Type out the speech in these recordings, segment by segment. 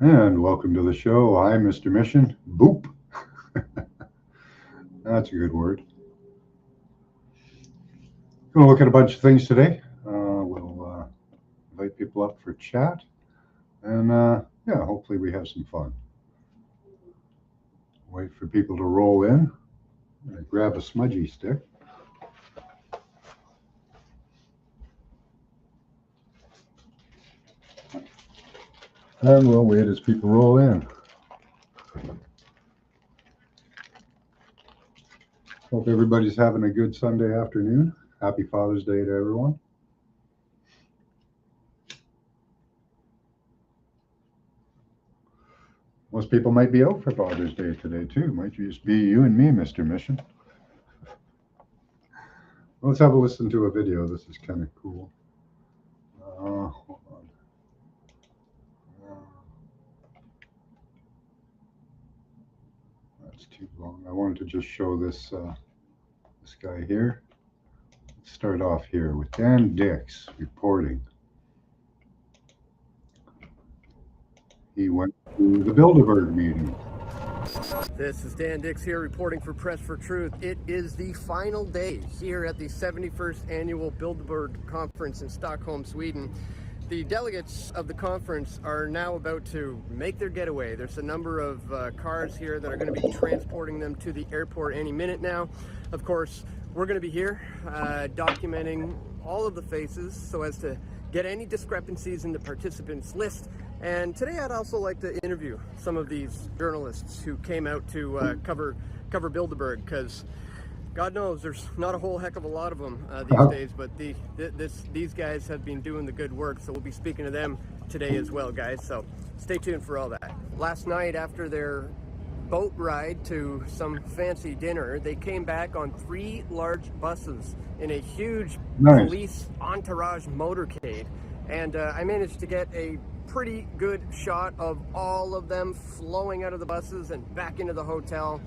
And welcome to the show. I'm Mr. Mission. Boop. That's a good word. Going to look at a bunch of things today. We'll invite people up for chat. And yeah, hopefully we have some fun. Wait for people to roll in. I'm going to grab a smudgy stick. And we'll wait as people roll in. Hope everybody's having a good Sunday afternoon. Happy Father's Day to everyone. Most people might be out for Father's Day today too. Might just be you and me, Mr. Mission. Let's have a listen to a video. This is kind of cool. Hold on. That's too long. I wanted to just show this this guy here. Let's start off here with Dan Dix reporting. He went to the Bilderberg meeting. This is Dan Dix here reporting for Press for Truth. It is the final day here at the 71st Annual Bilderberg Conference in Stockholm, Sweden. The delegates of the conference are now about to make their getaway. There's a number of cars here that are going to be transporting them to the airport any minute now. Of course, we're going to be here documenting all of the faces so as to get any discrepancies in the participants list. And today I'd also like to interview some of these journalists who came out to cover Bilderberg, because God knows there's not a whole heck of a lot of them these days, but these guys have been doing the good work, so we'll be speaking to them today as well, guys, so stay tuned for all that. Last night, after their boat ride to some fancy dinner, they came back on 3 large buses in a huge police entourage motorcade, and I managed to get a pretty good shot of all of them flowing out of the buses and back into the hotel.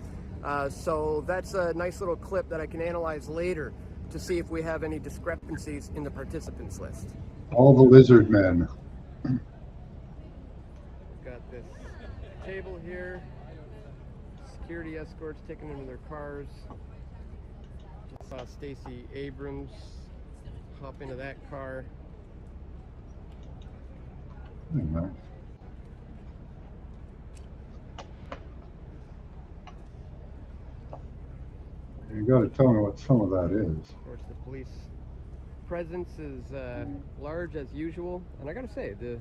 So that's a nice little clip that I can analyze later to see if we have any discrepancies in the participants list. All the lizard men. We've got this table here. Security escorts taking them to their cars. Just saw Stacey Abrams hop into that car. Nice. You got to tell me what some of that is. Of course, the police presence is large as usual, and I got to say, the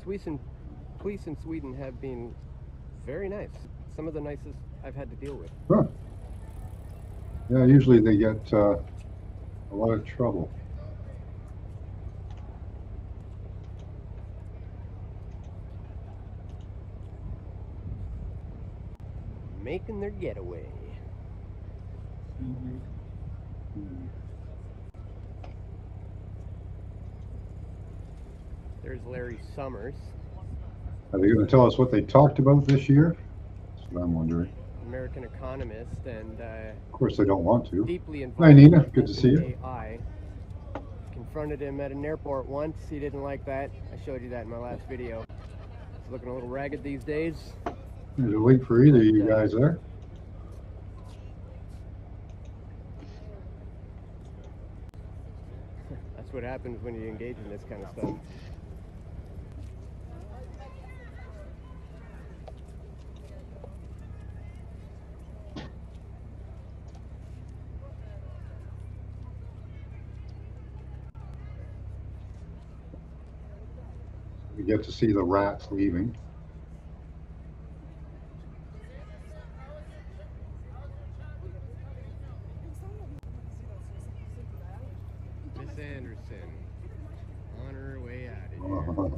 police in Sweden have been very nice. Some of the nicest I've had to deal with. Huh. Yeah, usually they get a lot of trouble. Making their getaway. There's Larry Summers. Are they going to tell us what they talked about this year? That's what I'm wondering. American economist, and of course they don't want to. Deeply involved. Hi Nina, good to see you. AI. Confronted him at an airport once. He didn't like that. I showed you that in my last video. He's looking a little ragged these days. There's a link for either of you guys there. That's what happens when you engage in this kind of stuff. We get to see the rats leaving. Miss Anderson, on her way out of here.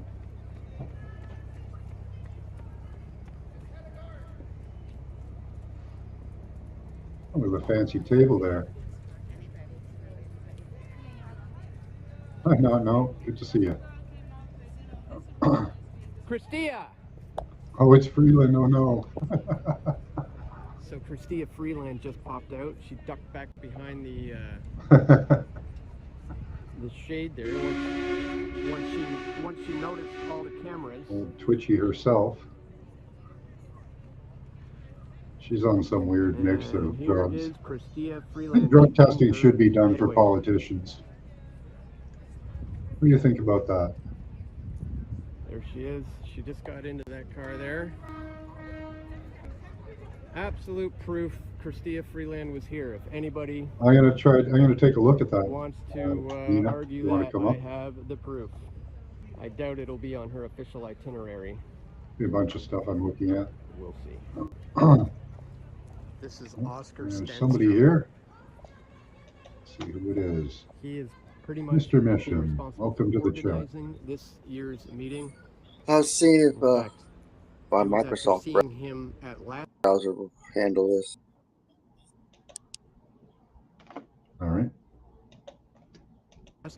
Oh, there's a fancy table there. No, good to see you. Christia! Oh, it's Freeland, oh no. So Christia Freeland just popped out. She ducked back behind the shade there once she noticed all all the cameras. Old Twitchy herself. She's on some weird mix And of here drugs. is Chrystia I Freeland think drug making testing her should be done for getaway. politicians. What do you think about that? There she is. She just got into that car there. Absolute proof Chrystia Freeland was here. If anybody I'm gonna take a look at that. wants to Nina, argue you wanna that, come I up? have the proof. I doubt it'll be on her official itinerary. A bunch of stuff I'm looking at. We'll see. This is Oscar There's Stenstrom. somebody here. Let's see who it is. He is pretty much Mr. Mission, responsible welcome for to the chat. organizing this year's meeting. I'll see if In fact, my it was after Microsoft seeing him at last browser will handle this. All right.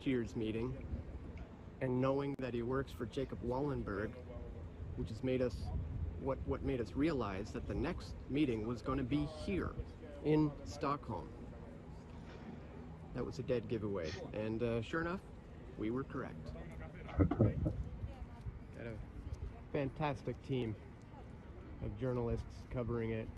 year's meeting, and knowing that he works for Jacob Wallenberg, which has made us what made us realize that the next meeting was going to be here in Stockholm. That was a dead giveaway, and sure enough, we were correct. Got a fantastic team of journalists covering it.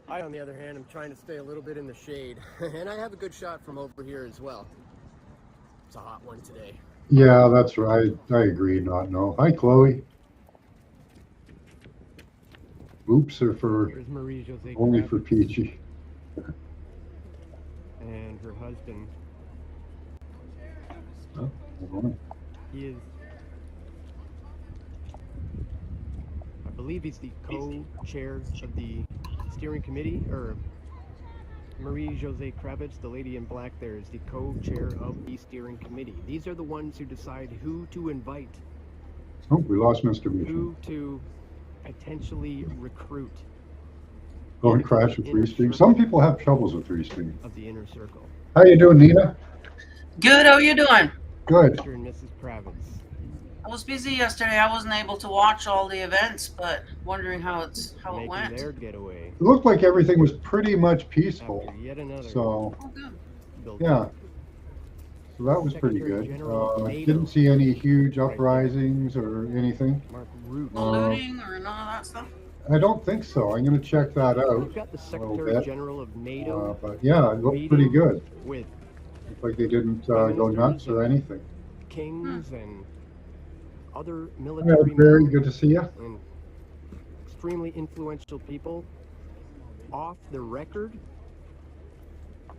I, on the other hand, am trying to stay a little bit in the shade, and I have a good shot from over here as well. It's a hot one today. Yeah, that's right. I agree. Not no. Hi, Chloe. Oops, are for Here's Marie-José only Kravitz for PG. and her husband. Oh, hold on. He is, I believe he's the co-chair of the steering committee, or Marie-José Kravitz, the lady in black there, is the co-chair of the steering committee. These are the ones who decide who to invite, Oh, we lost Mr. Mission. who to potentially recruit Go and into crash the with inner Restream. circle Some people have troubles with Restream. of the inner circle. How you doing, Nina? Good, how you doing? Good. Mr. and Mrs. Kravitz. I was busy yesterday. I wasn't able to watch all the events, but wondering how it making went. their getaway It looked like everything was pretty much peaceful. after yet another So, Oh, good. Bilderberg. yeah. So that was pretty Secretary good. General of NATO. Didn't see any huge Right there. uprisings or anything. Mark Root. No looting or none of that stuff? I don't think so. I'm going to check that out. We've got the little Secretary bit. General of NATO But yeah, it looked pretty good. with Looked like they didn't go nuts or anything. kings and other Yeah, military very men good to see you. and extremely influential people off the record.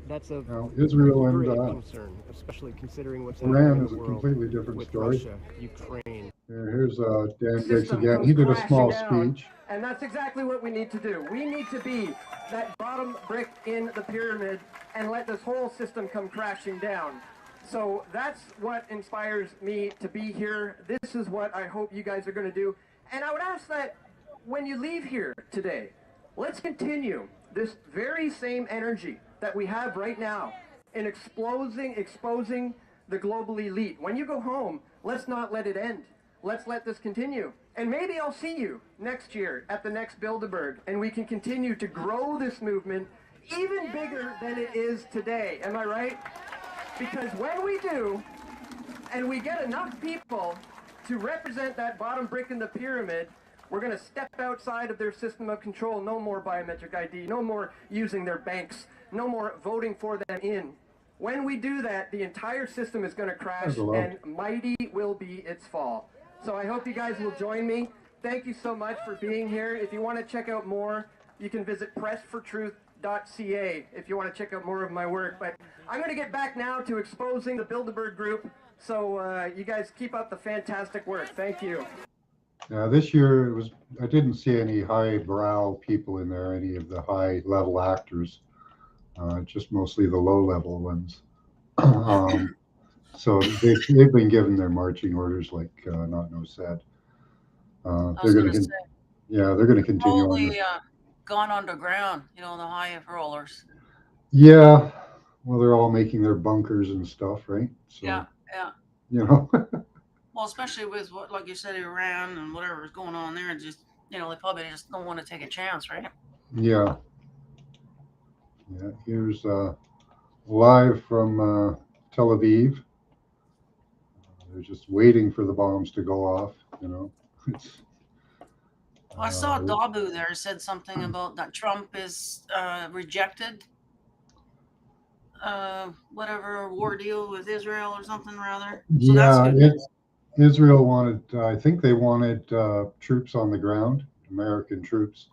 That's of Now, Israel great and concern, especially considering what's happening Iran in is the a world completely different with story. Russia, Ukraine. Here's Dan Diggs System again. comes He did a crashing small down, speech. And that's exactly what we need to do. We need to be that bottom brick in the pyramid and let this whole system come crashing down. So that's what inspires me to be here. This is what I hope you guys are going to do. And I would ask that when you leave here today, let's continue this very same energy that we have right now in exposing the global elite. When you go home, let's not let it end. Let's let this continue. And maybe I'll see you next year at the next Bilderberg, and we can continue to grow this movement even bigger than it is today. Am I right? Because when we do, and we get enough people to represent that bottom brick in the pyramid, we're going to step outside of their system of control. No more biometric ID, no more using their banks, no more voting for them in. When we do that, the entire system is going to crash, and mighty will be its fall. So I hope you guys will join me. Thank you so much for being here. If you want to check out more, you can visit pressfortruth.ca if you want to check out more of my work. But I'm going to get back now to exposing the Bilderberg group. So you guys keep up the fantastic work. Thank you. This year I didn't see any highbrow people in there, any of the high-level actors. Just mostly the low-level ones. So they've been given their marching orders, like Not No said. They're going to, they're going to continue on. Probably gone underground, the high rollers. Yeah, well, they're all making their bunkers and stuff, right? So, Yeah. Well, especially with what, like you said, Iran and whatever is going on there, and just they probably just don't want to take a chance, right? Yeah. Here's live from Tel Aviv. They're just waiting for the bombs to go off. It's, Well, I saw uh, Dabu there said something about that Trump is rejected whatever war deal with Israel or something rather. So that's yeah, good news. Israel wanted. I think they wanted troops on the ground, American troops.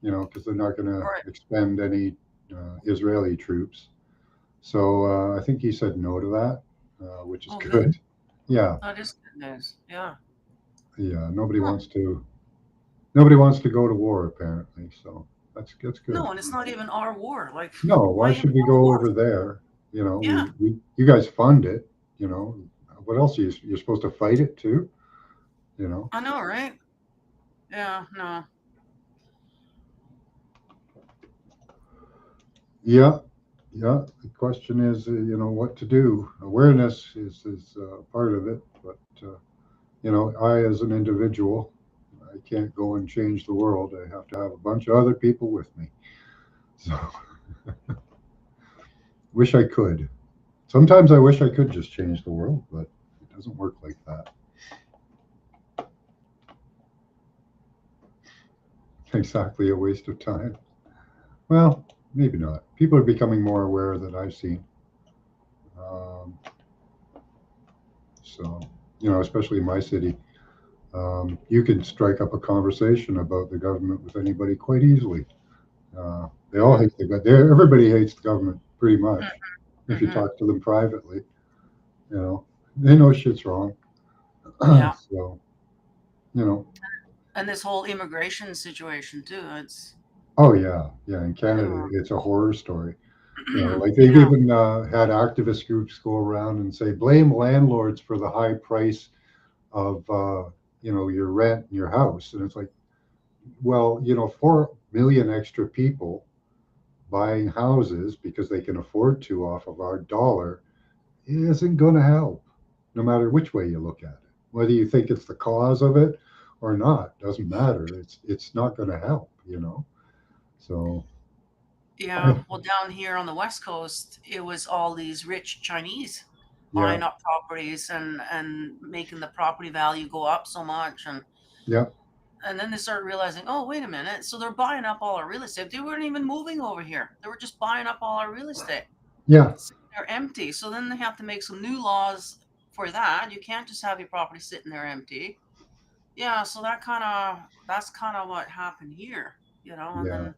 Because they're not going to Right. expend any Israeli troops. So I think he said no to that, which is Oh, good. good. Yeah, That is good news. Yeah. yeah. Huh. Nobody wants to go to war apparently. So that's good. No, and it's not even our war. Like, No, why why have should we our go war? over there? Yeah, You guys fund it. What else? You're supposed to fight it too. You know. I know, right? Yeah, no. Yeah, yeah. The question is, what to do. Awareness is part of it, but I as an individual, I can't go and change the world. I have to have a bunch of other people with me. So wish I could. Sometimes I wish I could just change the world, but it doesn't work like that. Exactly a waste of time. Well, maybe not. People are becoming more aware that I've seen. Um, so, especially in my city, you can strike up a conversation about the government with anybody quite easily. They all hate the government. Everybody hates the government pretty much. If you Mm-hmm. talk to them privately, they know shit's wrong. Yeah. So, you know, And this whole immigration situation too. It's oh yeah, yeah. In Canada, uh, it's a horror story. Like they've yeah. even had activist groups go around and say blame landlords for the high price of your rent in your house, and it's like, well, 4 million extra people buying houses because they can afford to off of our dollar isn't going to help, no matter which way you look at it. Whether you think it's the cause of it or not, doesn't matter. It's not going to help. So Yeah. Well, down here on the West Coast, it was all these rich Chinese yeah, buying up properties and making the property value go up so much yeah, and then they started realizing, oh, wait a minute. So they're buying up all our real estate. They weren't even moving over here. They were just buying up all our real estate. yeah, Sitting there empty. So then they have to make some new laws for that. You can't just have your property sitting there empty. Yeah, so that's kind of what happened here, and yeah. then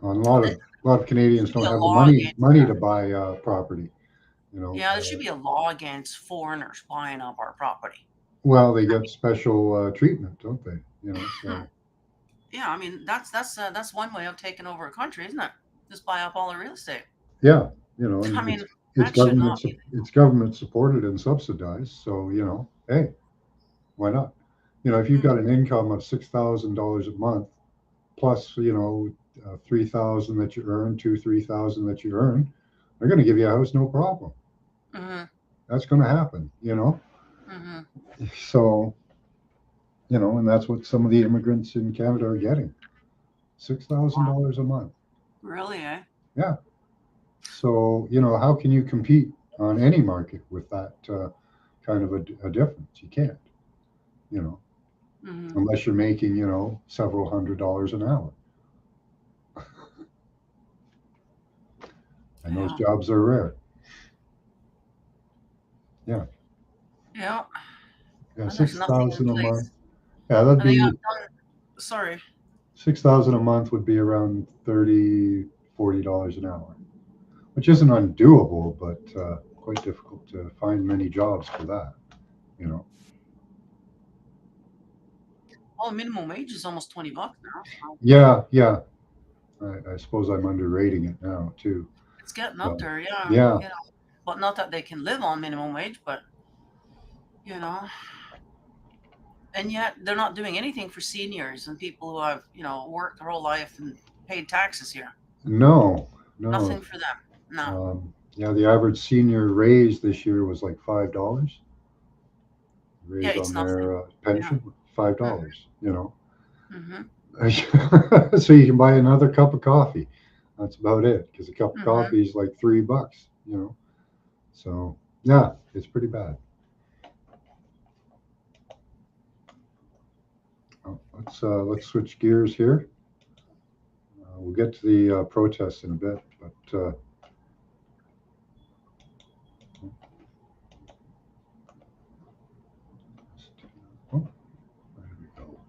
And there a lot of Canadians should be don't a have the law against money that. to buy property. You know, Yeah, there should be a law against foreigners buying up our property. well, they get special treatment, don't they? So Yeah, I mean that's one way of taking over a country, isn't it? Just buy up all the real estate. yeah, I and mean, it's that should not be. it's government supported and subsidized. So hey, why not? If you've got an income of $6,000 a month plus 3,000 that you earn, 3,000 that you earn, they're going to give you a house, no problem. Mm-hmm, That's going to happen. mm-hmm. So and that's what some of the immigrants in Canada are getting, Wow, $6,000 a month. really, eh? Yeah. So how can you compete on any market with that kind of a difference? You can't. You know, Mm-hmm. unless you're making several $100s an hour, and those Yeah, jobs are rare. Yeah. yeah. Yeah, And there's six nothing in thousand a month. place. Yeah, that'd And they got be done. Sorry. 6,000 a month would be around 30, $40 an hour, which isn't undoable, but quite difficult to find many jobs for that. You know. Oh, minimum wage is almost $20 now, so Yeah, yeah. I suppose I'm underrating it now too. it's getting up But there. Yeah, yeah, but not that they can live on minimum wage, but you know, and yet they're not doing anything for seniors and people who have worked their whole life and paid taxes here. no, no. Nothing for them. No. Yeah, the average senior raise this year was like $5. Yeah, Raise it's on nothing. their Yeah. pension, five Mm-hmm. dollars. Mm-hmm. So you can buy another cup of coffee. That's about it. Because a cup of Mm-hmm. coffee is like $3, you know. So yeah, it's pretty bad. Let's switch gears here. We'll get to the protests in a bit, but oh, there we go.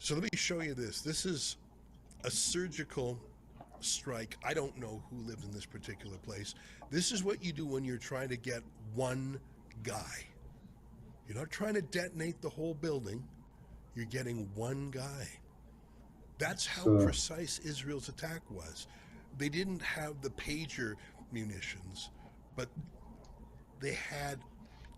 So let me show you this. This is a surgical strike. I don't know who lived in this particular place. This is what you do when you're trying to get one guy. You're not trying to detonate the whole building. You're getting one guy. That's how So precise Israel's attack was. They didn't have the pager munitions, but they had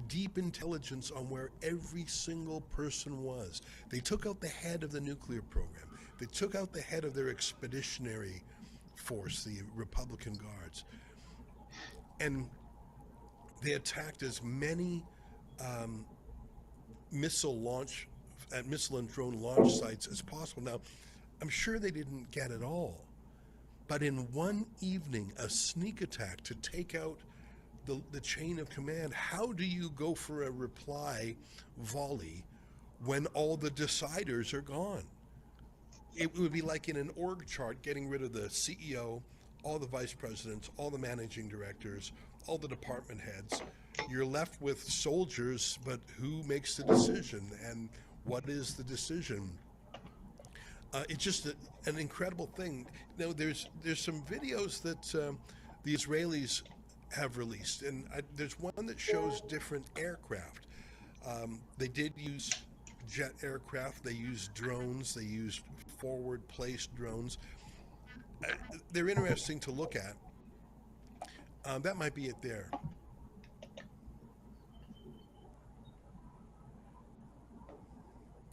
deep intelligence on where every single person was. They took out the head of the nuclear program. They took out the head of their expeditionary force, the Republican Guards. And they attacked as many missile and drone launch sites as possible. Now, I'm sure they didn't get it all, but in one evening, a sneak attack to take out the chain of command. How do you go for a reply volley when all the deciders are gone? It would be like in an org chart, getting rid of the CEO, all the vice presidents, all the managing directors, all the department heads. You're left with soldiers, but who makes the decision, and what is the decision? It's just an incredible thing. You know, there's some videos that the Israelis have released, and there's one that shows different aircraft. They did use jet aircraft. They used drones. They used forward placed drones. They're interesting to look at. That might be it there.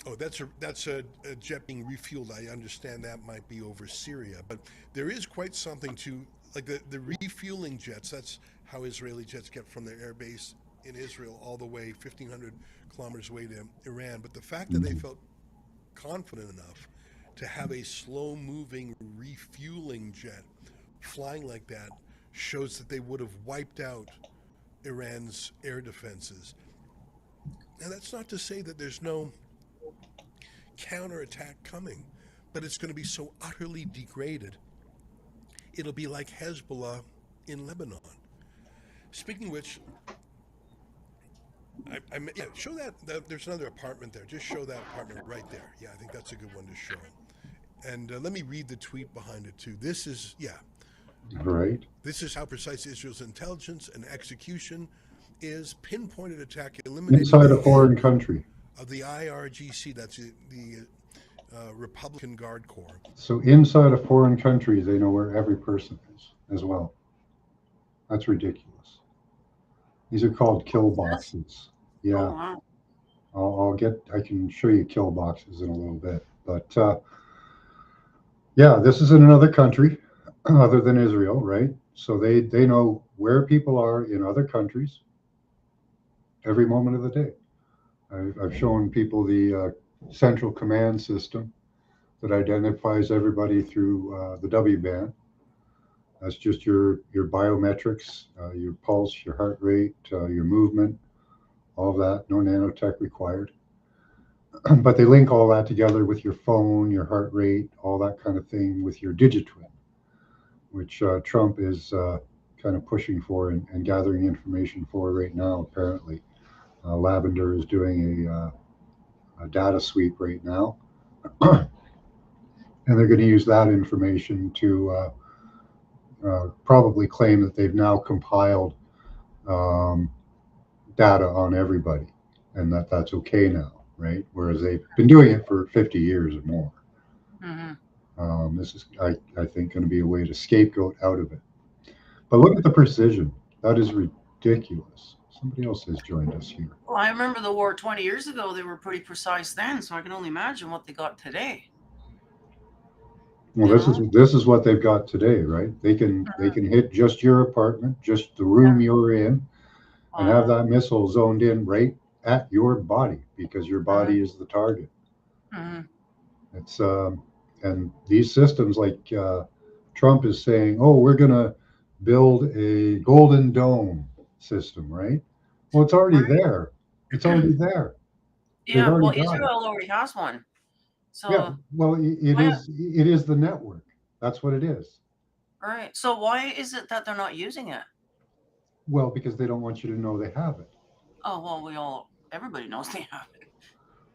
Oh, that's a jet being refueled. I understand that might be over Syria, but there is quite something to like the refueling jets. That's how Israeli jets get from their air base in Israel all the way 1,500 kilometers away to Iran. But the fact that they felt confident enough to have a slow-moving refueling jet flying like that shows that they would have wiped out Iran's air defenses. Now, that's not to say that there's no counterattack coming, but it's going to be so utterly degraded. It'll be like Hezbollah in Lebanon. Speaking of which, show that. There's another apartment there. Just show that apartment right there. Yeah, I think that's a good one to show. And let me read the tweet behind it too. This is right. This is how precise Israel's intelligence and execution is. Pinpointed attack eliminating Inside a foreign country. Of the IRGC. That's the Republican Guard Corps. So inside a foreign country, they know where every person is as well. That's ridiculous. These are called kill boxes. Yeah. Oh, wow. I can show you kill boxes in a little bit. But yeah, this is in another country other than Israel, right? So they know where people are in other countries every moment of the day. I've shown people the central command system that identifies everybody through the W band. That's just your biometrics, your pulse, your heart rate, your movement, all of that. No nanotech required. But they link all that together with your phone, your heart rate, all that kind of thing with your digitwin, which Trump is kind of pushing for and gathering information for right now, apparently. Lavender is doing a data sweep right now. And they're going to use that information to probably claim that they've now compiled data on everybody and that's okay now, right? Whereas they've been doing it for 50 years or more. This is, I think, going to be a way to scapegoat out of it. But look at the precision. That is ridiculous. Somebody else has joined us here. Well, I remember the war 20 years ago. They were pretty precise then, so I can only imagine what they got today. Well, this is what they've got today, right? They can hit just your apartment, just the room you're in, and have that missile zoned in right at your body because your body is the target. It's and these systems like Trump is saying, oh, we're going to build a golden dome system, right? Well, it's already Right. there. It's already there. They've Yeah. already Well, got it. Israel already has one. Yeah. So Well, why? it is the network. That's what it is. Right. So why is it that they're not using it? Well, because they don't want you to know they have it. Oh well, everybody knows they have it.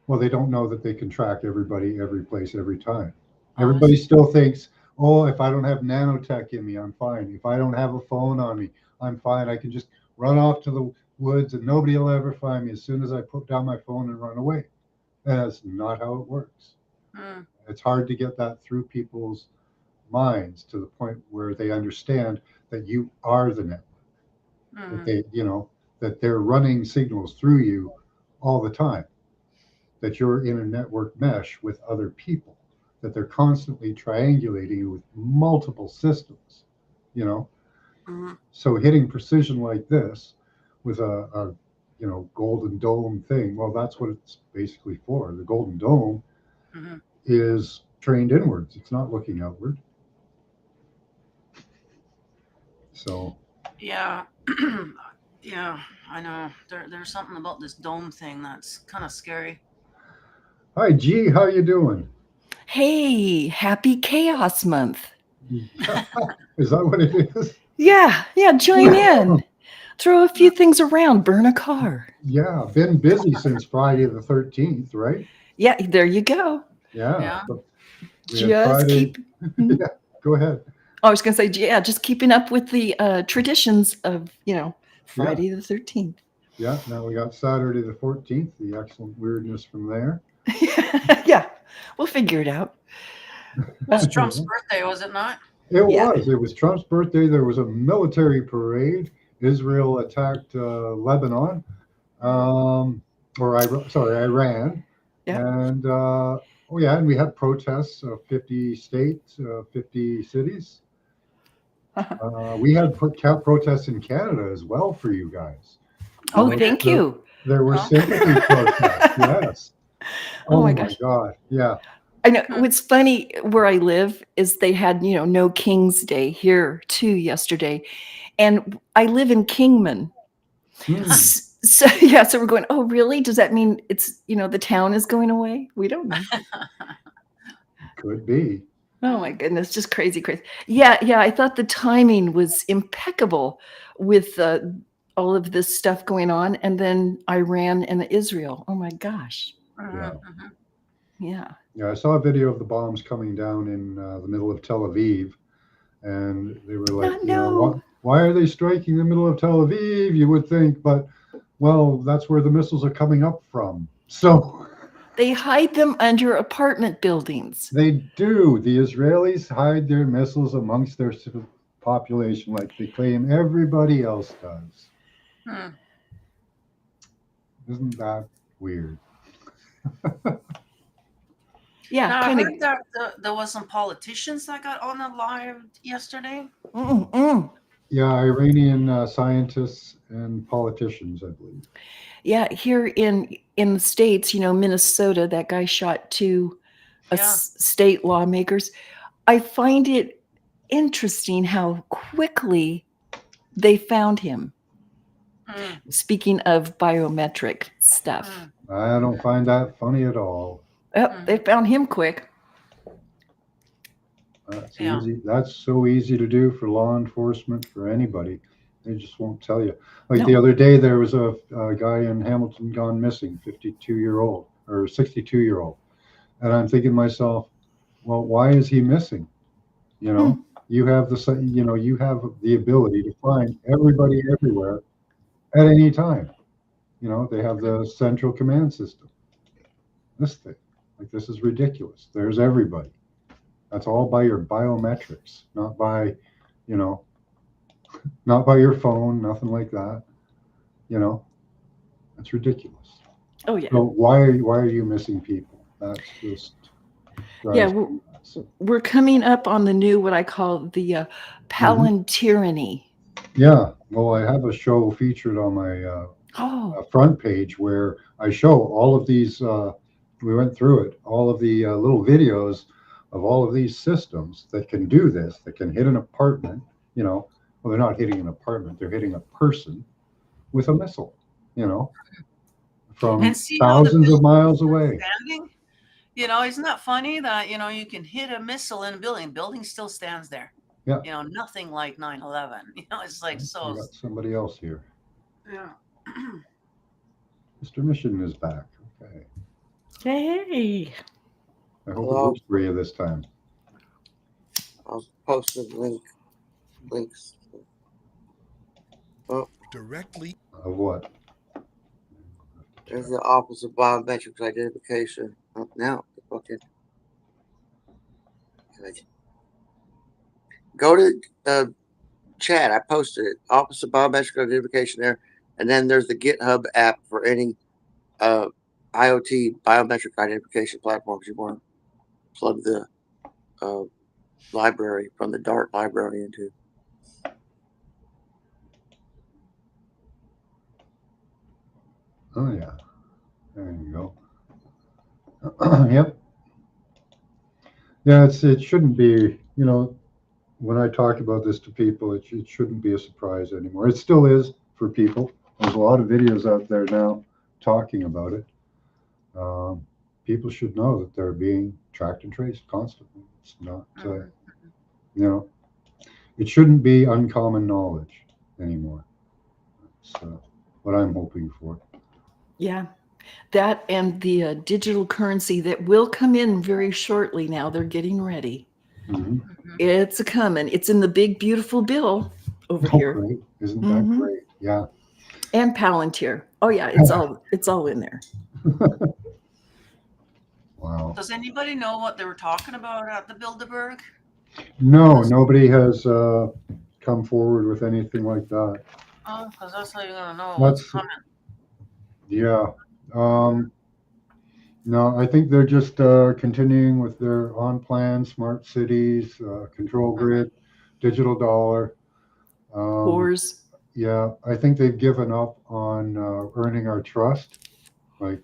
Well, they don't know that they can track everybody, every place, every time. Oh, I Everybody see. still thinks, oh, if I don't have nanotech in me, I'm fine. If I don't have a phone on me, I'm fine. I can just run off to the woods and nobody will ever find me as soon as I put down my phone and run away. And that's not how it works. Hmm. It's hard to get that through people's minds to the point where they understand that you are the network, that Hmm. they, that they're running signals through you all the time, that you're in a network mesh with other people, that they're constantly triangulating you with multiple systems, you know. Hmm. So hitting precision like this with a golden dome thing, well, that's what it's basically for. The golden dome Hmm. is trained inwards. It's not looking outward. So Yeah. Yeah. I know. There's something about this dome thing that's kind of scary. hi G, how you doing? Hey, happy Chaos Month. Is that what it is? Yeah, join in. Throw a few things around, burn a car. Yeah, been busy since Friday the 13th, right? Yeah, there you go. Yeah, Yeah. but we had Just Friday. keep. Hmm? Yeah, go ahead. I was going to say, yeah, just keeping up with the traditions of, Yeah, Friday the 13th. yeah. Now we got Saturday the 14th, the excellent weirdness from there. Yeah, we'll figure it out. It's Trump's birthday, was it not? It Yeah. was. It was Trump's birthday. There was a military parade. Israel attacked Lebanon, Iran, Yeah. and oh yeah, and we had protests of 50 states, 50 cities. We had protests in Canada as well for you guys. Oh, There, thank there, you. there were Oh. sympathy protests. Yes. Oh Oh my my gosh. God. Yeah. I know what's funny where I live is they had, no King's Day here too yesterday. And I live in Kingman. Hmm. So yeah, so we're going, oh really? Does that mean it's, the town is going away? We don't know. Could be. Oh my goodness, just crazy. Yeah, I thought the timing was impeccable with all of this stuff going on, and then Iran and Israel. Oh my gosh. Yeah. Mhm. Yeah. Yeah. I saw a video of the bombs coming down in the middle of Tel Aviv, and they were like, No. why are they striking the middle of Tel Aviv? You would think, but well, that's where the missiles are coming up from. So They hide them under apartment buildings. they do. The Israelis hide their missiles amongst their population like they claim everybody else does. Hmm. Isn't that weird? Yeah, Now I kind of. heard that there was some politicians that got on the live yesterday. Yeah, Iranian scientists and politicians, I believe. Yeah, here in the States, Minnesota, that guy shot two Yeah. state lawmakers. I find it interesting how quickly they found him. Mm. Speaking of biometric stuff. I don't find that funny at all. They found him quick. That's Yeah. easy. That's so easy to do for law enforcement, for anybody. They just won't tell you. Like the other day, there was a guy in Hamilton gone missing, 52-year-old or 62-year-old. And I'm thinking to myself, well, why is he missing? You have you have the ability to find everybody everywhere at any time. They have the central command system. This thing, like this is ridiculous. There's everybody. That's all by your biometrics, not by, not by your phone, nothing like that. That's ridiculous. Oh yeah. So why are you missing people? That's just Yeah, we're coming up on the new what I call the palantirony. Yeah. Well, I have a show featured on my front page where I show all of these we went through it, all of the little videos of all of these systems that can do this, that can hit an apartment, well, they're not hitting an apartment, they're hitting a person with a missile, from And see how the thousands of buildings miles are away. standing? Isn't that funny that, you can hit a missile in a building. Building still stands there. Yeah. Nothing like 9/11. It's like so. We got somebody else here. Yeah. Mr. Mission is back. Okay. Hey. I hope it Hello. works for you this time. I'll post the links. Directly. Of what? There's the Office of Biometrics Identification. Oh, now, okay. Go to chat. I posted it. Office of Biometric Identification there, and then there's the GitHub app for any IoT biometric identification platforms you want to plug the library from the Dart library into. Oh, yeah. There you go. Yep. Yeah, it shouldn't be, when I talk about this to people, it shouldn't be a surprise anymore. It still is for people. There's a lot of videos out there now talking about it. People should know that they're being tracked and traced constantly. It's not, it shouldn't be uncommon knowledge anymore. That's what I'm hoping for. Yeah. That and the digital currency that will come in very shortly now. They're getting ready. Mm-hmm. It's a coming. It's in the big, beautiful bill over here. Great. Isn't that great? Yeah. And Palantir. Oh yeah, it's all in there. Wow. Does anybody know what they were talking about at the Bilderberg? No, nobody has come forward with anything like that. Oh, because that's how you're gonna know what's coming. Yeah. No, I think they're just continuing with their on-plan, smart cities, control grid, digital dollar. Wars. Yeah, I think they've given up on earning our trust. Like,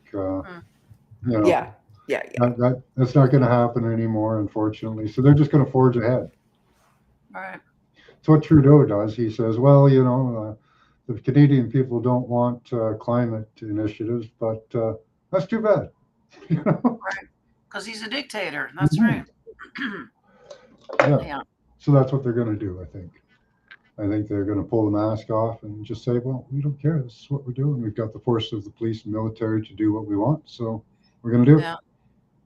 Yeah. That's not going to happen anymore, unfortunately. So they're just going to forge ahead. Right. So what Trudeau does, he says, well, the Canadian people don't want climate initiatives, but that's too bad. Right. Because he's a dictator. That's right. Yeah. So that's what they're going to do, I think. I think they're going to pull the mask off and just say, well, we don't care. This is what we're doing. We've got the force of the police and military to do what we want. So we're going to do it. Yeah.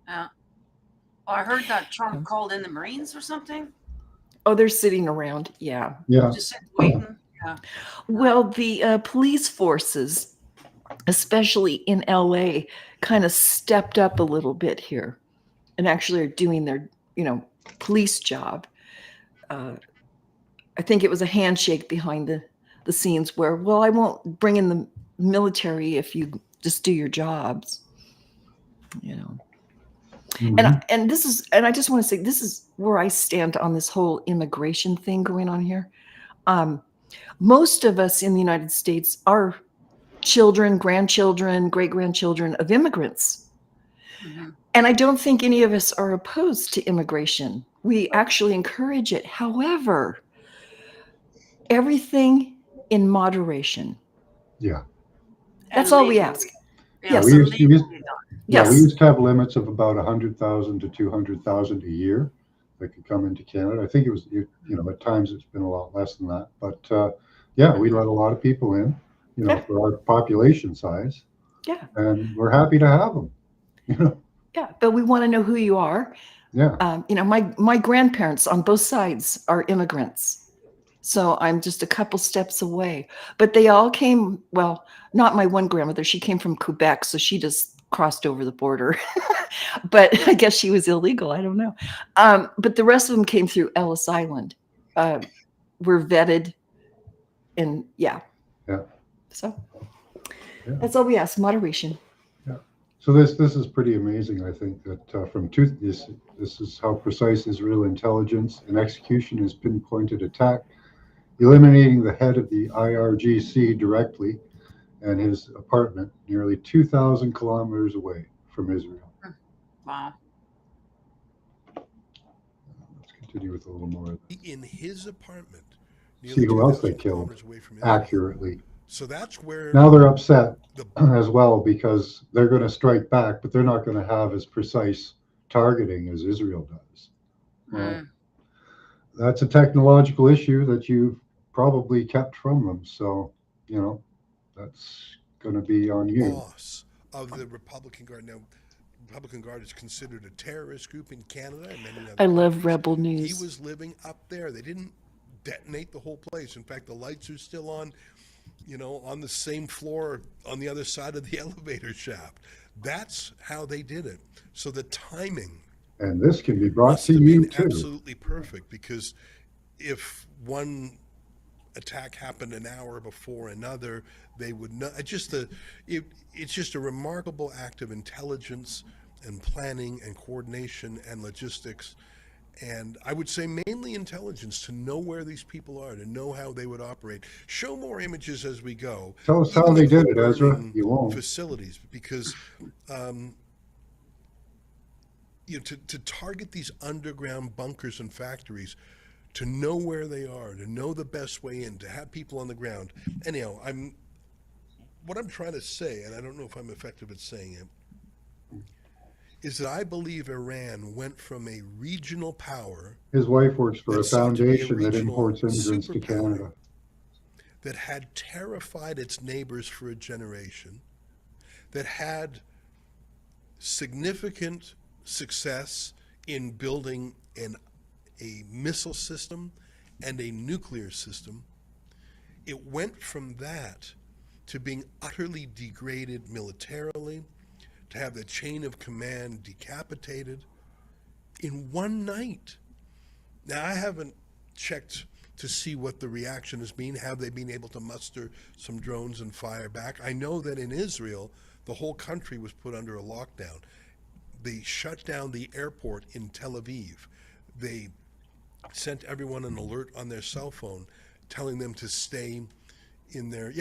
Yeah. Oh, I heard that Trump called in the Marines or something. Oh, they're sitting around. Yeah. Yeah. Just waiting. Yeah. Well, the police forces, especially in LA, kind of stepped up a little bit here and actually are doing their, police job. I think it was a handshake behind the scenes where, well, I won't bring in the military if you just do your jobs, Mm-hmm. And I just want to say, this is where I stand on this whole immigration thing going on here. Most of us in the United States are children, grandchildren, great-grandchildren of immigrants. Mm-hmm. And I don't think any of us are opposed to immigration. We actually encourage it. However, everything in moderation. Yeah. That's all we ask. Yeah, yes. we used to have limits of about 100,000 to 200,000 a year that could come into Canada. I think it was, at times it's been a lot less than that. But we let a lot of people in, for our population size. Yeah. And we're happy to have them. Yeah, but we want to know who you are. Yeah. My grandparents on both sides are immigrants. So I'm just a couple steps away. But they all came, well, not my one grandmother. She came from Quebec, so she just crossed over the border. But I guess she was illegal. I don't know. But the rest of them came through Ellis Island. Were vetted. And yeah. So that's all we ask, moderation. Yeah. So this is pretty amazing, I think, that this is how precise Israel intelligence and execution has pinpointed attack, eliminating the head of the IRGC directly and his apartment nearly 2,000 kilometers away from Israel. Wow. Let's continue with a little more. In his apartment, See nearly who else they 2,000 killed kilometers away from Israel. accurately. So that's where Now they're upset the as well because they're going to strike back, but they're not going to have as precise targeting as Israel does. Well, that's a technological issue that you've probably kept from them. So, that's going to be on you. boss of the Republican Guard. Now, Republican Guard is considered a terrorist group in Canada and many other I love countries. Rebel He News. was living up there. They didn't detonate the whole place. In fact, the lights are still on, on the same floor on the other side of the elevator shaft. That's how they did it. So the timing And this can be brought must to have you been too. absolutely perfect, because if one attack happened an hour before another, they would not. It's just a remarkable act of intelligence and planning and coordination and logistics, and I would say mainly intelligence, to know where these people are, to know how they would operate. Show more images as we go. Tell us how Even they of the did it, Ezra. burning You won't. facilities, because to target these underground bunkers and factories, to know where they are, to know the best way in, to have people on the ground. Anyhow, what I'm trying to say, and I don't know if I'm effective at saying it, is that I believe Iran went from a regional power His wife works for a that sought to be a foundation that regional imports immigrants to superpower Canada. that had terrified its neighbors for a generation, that had significant success in building a missile system and a nuclear system. It went from that to being utterly degraded militarily, to have the chain of command decapitated in one night. Now, I haven't checked to see what the reaction has been. Have they been able to muster some drones and fire back? I know that in Israel, the whole country was put under a lockdown. They shut down the airport in Tel Aviv. They sent everyone an alert on their cell phone telling them to stay in their,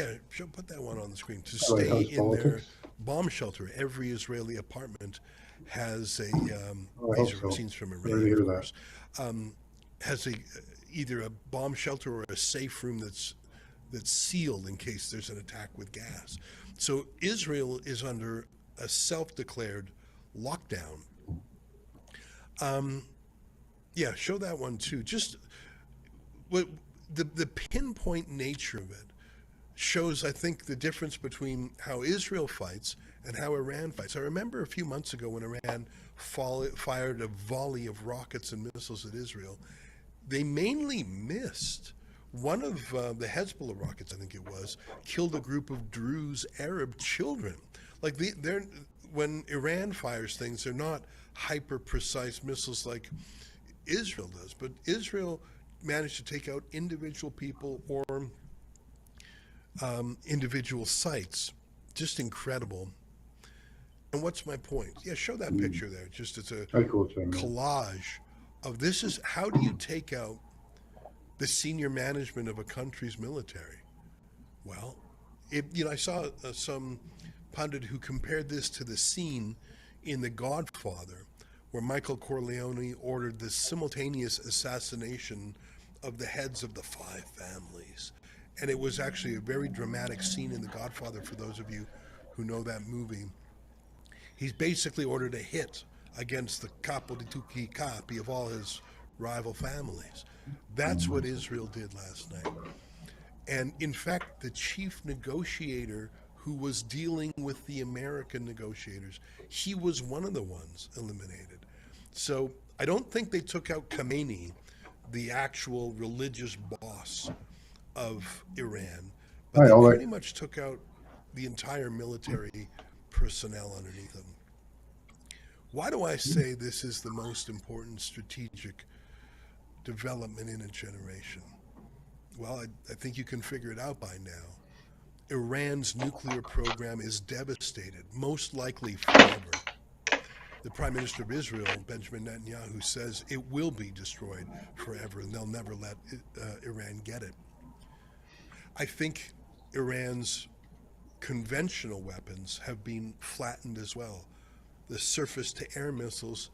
put that one on the screen, to Like stay house in their politics. bomb shelter. Every Israeli apartment has a, I these hope are so. scenes from Sorry to Iran, hear of that. course, has either a bomb shelter or a safe room that's sealed in case there's an attack with gas. So Israel is under a self-declared lockdown. Show that one too. Just what the pinpoint nature of it shows, I think, the difference between how Israel fights and how Iran fights. I remember a few months ago when Iran fired a volley of rockets and missiles at Israel. They mainly missed. One of the Hezbollah rockets, I think it was, killed a group of Druze Arab children. Like when Iran fires things, they're not hyper precise missiles like Israel does, but Israel managed to take out individual people or individual sites. Just incredible. And what's my point? Yeah, show that picture there. Just as a collage of this is how do you take out the senior management of a country's military? Well, I saw some pundit who compared this to the scene in The Godfather, where Michael Corleone ordered the simultaneous assassination of the heads of the 5 families. And it was actually a very dramatic scene in The Godfather, for those of you who know that movie. He's basically ordered a hit against the capo di tutti I capi of all his rival families. That's what Israel did last night. And in fact, the chief negotiator who was dealing with the American negotiators, he was one of the ones eliminated. So I don't think they took out Khamenei, the actual religious boss of Iran, but they pretty much took out the entire military personnel underneath them. Why do I say this is the most important strategic development in a generation? Well, I think you can figure it out by now. Iran's nuclear program is devastated, most likely forever. The Prime Minister of Israel, Benjamin Netanyahu, says it will be destroyed forever and they'll never let Iran get it. I think Iran's conventional weapons have been flattened as well. the surface-to-air missiles,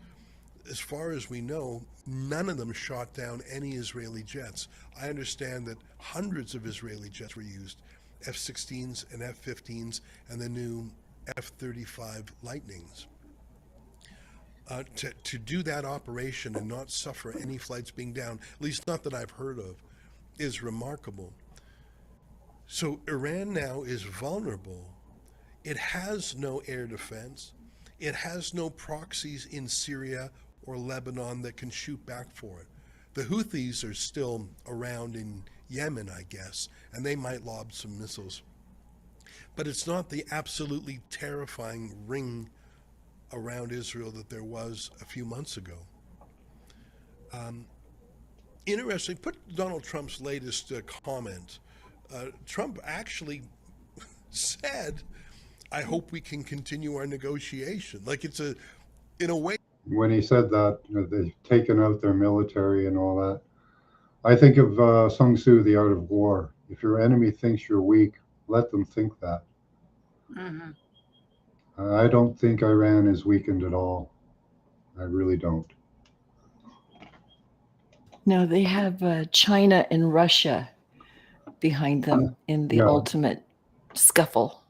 as far as we know, none of them shot down any Israeli jets. I understand that hundreds of Israeli jets were used, F-16s and F-15s, and the new F-35 Lightnings. To do that operation and not suffer any flights being down, at least not that I've heard of, is remarkable. So Iran now is vulnerable. It has no air defense. It has no proxies in Syria or Lebanon that can shoot back for it. The Houthis are still around in Yemen, I guess, and they might lob some missiles. But it's not the absolutely terrifying ring around Israel that there was a few months ago. Interesting, put Donald Trump's latest comment. Trump actually said, I hope we can continue our negotiation. Like it's in a way. When he said that, they've taken out their military and all that, I think of Sun Tzu, The Art of War. If your enemy thinks you're weak, let them think that. Mm-hmm. I don't think Iran is weakened at all. I really don't. No, they have China and Russia behind them in the Yeah. ultimate scuffle.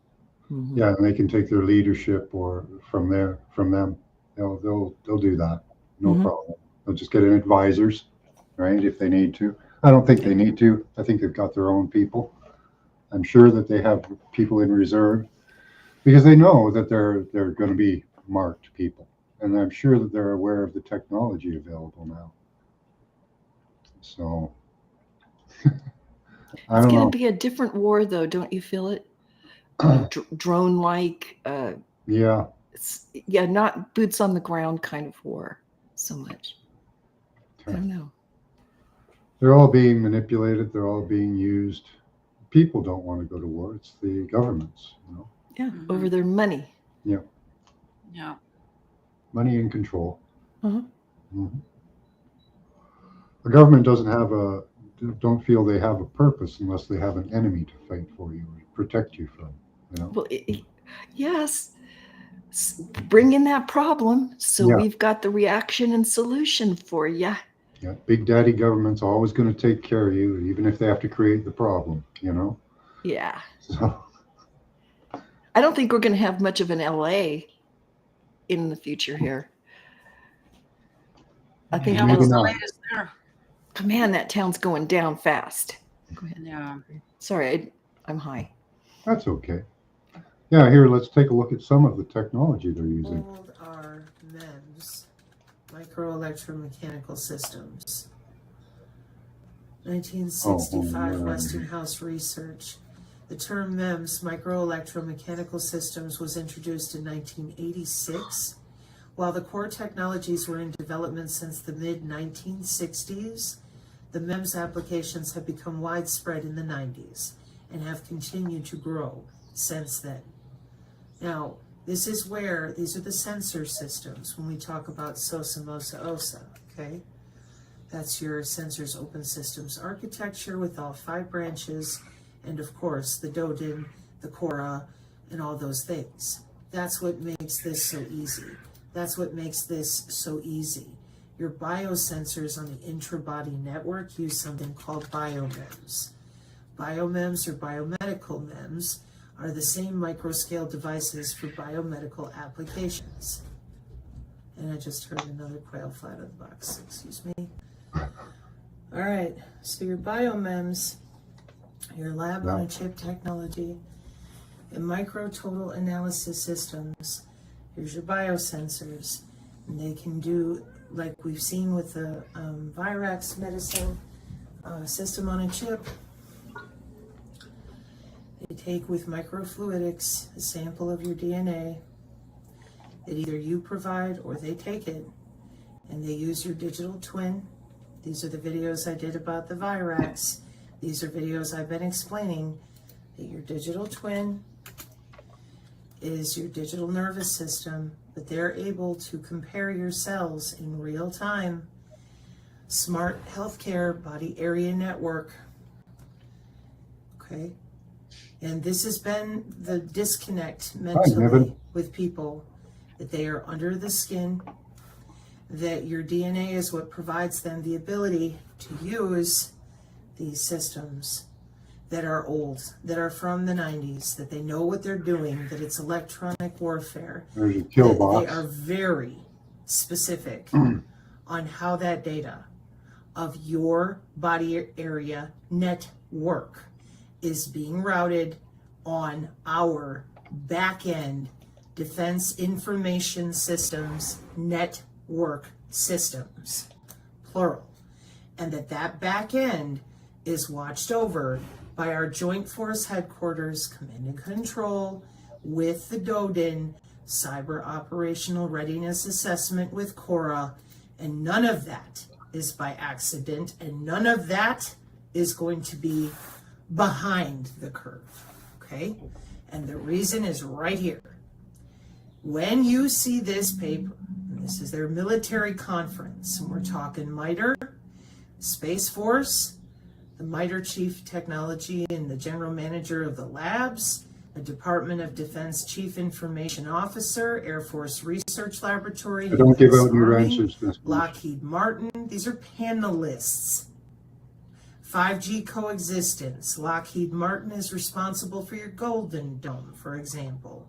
Mhm. Yeah, and they can take their leadership or from them. They'll do that. No Mhm. problem. They'll just get in advisors, right? If they need to. I don't think they need to. I think they've got their own people. I'm sure that they have people in reserve because they know that they're going to be marked people, and I'm sure that they're aware of the technology available now. So I It's don't going know. to be a different war, though, don't you feel it? You know, drone-like. Yeah, Yeah, not boots on the ground kind of war so much. I don't know. they're all being manipulated. They're all being used. People don't want to go to war. It's the governments, Yeah, Mhm. over their money. Yeah. money and control. Uh-huh. Mm-hmm. The government don't feel they have a purpose unless they have an enemy to fight for you, protect you from. Well, yes, bring in that problem. So Yeah. we've got the reaction and solution for you. Yeah, big daddy government's always going to take care of you, even if they have to create the problem. Yeah. So I don't think we're going to have much of an LA in the future here. I think Yeah, maybe what's the not. latest there? man, that town's going down fast. Go ahead. Yeah. Sorry, I'm high. That's okay. Yeah, here, let's take a look at some of the technology they're using. Old are MEMS, microelectromechanical systems. 1965 yeah. Westinghouse Research. The term MEMS, microelectromechanical systems, was introduced in 1986. While the core technologies were in development since the mid-1960s, the MEMS applications have become widespread in the 90s and have continued to grow since then. Now, these are the sensor systems when we talk about SOSA, MOSA, OSA, okay? That's your sensors open systems architecture with all 5 branches, and of course, the DODIN, the CORA, and all those things. That's what makes this so easy. That's what makes this so easy. Your biosensors on the intra-body network use something called biomems. Biomems or biomedical MEMS are the same microscale devices for biomedical applications. And I just heard another quail fly out of the box, excuse me. All right, so your biomems, your lab on a chip technology, and micro total analysis systems. Here's your biosensors, and they can do, like we've seen with the Virax medicine system on a chip. They take with microfluidics a sample of your DNA that either you provide or they take it, and they use your digital twin. These are the videos I did about the Virax. These are videos I've been explaining that your digital twin is your digital nervous system, but they're able to compare your cells in real time. Smart healthcare body area network. Okay. And this has been the disconnect mentally with people. that they are under the skin, that your DNA is what provides them the ability to use these systems that are old, that are from the 90s, that they know what they're doing, that it's electronic warfare. There's a kill box. They are very specific on how that data of your body area network is being routed on our back-end defense information systems network systems, plural. And that back end is watched over by our Joint Force Headquarters Command and Control with the DODIN Cyber Operational Readiness Assessment with CORA, and none of that is by accident, and none of that is going to be behind the curve, okay? And the reason is right here. When you see this paper, and this is their military conference, and we're talking MITRE, Space Force, the MITRE Chief Technology and the General Manager of the Labs, a Department of Defense Chief Information Officer, Air Force Research Laboratory, I don't give out new Army, answers to this. Lockheed Martin. These are panelists. 5G coexistence. Lockheed Martin is responsible for your Golden Dome, for example.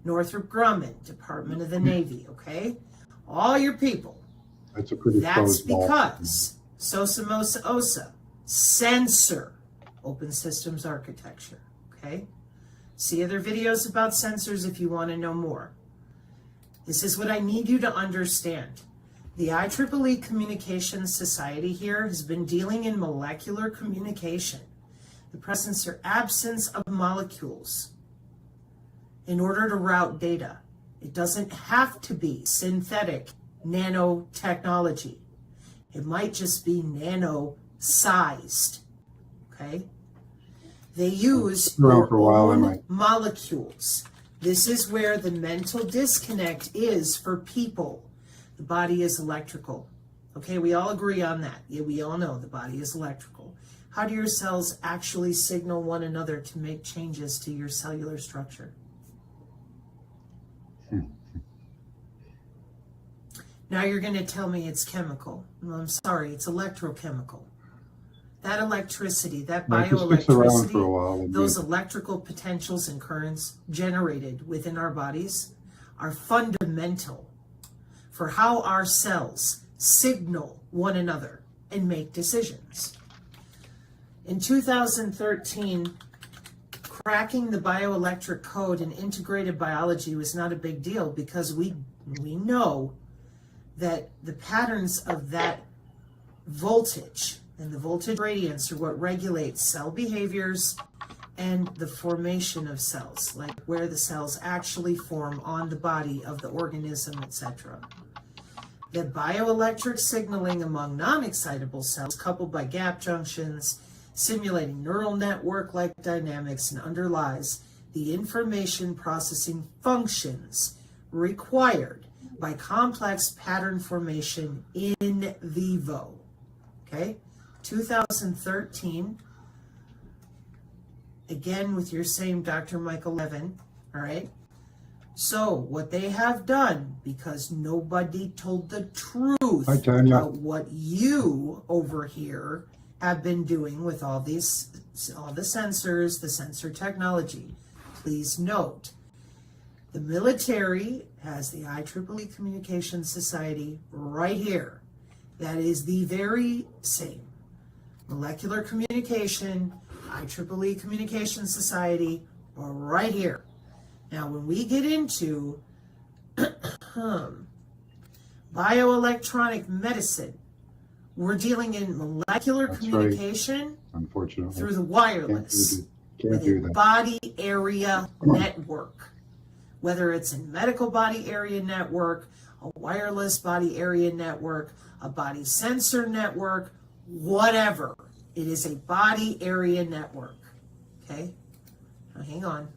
Northrop Grumman, Department of the Navy, okay? All your people. That's a pretty That's closed ball. because SOSA OSA, sensor, open systems architecture, okay? See other videos about sensors if you want to know more. This is what I need you to understand. The IEEE Communications Society here has been dealing in molecular communication, the presence or absence of molecules in order to route data. It doesn't have to be synthetic nanotechnology. It might just be nano-sized, okay? They use Around for a your while, own anyway. molecules. This is where the mental disconnect is for people. The body is electrical. Okay, we all agree on that. Yeah, we all know the body is electrical. How do your cells actually signal one another to make changes to your cellular structure? Now you're going to tell me it's chemical. Well, I'm sorry, it's electrochemical. That electricity, that It just sticks around for a bioelectricity, while. And those electrical potentials and currents generated within our bodies are fundamental for how our cells signal one another and make decisions. In 2013, cracking the bioelectric code in integrated biology was not a big deal because we know that the patterns of that voltage and the voltage gradients are what regulates cell behaviors and the formation of cells, like where the cells actually form on the body of the organism, etc. That bioelectric signaling among non-excitable cells, coupled by gap junctions, simulating neural network-like dynamics, and underlies the information processing functions required by complex pattern formation in vivo. Okay, 2013, again with your same Dr. Michael Levin, all right? So what they have done, because nobody told the truth Hi, Tanya. about what you over here have been doing with all the sensors, the sensor technology, please note, the military has the IEEE Communications Society right here. That is the very same. Molecular communication, IEEE Communications Society, right here. Now, when we get into bioelectronic medicine, we're dealing in molecular That's communication right. Unfortunately, through the wireless, can't with do a that. body area network. Whether it's a medical body area network, a wireless body area network, a body sensor network, whatever. It is a body area network. Okay? Now hang on.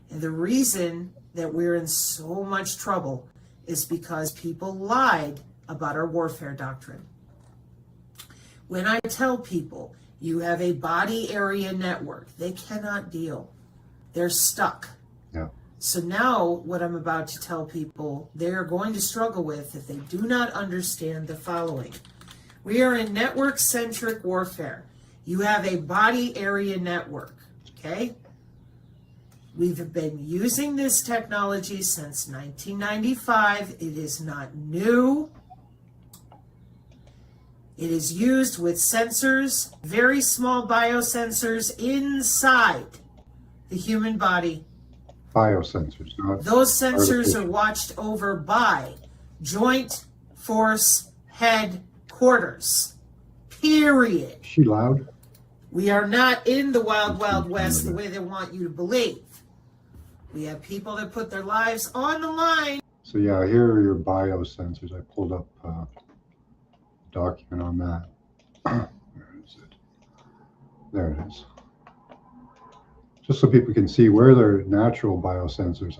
And the reason that we're in so much trouble is because people lied about our warfare doctrine. When I tell people you have a body area network, they cannot deal. They're stuck. Yeah. So now what I'm about to tell people, they are going to struggle with if they do not understand the following. We are in network-centric warfare. You have a body area network, okay? We've been using this technology since 1995. It is not new. It is used with sensors, very small biosensors inside the human body. Biosensors, not Those sensors are artificial. watched over by Joint Force Headquarters. Period. Is she loud? We are not in the wild, wild west the way they want you to believe. We have people that put their lives on the line. So yeah, here are your biosensors. I pulled up a document on that. Where is it? There it is. Just so people can see where their natural biosensors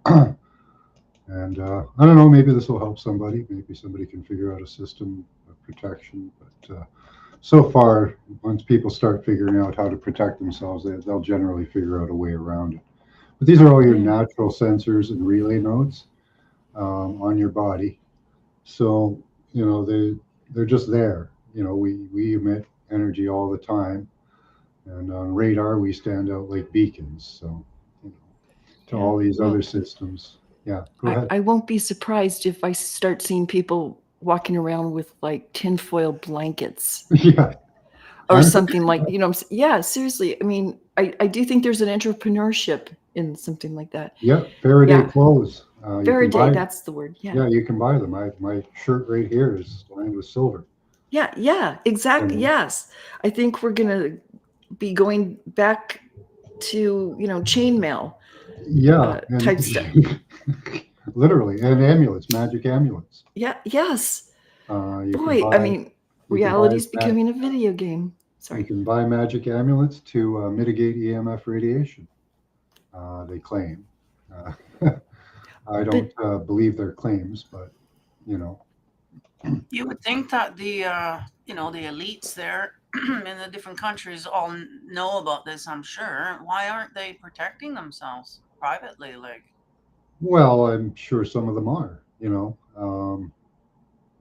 are. And I don't know, maybe this will help somebody. Maybe somebody can figure out a system of protection. But so far, once people start figuring out how to protect themselves, they'll generally figure out a way around it. But these are all your natural sensors and relay nodes on your body. So, you know, they're just there. You know, we emit energy all the time. And on radar, we stand out like beacons. So, you know, to all these other systems. Yeah, go ahead. I won't be surprised if I start seeing people walking around with like tinfoil blankets. Yeah. Or something like, you know, yeah, seriously. I mean, I do think there's an entrepreneurship in something like that. Yeah, Faraday clothes. Faraday, that's the word. Yeah. Yeah, you can buy them. My shirt right here is lined with silver. Yeah, exactly. Yes. I think we're going to be going back to, you know, chainmail. Yeah. Type stuff. Literally, and amulets, magic amulets. Yeah, yes. Boy, I mean, reality is becoming a video game. Sorry. You can buy magic amulets to mitigate EMF radiation, they claim. I don't believe their claims, but, you know. You would think that the, you know, the elites there in the different countries all know about this, I'm sure. Why aren't they protecting themselves privately? Like, well, I'm sure some of them are, you know.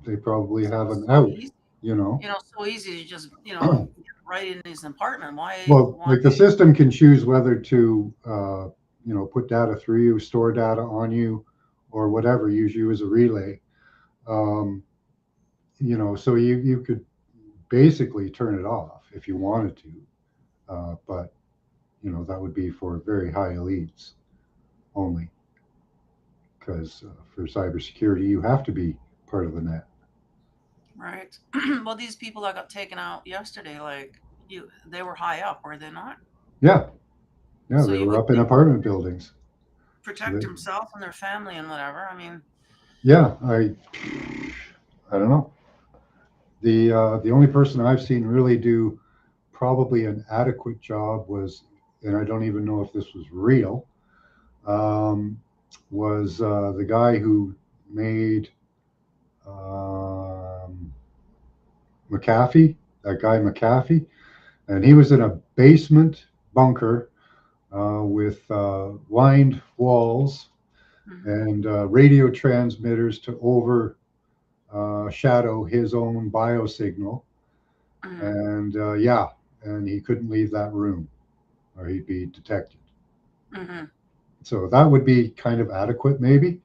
They probably have an out, you know. You know, so easy to just, you know, get right in his apartment. Why? Well, like the system can choose whether to, you know, put data through you, store data on you, or whatever, use you as a relay. You know, so you could basically turn it off if you wanted to, but, you know, that would be for very high elites only, because for cybersecurity, you have to be part of the net. Right. Well, these people that got taken out yesterday, like, they were high up, were they not? Yeah, So they were up in apartment buildings. Protect themselves and their family and whatever. I mean, yeah, I don't know. The only person I've seen really do probably an adequate job was, and I don't even know if this was real, was the guy who made McAfee, that guy McAfee, and he was in a basement bunker with lined walls and radio transmitters to overshadow his own biosignal. And and he couldn't leave that room or he'd be detected. So that would be kind of adequate, maybe.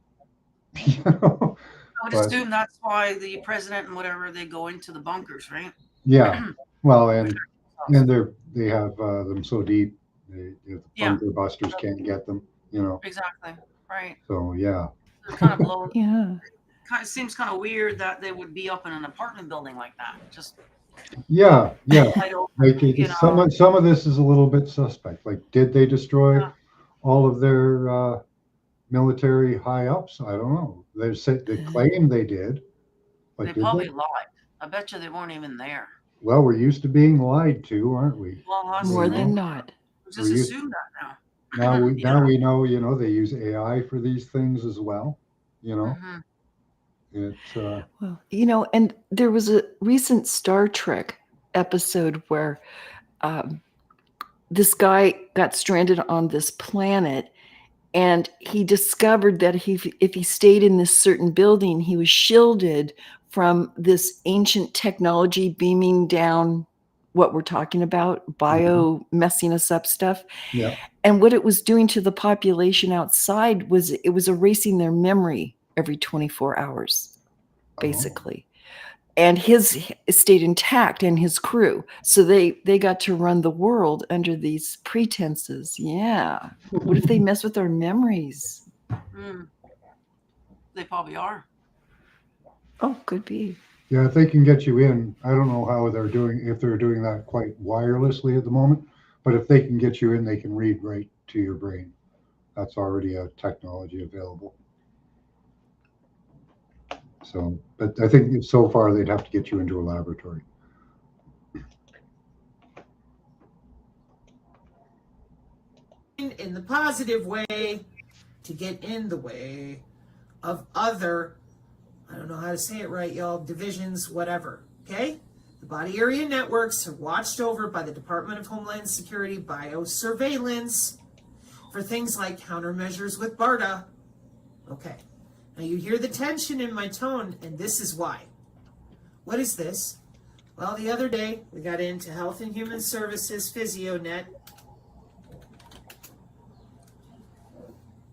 You know? I would assume that's why the president and whatever, they go into the bunkers, right? Yeah. Well, and they have them so deep, the bunker busters can't get them, you know. Exactly. Right. So yeah. It kind of blows. Yeah. It seems kind of weird that they would be up in an apartment building like that. Just. Yeah. Like some of this is a little bit suspect. Like, did they destroy all of their military high ups? I don't know. They claim they did. But they probably lied. I bet you they weren't even there. Well, we're used to being lied to, aren't we? Well, more than not. Just assume that now. Now we know, you know, they use AI for these things as well. You know. It's well, you know, and there was a recent Star Trek episode where this guy got stranded on this planet, And he discovered that if he stayed in this certain building, he was shielded from this ancient technology beaming down what we're talking about, bio messing us up stuff. Yeah. And what it was doing to the population outside was it was erasing their memory every 24 hours, basically. And his stayed intact, and his crew. So they got to run the world under these pretenses. Yeah. What if they mess with our memories? They probably are. Oh, could be. Yeah, if they can get you in, I don't know how they're doing, if they're doing that quite wirelessly at the moment, but if they can get you in, they can read right to your brain. That's already a technology available. So, but I think so far they'd have to get you into a laboratory. In the positive way, to get in the way of other, I don't know how to say it right, y'all, divisions, whatever, okay? The body area networks are watched over by the Department of Homeland Security biosurveillance for things like countermeasures with BARDA. Okay, now you hear the tension in my tone, and this is why. What is this? Well, the other day we got into Health and Human Services PhysioNet.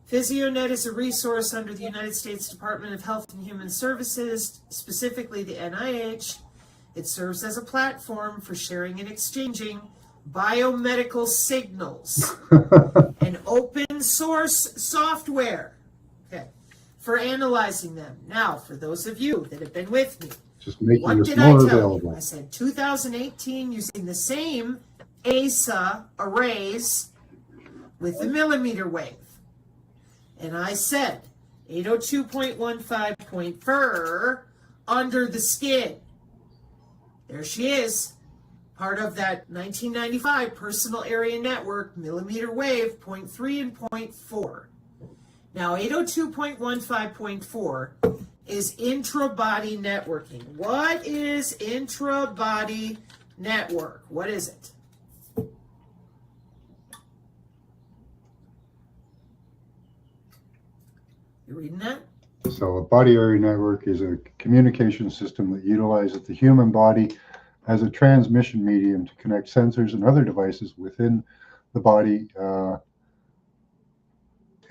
PhysioNet is a resource under the United States Department of Health and Human Services, specifically the NIH. It serves as a platform for sharing and exchanging biomedical signals and open source software, okay, for analyzing them. Now, for those of you that have been with me, just making what this did I more tell available. you? I said 2018 using the same ASA arrays with the millimeter wave. And I said 802.15.4 under the skin. There she is, part of that 1995 personal area network, millimeter wave, 0.3 and 0.4. Now 802.15.4 is intra-body networking. What is intra-body network? What is it? You reading that? So a body area network is a communication system that utilizes the human body as a transmission medium to connect sensors and other devices within the body,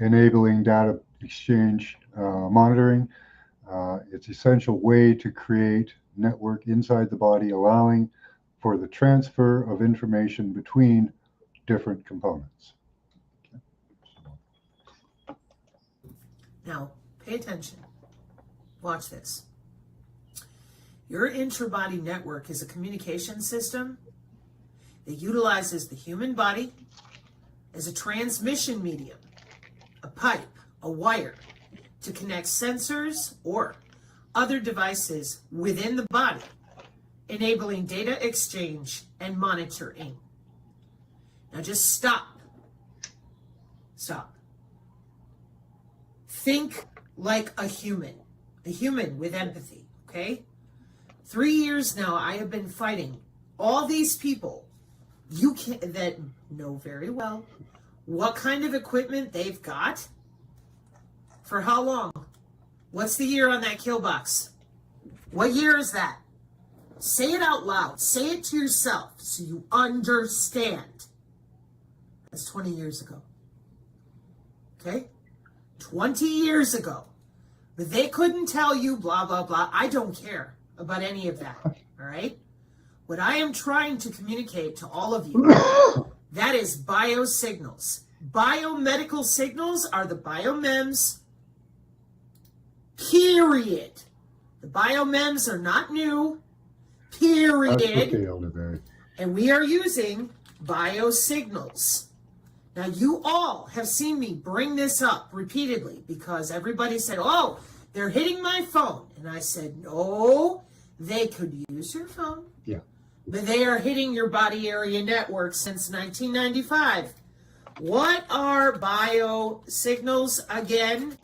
enabling data exchange, monitoring. It's an essential way to create network inside the body, allowing for the transfer of information between different components. Now, pay attention. Watch this. Your intra-body network is a communication system that utilizes the human body as a transmission medium, a pipe, a wire, to connect sensors or other devices within the body, enabling data exchange and monitoring. Now just stop. Stop. Think like a human with empathy, okay? 3 years now, I have been fighting all these people that know very well what kind of equipment they've got. For how long? What's the year on that kill box? What year is that? Say it out loud. Say it to yourself so you understand. That's 20 years ago. Okay? 20 years ago. But they couldn't tell you blah, blah, blah. I don't care about any of that. All right? What I am trying to communicate to all of you, that is biosignals. Biomedical signals are the biomems, period. The biomems are not new, period. That's what they elderberry. And we are using biosignals. Now, you all have seen me bring this up repeatedly because everybody said, oh, they're hitting my phone. And I said, no, they could use your phone. Yeah. But they are hitting your body area network since 1995. What are biosignals again?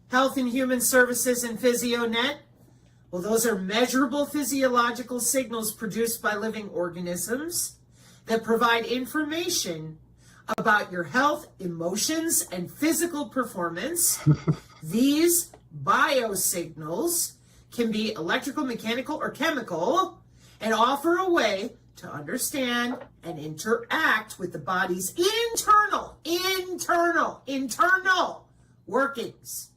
Health and Human Services and PhysioNet? Well, those are measurable physiological signals produced by living organisms that provide information about your health, emotions, and physical performance. These biosignals can be electrical, mechanical, or chemical, and offer a way to understand and interact with the body's internal workings.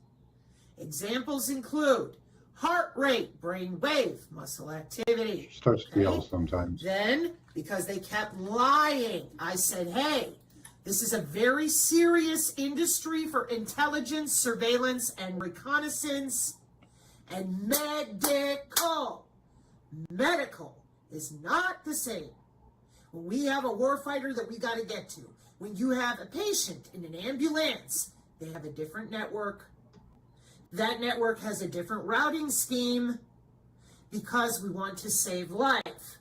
Examples include heart rate, brain wave, muscle activity. Starts to yell sometimes. Then, because they kept lying, I said, hey, this is a very serious industry for intelligence, surveillance, and reconnaissance, and medical. Medical is not the same. When we have a warfighter that we got to get to, when you have a patient in an ambulance, they have a different network. That network has a different routing scheme because we want to save life.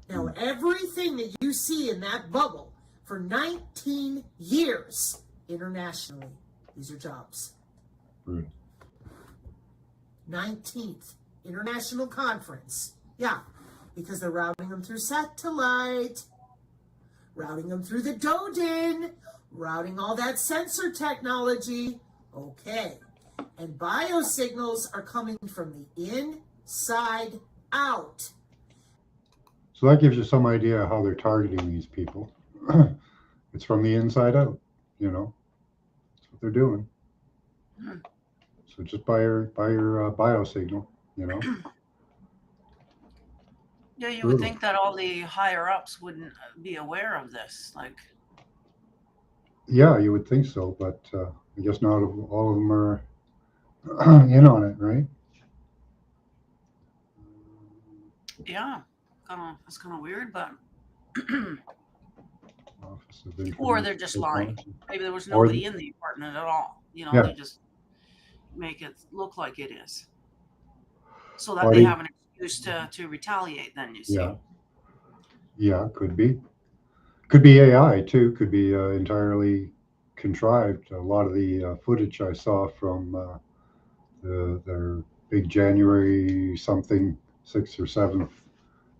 Now, everything that you see in that bubble for 19 years internationally, these are jobs. Right. 19th International Conference. Yeah, because they're routing them through satellite, routing them through the DODIN, routing all that sensor technology. Okay. And biosignals are coming from the inside out. So that gives you some idea how they're targeting these people. It's from the inside out, you know. That's what they're doing. So just buy your biosignal, you know. Yeah, you would think that all the higher ups wouldn't be aware of this. Like, yeah, you would think so, but I guess not all of them are in on it, right? yeah, it's kind of weird, but Office of or they're just lying. Technology. Maybe there was nobody in the apartment at all. You know, Yeah. they just make it look like it is, so that they have an excuse to retaliate. Then you see. Yeah, could be AI too. Could be entirely contrived. A lot of the footage I saw from their big January something 6th or 7th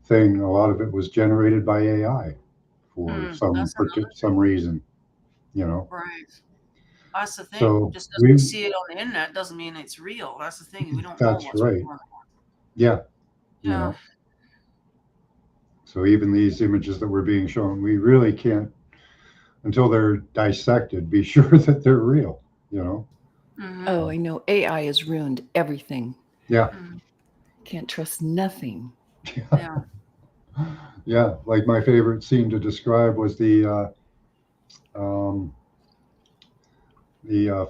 thing, a lot of it was generated by AI for some reason, you know. Right. That's the thing. So Just because we see it on the internet doesn't mean it's real. That's the thing. We don't know what's right. going on. Yeah. You Yeah. know. So even these images that were being shown, we really can't, until they're dissected, be sure that they're real, you know. Mhm. Oh, I know. AI has ruined everything. Yeah. Can't trust nothing. Yeah. Yeah, like my favorite scene to describe was the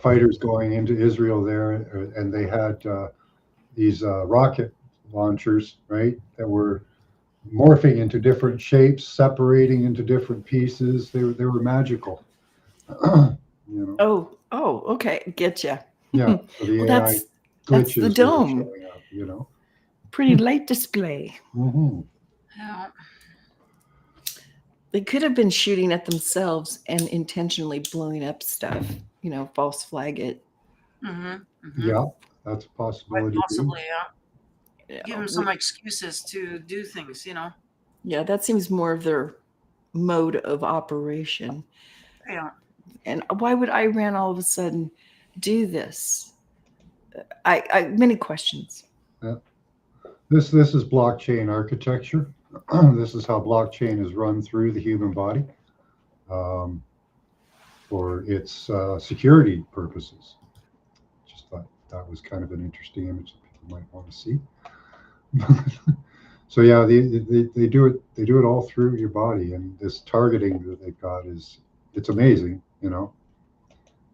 fighters going into Israel there, and they had these rocket launchers, right, that were morphing into different shapes, separating into different pieces. They were magical. You know. Oh, okay, getcha. Yeah. So the Well, AI that's the glitches were dome. showing up, you know. Pretty light display. Mm-hmm. Yeah. They could have been shooting at themselves and intentionally blowing up stuff, you know, false flag it. Yeah, that's a possibility. Possibly, Yeah, give them some excuses to do things, you know. Yeah, that seems more of their mode of operation. Yeah. And why would Iran all of a sudden do this? I many questions. Yeah. This is blockchain architecture. This is how blockchain is run through the human body for its security purposes. Just thought that was kind of an interesting image that people might want to see. So yeah, they do it all through your body, and this targeting that they've got it's amazing, you know.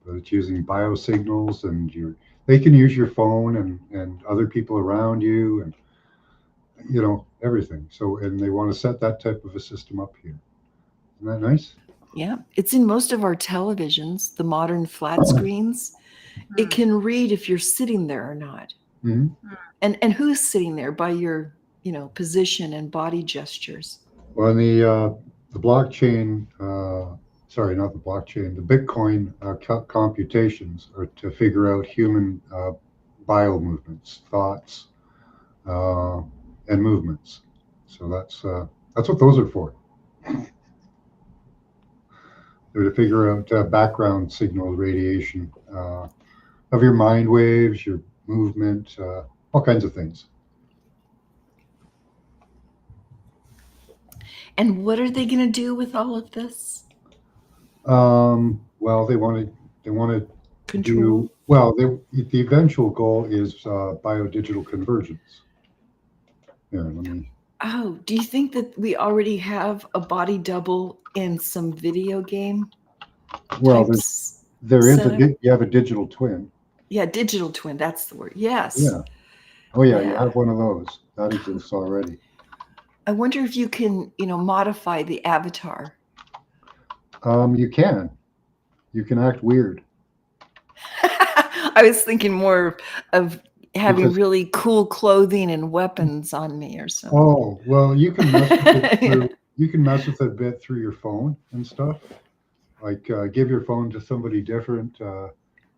But it's using biosignals, and they can use your phone and other people around you, and you know, everything. So, and they want to set that type of a system up here. Isn't that nice? Yeah, it's in most of our televisions, the modern flat screens. It can read if you're sitting there or not. Mm-hmm. And who's sitting there by your, you know, position and body gestures. Well, the blockchain, sorry, not the blockchain, the Bitcoin computations are to figure out human bio movements, thoughts, and movements. So that's what those are for. They're to figure out background signal radiation of your mind waves, your movement, all kinds of things. And what are they going to do with all of this? Well, they want to Control? do well. The eventual goal is biodigital convergence. Here, let me. Oh, do you think that we already have a body double in some video game Well, types? there is setup? you have a digital twin. Yeah, digital twin. That's the word. Yes. Yeah. Oh yeah, you Yeah. have one of those. That exists already. I wonder if you can, modify the avatar. You can act weird I was thinking more of having because really cool clothing and weapons on me or something. oh well, you can mess with it through. You can mess with it a bit through your phone and stuff. Like give your phone to somebody different,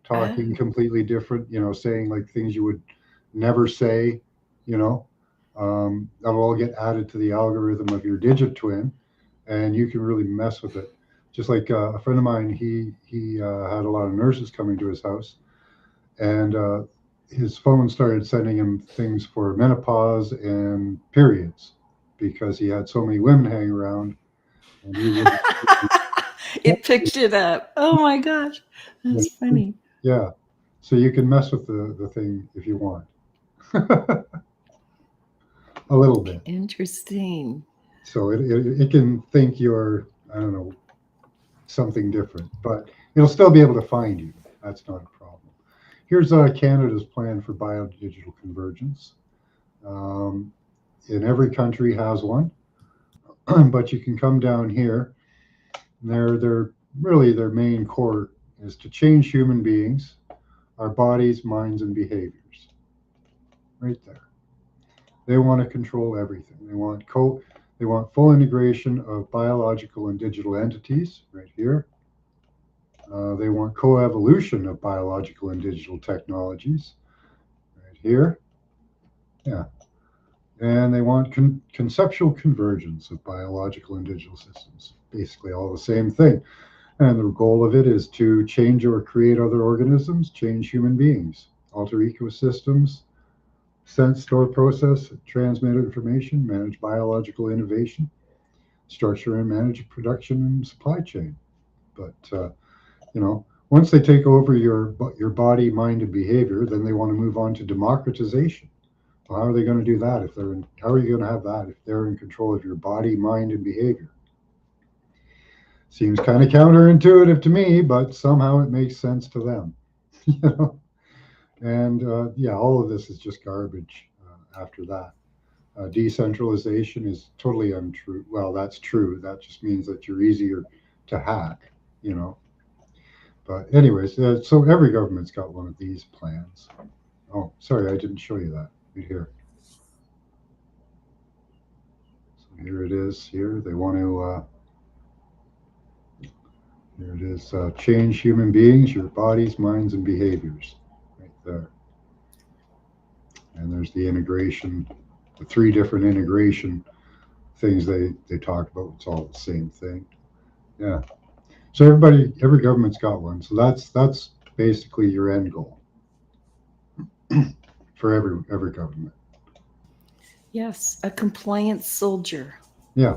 talking completely different. Saying like things you would never say. You know, that'll all get added to the algorithm of your digit twin, and you can really mess with it. Just like a friend of mine, he had a lot of nurses coming to his house, and his phone started sending him things for menopause and periods because he had so many women hanging around, and he would. It picked it up. Oh my gosh. That's funny. Yeah, so you can mess with the thing if you want, a little bit. Interesting. So it can think you're, I don't know, something different, but it'll still be able to find you. That's not a problem. Here's Canada's plan for biodigital convergence. Um, in every country has one, but you can come down here. Their main core is to change human beings, our bodies, minds, and behaviors. Right there. They want to control everything. They want full integration of biological and digital entities. Right here. They want coevolution of biological and digital technologies. Right here. Yeah. And they want conceptual convergence of biological and digital systems. Basically, all the same thing. And the goal of it is to change or create other organisms, change human beings, alter ecosystems, sense, store, process, transmit information, manage biological innovation, structure and manage production and supply chain. But once they take over your body, mind, and behavior, then they want to move on to democratization. Well, how are they going to do that how are you going to have that if they're in control of your body, mind, and behavior? Seems kind of counterintuitive to me, but somehow it makes sense to them. And yeah, all of this is just garbage after that. Decentralization is totally untrue. Well, that's true. That just means that you're easier to hack, you know. But anyways, so every government's got one of these plans. Oh, sorry, I didn't show you that right here. So here it is. Here they want to. Here it is. Change human beings, your bodies, minds, and behaviors. Right there. And there's the integration, the three different integration things they talk about. It's all the same thing. Yeah. So every government's got one. So that's basically your end goal for every government. Yes, a compliant soldier. Yeah.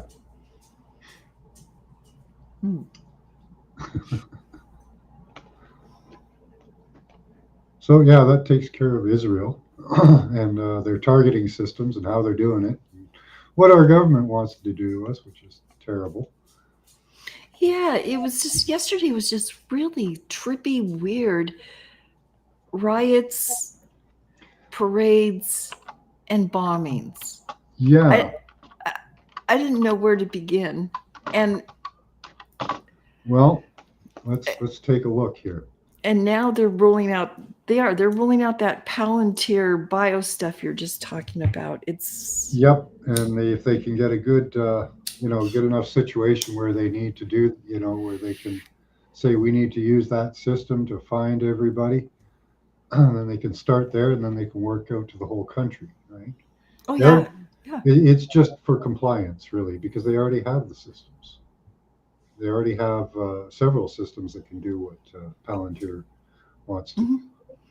So yeah, that takes care of Israel and their targeting systems and how they're doing it. What our government wants to do to us, which is terrible. Yeah, it was just yesterday was just really trippy, weird riots, parades, and bombings. Yeah. I didn't know where to begin. And well, let's take a look here. And now they're rolling out that Palantir bio stuff you're just talking about. It's Yep, and if they can get a good good enough situation where they need to do, where they can say we need to use that system to find everybody, then they can start there, and then they can work out to the whole country, right? Oh yeah. It's just for compliance, really, because they already have the systems. they already have several systems that can do what Palantir wants to. Mhm.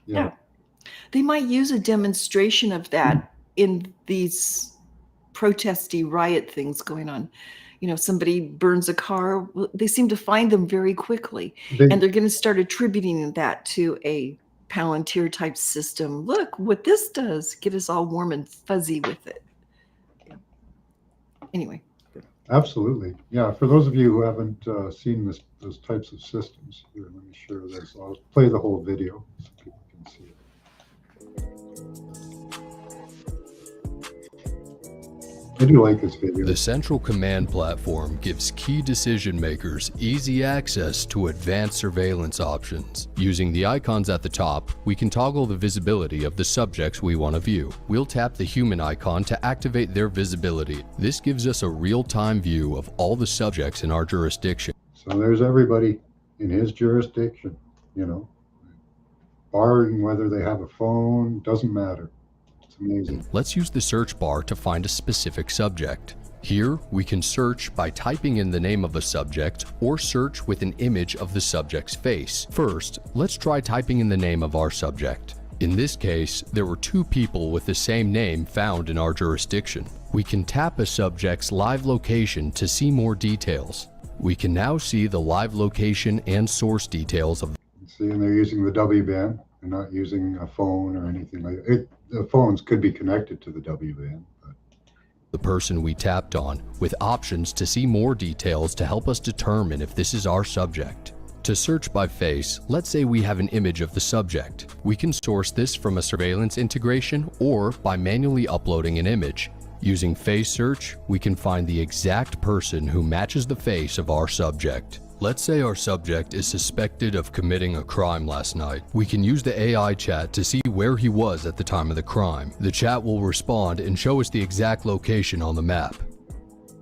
Yeah. They might use a demonstration of that in these protesty riot things going on. You know, somebody burns a car, they seem to find them very quickly. And they're going to start attributing that to a Palantir type system. Look what this does. Get us all warm and fuzzy with it. Yeah. Anyway. Absolutely. Yeah. For those of you who haven't seen those types of systems, here, let me share this. I'll play the whole video so people can see it. I do like this video. The Central Command Platform gives key decision makers easy access to advanced surveillance options. Using the icons at the top, we can toggle the visibility of the subjects we want to view. We'll tap the human icon to activate their visibility. This gives us a real-time view of all the subjects in our jurisdiction. So there's everybody in his jurisdiction, you know, barring whether they have a phone, doesn't matter. It's amazing. Let's use the search bar to find a specific subject. Here, we can search by typing in the name of a subject or search with an image of the subject's face. First, let's try typing in the name of our subject. In this case, there were 2 people with the same name found in our jurisdiction. We can tap a subject's live location to see more details. We can now see the live location and source details of. See, and they're using the W-band. They're not using a phone or anything like it. The phones could be connected to the W-band. The person we tapped on, with options to see more details to help us determine if this is our subject. To search by face, let's say we have an image of the subject. We can source this from a surveillance integration or by manually uploading an image. Using face search, we can find the exact person who matches the face of our subject. Let's say our subject is suspected of committing a crime last night. We can use the AI chat to see where he was at the time of the crime. The chat will respond and show us the exact location on the map.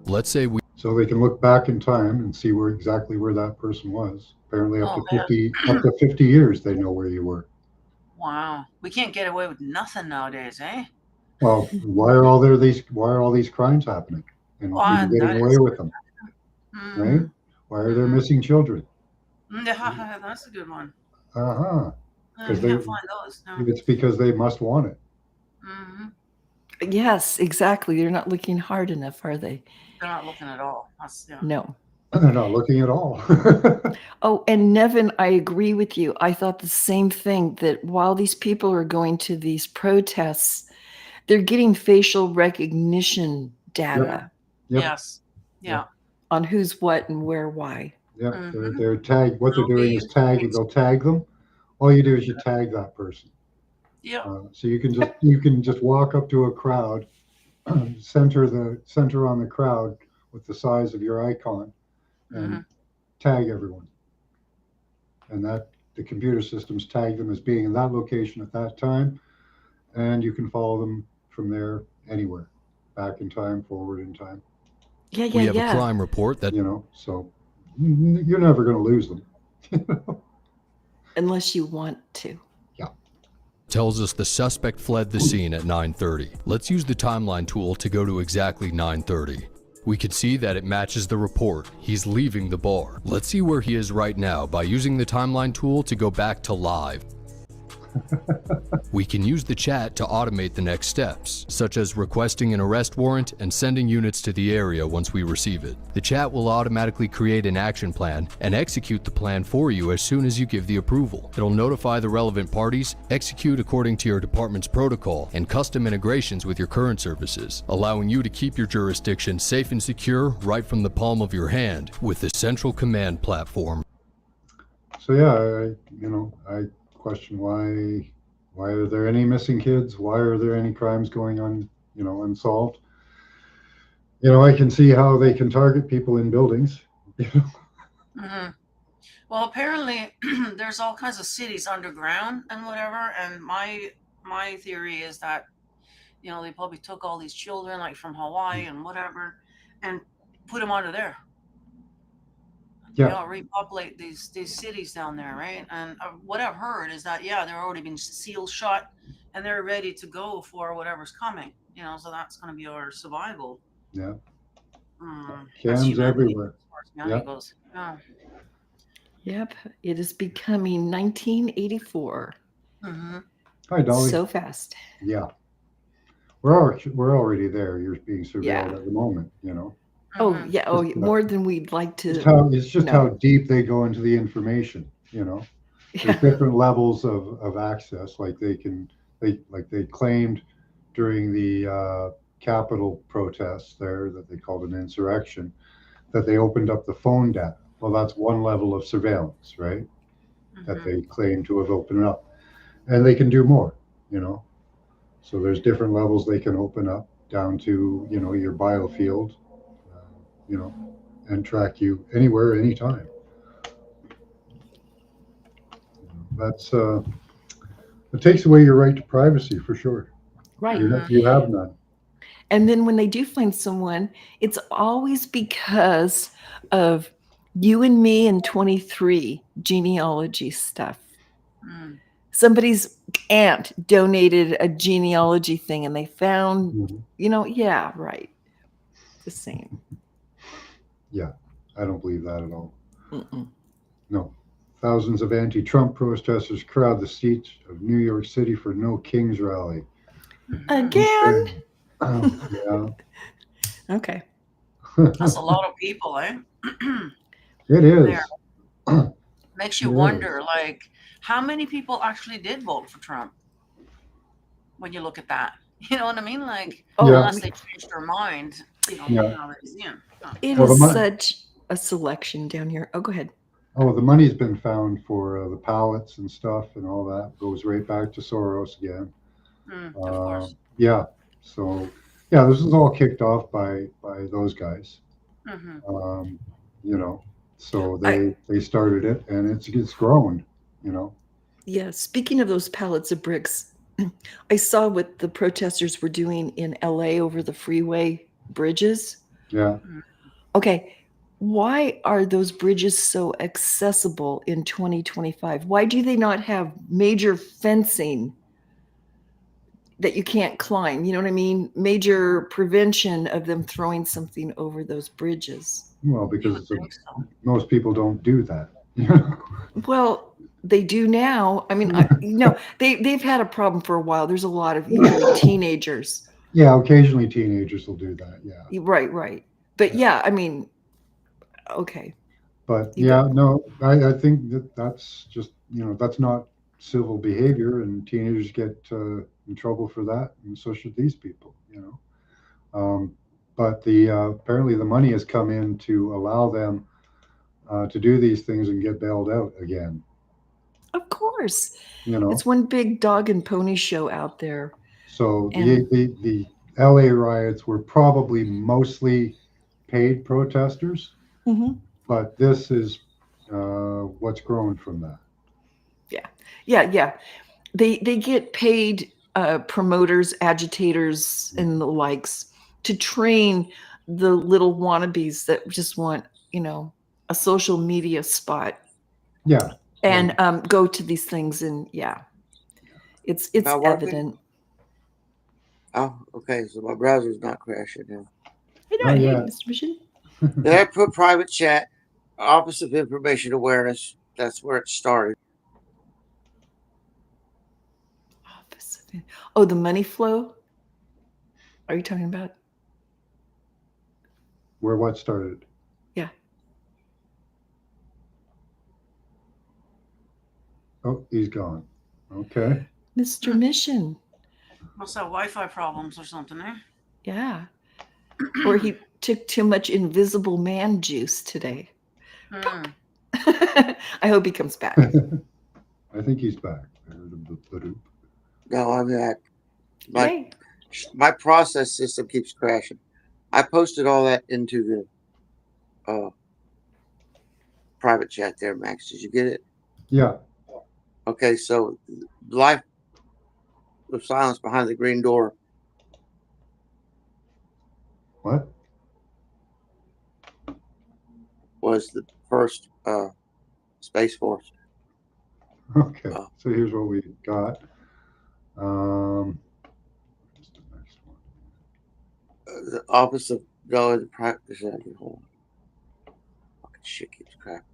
Let's say we. So they can look back in time and see exactly where that person was. Apparently up to 50 years they know where you were. Wow. We can't get away with nothing nowadays, eh? Well, why are all these crimes happening? And we're getting away with them. Right? Why are there missing children? That's a good one. Because they can't find those. No. It's because they must want it. Yes, exactly. They're not looking hard enough, are they? They're not looking at all. No. They're not looking at all. Oh, and Nevin, I agree with you. I thought the same thing, that while these people are going to these protests, they're getting facial recognition data. Yep. Yes. Yeah. On who's what and where, why. Yep. They're tagged. What they're doing is tagging. They'll tag them. All you do is you tag that person. Yeah. So you can just walk up to a crowd, center on the crowd with the size of your icon, and tag everyone. And that the computer systems tag them as being in that location at that time, and you can follow them from there anywhere, back in time, forward in time. We have a crime report that, so you're never going to lose them. Unless you want to. Yeah. Tells us the suspect fled the scene at 9:30. Let's use the timeline tool to go to exactly 9:30. We can see that it matches the report. He's leaving the bar. Let's see where he is right now by using the timeline tool to go back to live. We can use the chat to automate the next steps, such as requesting an arrest warrant and sending units to the area once we receive it. The chat will automatically create an action plan and execute the plan for you as soon as you give the approval. It'll notify the relevant parties, execute according to your department's protocol, and custom integrations with your current services, allowing you to keep your jurisdiction safe and secure right from the palm of your hand with the Central Command Platform. So yeah, I question why are there any missing kids? Why are there any crimes going on, unsolved? I can see how they can target people in buildings. Well, apparently there's all kinds of cities underground and whatever. And my theory is that, they probably took all these children like from Hawaii and whatever and put them under there. Yeah. Repopulate these cities down there, right? And what I've heard is that they're already been sealed shut and they're ready to go for whatever's coming. So that's going to be our survival. Yeah. Cans everywhere. Goes. Oh. Yep, it is becoming 1984. Mm-hmm. Hi, Dolly. So fast. Yeah, we're already there. You're being surveilled Yeah. at the moment. You know, Oh, Mm-hmm. yeah. Oh, Just, more than we'd like it's to how it's just how know. deep they go into the information. You know, there's Yeah. different levels of access. Like they claimed during the Capitol protests there that they called an insurrection, that they opened up the phone data. Well, that's one level of surveillance, right? That Mm-hmm. they claim to have opened up, and they can do more. You know, so there's different levels they can open up down to your biofield, uh, you know, and track you anywhere, anytime. That's it takes away your right to privacy for sure. Right. You have none. And then when they do find someone, it's always because of you and me and 23 genealogy stuff. Mm. Somebody's aunt donated a genealogy thing and they found, Mhm. yeah, right. The same. Yeah, I don't believe that at all. Mm-mm. No. Thousands of anti-Trump protesters crowd the streets of New York City for No Kings rally. Mm-hmm. Again. Yeah. Okay. That's a lot of people, eh? It There. is. Makes It you is. wonder, like, how many people actually did vote for Trump when you look at that? You know what I mean? Like, Oh, Yeah. unless they changed their mind, Yeah. now that he's in. Oh, it Well, is such a selection down here. Oh, go ahead. the money's been found for the pallets and stuff, and all that goes right back to Soros again. of course. Yeah. So, yeah, this is all kicked off by those guys. Mm-hmm. Um, you know, so I they started it, and it's grown. You know. Yeah, speaking of those pallets of bricks, I saw what the protesters were doing in LA over the freeway bridges. Yeah. Okay, why are those bridges so accessible in 2025? Why do they not have major fencing that you can't climb? You know what I mean? Major prevention of them throwing something over those bridges. Well, You would because think so. most people don't do that. Well, they do now. I mean, they've had a problem for a while. There's a lot of usually teenagers. Yeah, occasionally teenagers will do that. Yeah. Right, right. But Yeah. yeah, I mean, okay, But you yeah, go. no, I think that's just, that's not civil behavior, and teenagers get in trouble for that, and so should these people. But apparently the money has come in to allow them to do these things and get bailed out again. Of course. You know, It's one big dog and pony show out there. so And the LA riots were probably mostly paid protesters, Mhm. but this is what's grown from that. Yeah. They get paid promoters, agitators, and the likes to train the little wannabes that just want, a social media spot Yeah. and go to these things. And yeah, it's Not working? evident. Oh, okay. So my browser's not crashing now. Not Hey, yet. Mr. Mission. Did I put private chat, Office of Information Awareness? That's where it started. Office of Oh, the money flow? Are you talking about? Where what started? Yeah. Oh, he's gone. Okay. Mr. Mission. What's that? Wi-Fi problems or something, eh? Yeah. Or he took too much invisible man juice today. Mm. I hope he comes back. I think he's back. No, I'm not. Yay. My process system keeps crashing. I posted all that into the private chat there, Max. Did you get it? Yeah. Okay, so life of silence behind the green door. What? Was the first Space Force. Okay. So here's what we got. What's the next one? The Office of the practice. Hold on. Okay. Shit keeps crap.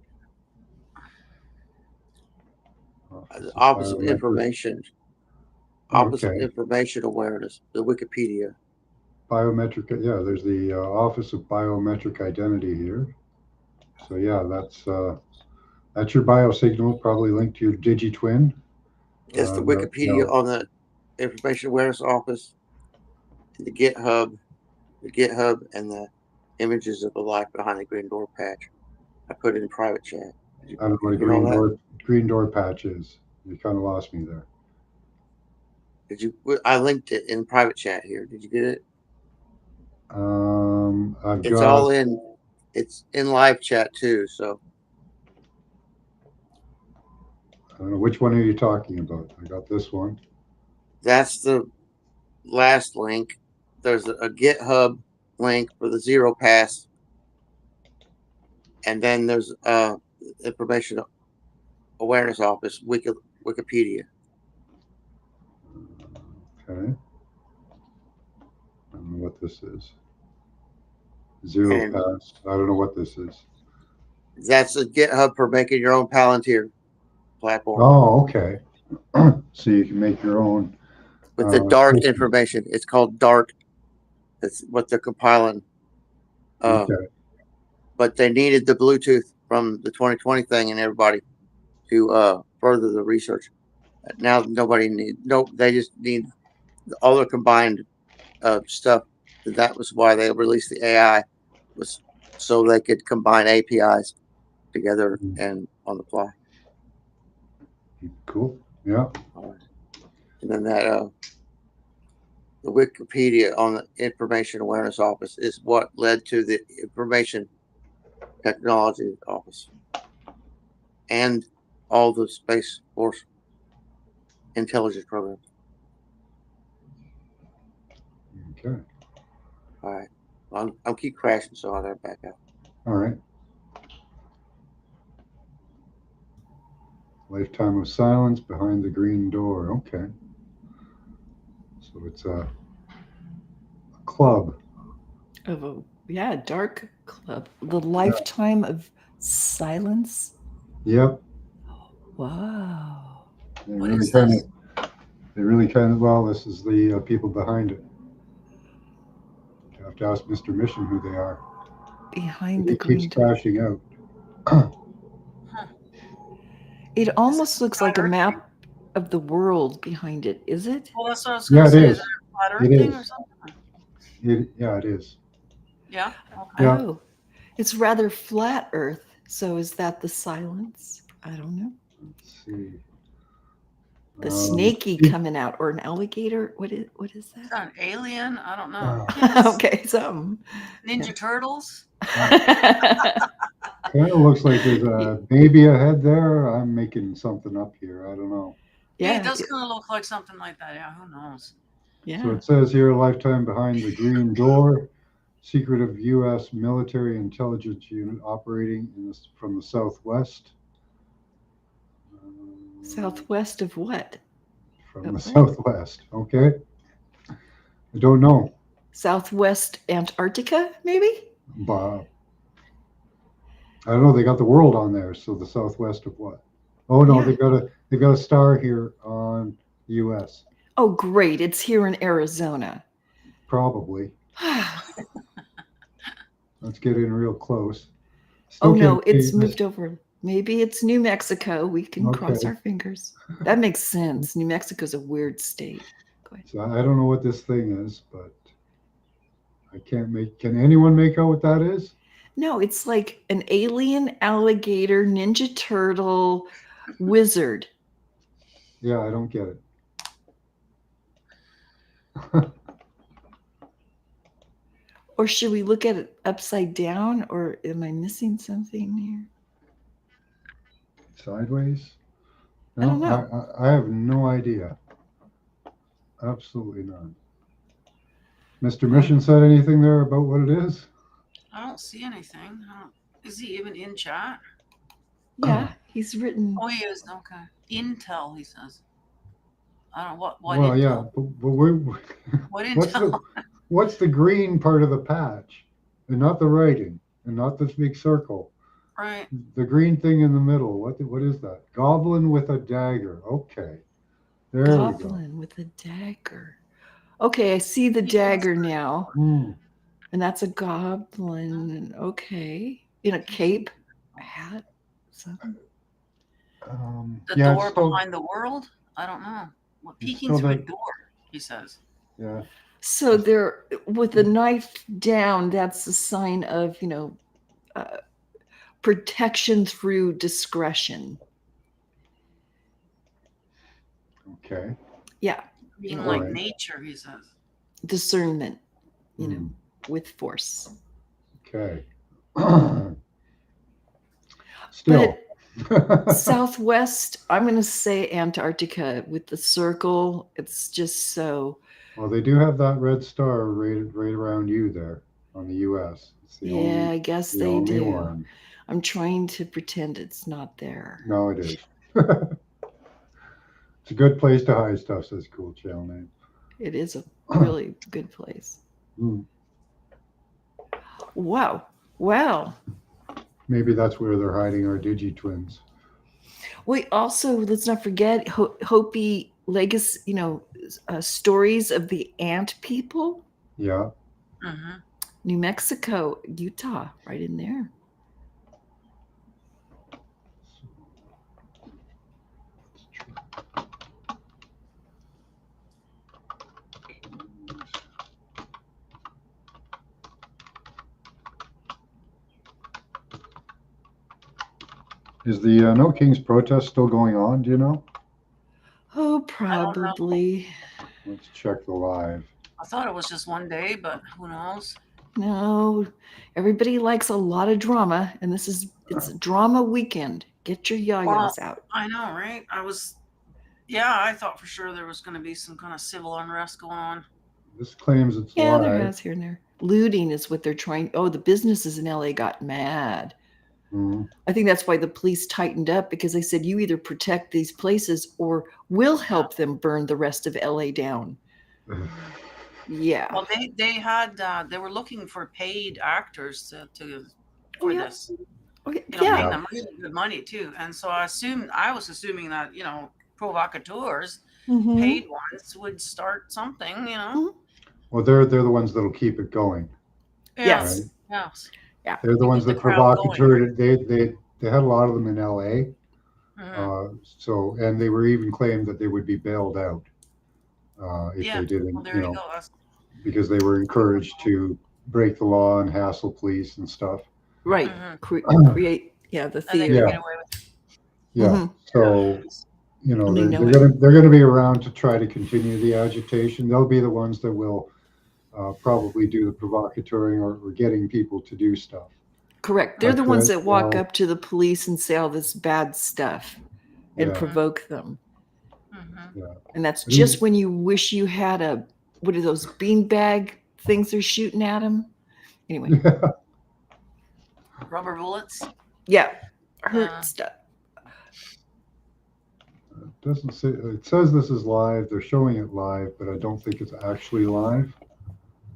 Office Office of Biometric. Information. Office of Okay. Information Awareness. The Wikipedia. Biometric. Yeah, there's the Office of Biometric Identity here. So yeah, that's your biosignal, probably linked to your DigiTwin. It's the That, Wikipedia on the Information Awareness Office, the GitHub, and the images of the life behind the green door patch. I put it in private chat. I don't know what a green door patch is. You kind of lost me there. Did you? I linked it in private chat here. Did you get it? It's all in. It's in live chat too. So I don't know, which one are you talking about? I got this one. that's the last link. There's a GitHub link for the Zero Pass, and then there's Information Awareness Office Wikipedia. Okay. I don't know what this is. Zero Pass. I don't know what this is. That's a GitHub for making your own Palantir platform. Oh, okay. So you can make your own. With the dark information. It's called dark. That's what they're compiling. Okay. But they needed the Bluetooth from the 2020 thing and everybody to further the research. Now they just need all their combined stuff. That was why they released the AI, was so they could combine APIs together and on the fly. Cool. Yeah. And then that the Wikipedia on the Information Awareness Office is what led to the Information Technology Office and all the Space Force intelligence programs. Okay. All right. I'll keep crashing, so I'll back out. All right. Lifetime of Silence Behind the Green Door. Okay. So it's a club. Dark club. The Lifetime of Silence. Yep. Wow. They really kind of, well, this is the people behind it. You have to ask Mr. Mission who they are. Behind the green door. It keeps crashing out. It almost looks like a map of the world behind it, is it? Well, that's what I was going to say. Is it a flat Earth thing or something? Yeah, it is. Yeah? Okay. Yeah. Oh, it's rather flat Earth. So is that the silence? I don't know. Let's see. The snaky coming out, or an alligator? What is that? Is that an alien? I don't know. Okay, something. Ninja Turtles? Kind of looks like there's a baby ahead there. I'm making something up here. I don't know. Yeah, it does kind of look like something like that. Yeah, who knows? Yeah. So it says here, Lifetime Behind the Green Door, secretive U.S. military intelligence unit operating from the Southwest. Southwest of what? From the Southwest. Okay. I don't know. Southwest Antarctica, maybe? But I don't know. They got the world on there. So the Southwest of what? Oh no, they've got a star here on the U.S. Oh, great! It's here in Arizona. Probably. Let's get in real close. Oh no, it's moved over. Maybe it's New Mexico. We can cross our fingers. That makes sense. New Mexico's a weird state. Go ahead. So I don't know what this thing is, but I can't make. Can anyone make out what that is? No, it's like an alien, alligator, ninja turtle, wizard. Yeah, I don't get it. Or should we look at it upside down, or am I missing something here? Sideways? No, I don't know. I have no idea. Absolutely none. Mr. Mission said anything there about what it is? I don't see anything. Is he even in chat? Yeah, he's written. Oh, he is. Okay. Intel, he says. I don't know what. Well, Intel? yeah, but What Intel? What's the green part of the patch, and not the writing, and not this big circle? Right. The green thing in the middle. What is that? Goblin with a dagger. Okay. There we go. Goblin with a dagger. Okay, I see the dagger now. Hmm. And that's a goblin. Okay. In a cape, a hat. So, The Yeah, it's door still, behind the world? I don't know. Well, it's peeking still through a that. door, he says. Yeah. so there, with the knife down, that's a sign of, protection through discretion. Okay. Yeah. Being All like right. nature, he says. Discernment, Hmm. with force. Okay. Still. But Southwest, I'm going to say Antarctica with the circle. It's just so, Well, they do have that red star right around you there on the U.S. It's the yeah, I guess they only do. one. I'm trying to pretend it's not there. No, it is. It's a good place to hide stuff, says Cool Channel Name. It is a really good place. Hmm. Wow. Wow. Maybe that's where they're hiding our digi-twins. We also, let's not forget Hopi legacy, stories of the ant people. Yeah. Mm-hmm. New Mexico, Utah, right in there. Is the No Kings protest still going on? Do you know? Oh, I don't know. probably. Let's check the live. I thought it was just one day, but who knows? No, everybody likes a lot of drama, and it's a drama weekend. Get your yayas out. I know, right? I thought for sure there was going to be some kind of civil unrest going on. This claims it's Yeah, live. there has here and there. Looting is what they're trying. Oh, the businesses in LA got mad. Mhm. I think that's why the police tightened up, because they said you either protect these places or we'll help them burn the rest of LA down. Yeah. Well, they were looking for paid actors for yeah. this. Okay. Paying Yeah. them really good money too. And so I was assuming that provocateurs, Mhm. paid ones, would start something. Mhm. Well, they're the ones that'll keep it going. Yes. Right? Yes. Yeah. They're the Keep ones the that crowd going. provocateur. They had a lot of them in LA. Mhm. So, and they were even claimed that they would be bailed out if Yeah. they didn't, Well, there you go. because they were encouraged to break the law and hassle police and stuff. Right. Mhm. Create. Yeah. The And they theater. could Yeah. get away with it. Yeah. Mhm. So, And they know they're gonna be around to try to continue the agitation. They'll be the ones that will probably do the provocateuring or getting people to do stuff. Correct. They're the ones that walk well, up to the police and say all this bad stuff and Yeah. provoke them. Mhm. Yeah. And that's But just when you wish you had what are those beanbag things they're shooting at them? Anyway, Rubber bullets. yeah, hurt Yeah. stuff. It doesn't say. It says this is live. They're showing it live, but I don't think it's actually live.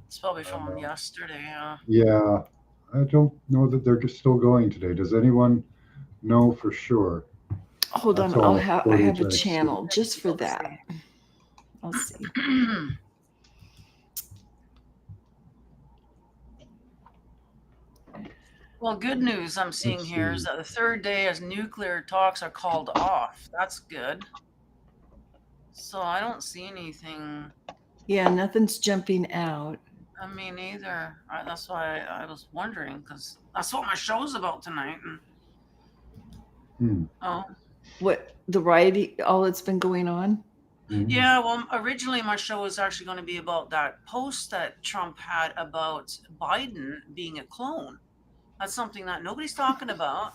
It's probably from yesterday. Yeah. Yeah, I don't know that they're still going today. Does anyone know for sure? Hold That's on, all I have footage a I see. channel just for Let's that. see. I'll see. Well, good news I'm seeing Let's here is see. that the third day as nuclear talks are called off. That's good. So I don't see anything. Yeah, nothing's jumping out. I mean, either. That's why I was wondering, because that's what my show's about tonight. And, Oh, What the riot? All that's been going on. yeah. Well, originally my show was actually going to be about that post that Trump had about Biden being a clone. That's something that nobody's talking about.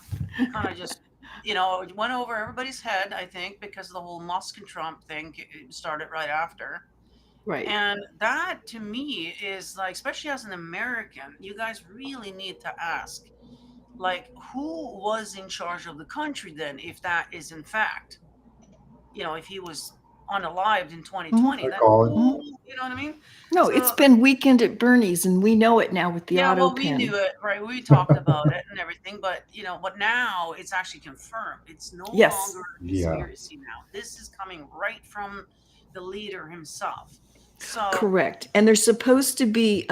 Kind of just, it went over everybody's head, I think, because of the whole Musk and Trump thing started right after. Right. And that to me is like, especially as an American, you guys really need to ask, like, who was in charge of the country then, if that is in fact, if he was unalived in 2020. I That call it. whole, you know what I mean? No, So, it's been Weekend at Bernie's, and we know it now with the yeah, auto well, we pen. knew it, right? We talked about it and everything, but but now it's actually confirmed. It's no Yes. longer a Yeah. conspiracy now. This is coming right from the leader himself. So Correct. And they're supposed to be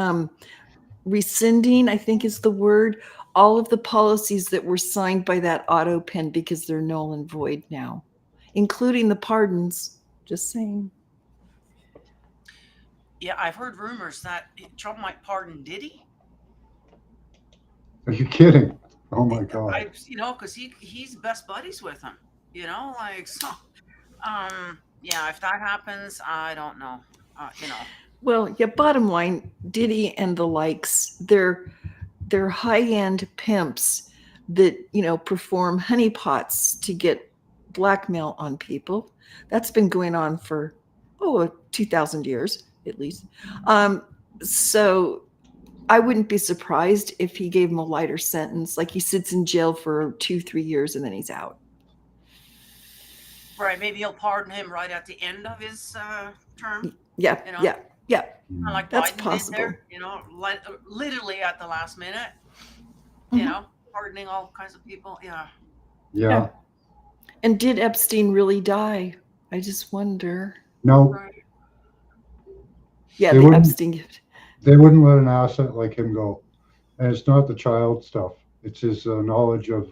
rescinding, I think is the word, all of the policies that were signed by that auto pen because they're null and void now, including the pardons. Just saying. yeah, I've heard rumors that Trump might pardon Diddy. Are you kidding? Oh my God. Because he's best buddies with him. Like so. Yeah, if that happens, I don't know. Well, yeah, bottom line, Diddy and the likes, they're high-end pimps that, perform honeypots to get blackmail on people. That's been going on for 2,000 years at least. So I wouldn't be surprised if he gave him a lighter sentence, like he sits in jail for 2-3 years and then he's out. Right, maybe he'll pardon him right at the end of his term. Yeah, yeah. Kind of like That's Biden possible. did there, literally at the last minute, pardoning all kinds of people. Yeah. And did Epstein really die? I just wonder. No, Right. Yeah, They the wouldn't- Epstein gift. they wouldn't let an asset like him go. And it's not the child stuff. It's his knowledge of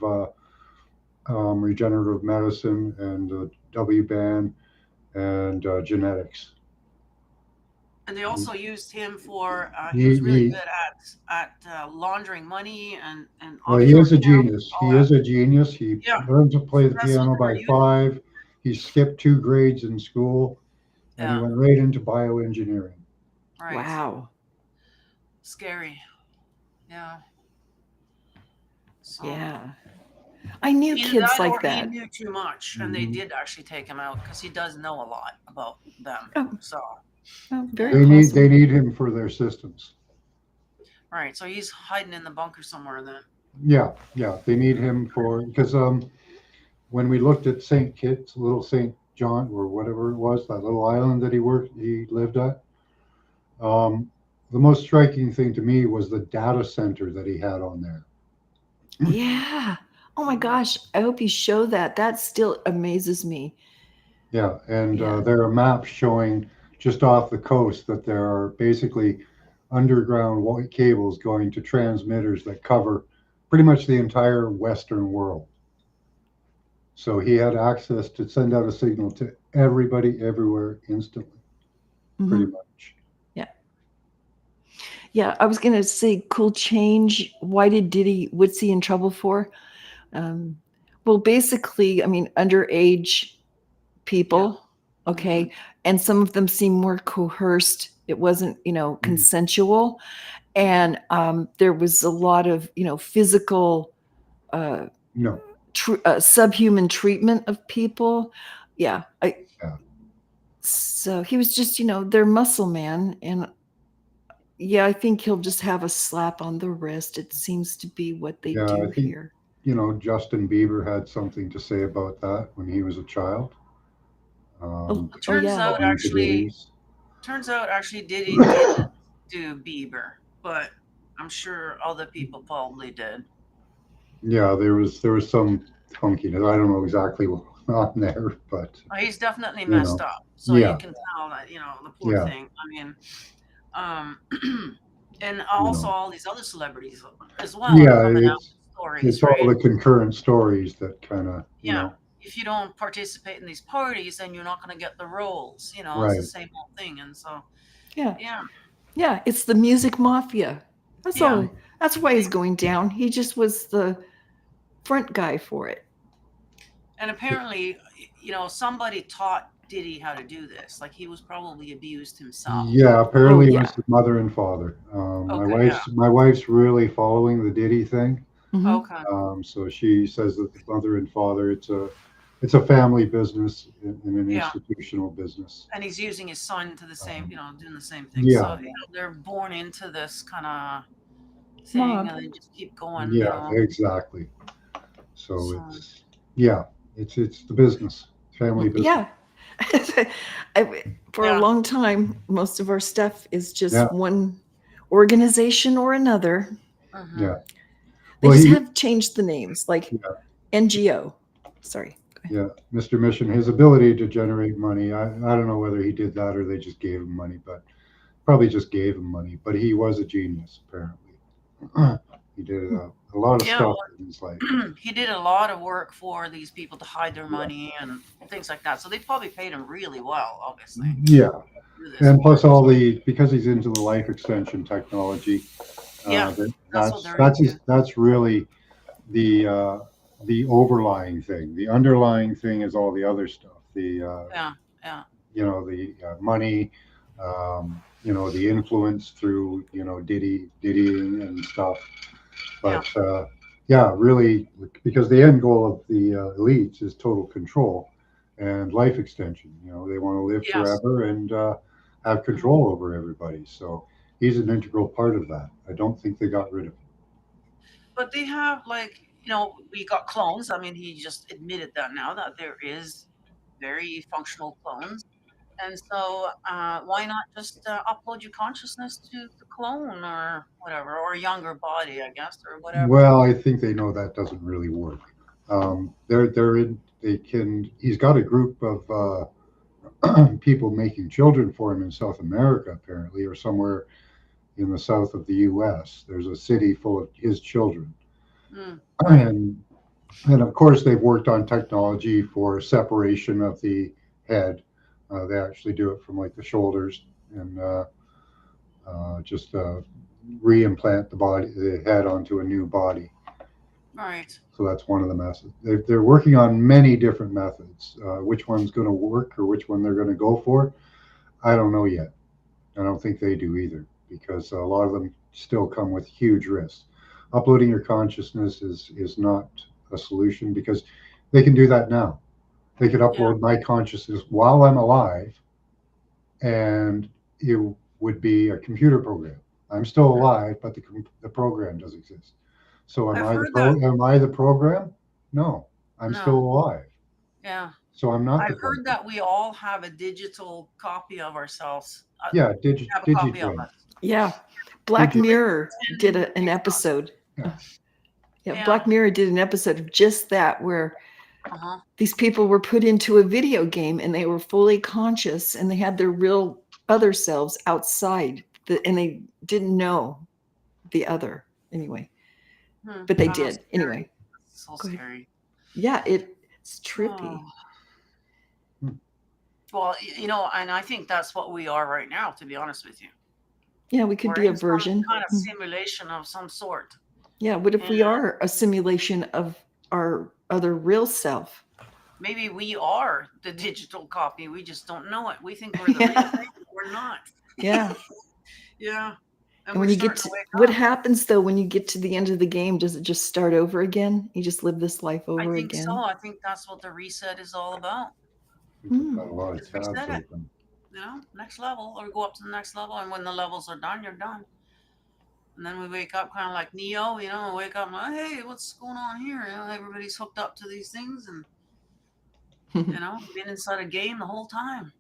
regenerative medicine and W-band and genetics. And they also used him for he He- was really he- good at laundering money and Well, he is a offshore accounts, genius. all He that. is a genius. He Yeah. learned to play the That's piano what by they're using. 5. He skipped 2 grades in school, and he Yeah. went right into bioengineering. Right. Wow. Scary. Yeah. So, Yeah. I knew either kids that or like that. he knew too much, and they Mhm. did actually take him out because he does know a lot about them. Oh. So, Oh, very They need possible. they need him for their systems. right. So he's hiding in the bunker somewhere then. Yeah, they need him because when we looked at St. Kitts, little St. John or whatever it was, that little island that he lived at, the most striking thing to me was the data center that he had on there. Yeah. Oh my gosh. I hope you show that. That still amazes me. Yeah, and Yeah. there are maps showing just off the coast that there are basically underground white cables going to transmitters that cover pretty much the entire Western world. So he had access to send out a signal to everybody, everywhere, instantly, pretty Mhm. much. Yeah, I was gonna say cool change. Why what's he in trouble for? Well, basically, I mean, underage people, okay, and some of them seem more coerced. It wasn't, consensual, and there was a lot of, physical, No, subhuman treatment of people. Yeah, Yeah. So he was just, their muscle man, and yeah, I think he'll just have a slap on the wrist. It seems to be what they Yeah, do I think- here. Justin Bieber had something to say about that when he was a child. It turns yeah. out going to actually, Diddy's. Diddy didn't do Bieber, but I'm sure other people probably did. Yeah, there was some funkiness. I don't know exactly what on there, but He's definitely messed up, so yeah. you can tell that the poor Yeah. thing. I mean, and also all these other celebrities as well. Yeah, are coming out it's- with stories, it's right? all the concurrent stories that kind of, Yeah. If you don't participate in these parties, then you're not going to get the roles. It's the Right. same old thing, and so Yeah. yeah. Yeah, it's the music mafia. That's Yeah. all. That's why he's going down. He just was the front guy for it. And apparently, somebody taught Diddy how to do this. Like he was probably abused himself. Yeah, apparently Oh, it yeah. was the mother and father. My Okay, wife's really following the Diddy thing. Mhm. Okay. So she says that the mother and father, it's a family business and an Yeah. institutional business. And he's using his son to the same, doing the same thing. Yeah. So they're born into this kind of thing, Mob. and they just keep going. Yeah, exactly. So So- it's the business, family business. Yeah. For Yeah. a long time, most of our stuff is just Yeah. one organization or another. Mhm. Yeah. They Well, just have changed the names, like yeah, NGO. Sorry. yeah, Mr. Mission, his ability to generate money, I don't know whether he did that or they just gave him money, but probably just gave him money. But he was a genius, apparently. He did a lot of Yeah, stuff in his life. he did a lot of work for these people to hide their Yeah. money and things like that. So they probably paid him really well, obviously. Yeah. to do this And plus work. because he's into the life extension technology, Yeah, that's what they're that's into. that's really the overlying thing. The underlying thing is all the other stuff. Yeah, yeah, The money, the influence through diddying and stuff. yeah, But yeah, really, because the end goal of the elites is total control and life extension. They want to live yes. forever and have Mhm. control over everybody. So he's an integral part of that. I don't think they got rid of him. But they have we got clones. I mean, he just admitted that now that there is very functional clones. And so, why not just upload your consciousness to the clone or whatever, or a younger body, I guess, or whatever. Well, I think they know that doesn't really work. They're in. They can. He's got a group of people making children for him in South America, apparently, or somewhere in the south of the U.S. There's a city full of his children, Right. and of course they've worked on technology for separation of the head. They actually do it from like the shoulders and just reimplant the head onto a new body. Right. So that's one of the methods. They're working on many different methods. Which one's going to work or which one they're going to go for, I don't know yet. I don't think they do either because a lot of them still come with huge risks. Uploading your consciousness is not a solution because they can do that now. They could Yeah. upload my consciousness while I'm alive, and it would be a computer program. I'm still alive, but the program does exist. So I've heard that. am I the program? No, I'm still No. alive. Yeah. So I'm not the I've heard program. that we all have a digital copy of ourselves. Yeah, Have a copy of digitwin. us. Yeah. Black Digi- Mirror did an Yeah. episode. Yeah. Yeah, Yeah. Black Mirror did an episode of just that, where Uh-huh. these people were put into a video game and they were fully conscious and they had their real other selves outside, and they didn't know the other anyway, but they Oh, did scary. anyway. So Go ahead. scary. Yeah, it's trippy. Oh. Well, and I think that's what we are right now, to be honest with you. Yeah, we could We're be a in some version. kind of simulation of some sort. Yeah, what if we And are a simulation of our other real self? maybe we are the digital copy. We just don't know it. We think we're the real Yeah. thing. We're not. Yeah. Yeah. And And we're when you get starting to wake what up. happens though when you get to the end of the game? Does it just start over again? You just live this life I over think again? so. I think that's what the reset is all about. People got a lot of Just tabs reset it. open. Next level, or go up to the next level. And when the levels are done, you're done. And then we wake up kind of like Neo, wake up and like, hey, what's going on here? Everybody's hooked up to these things and, been inside a game the whole time.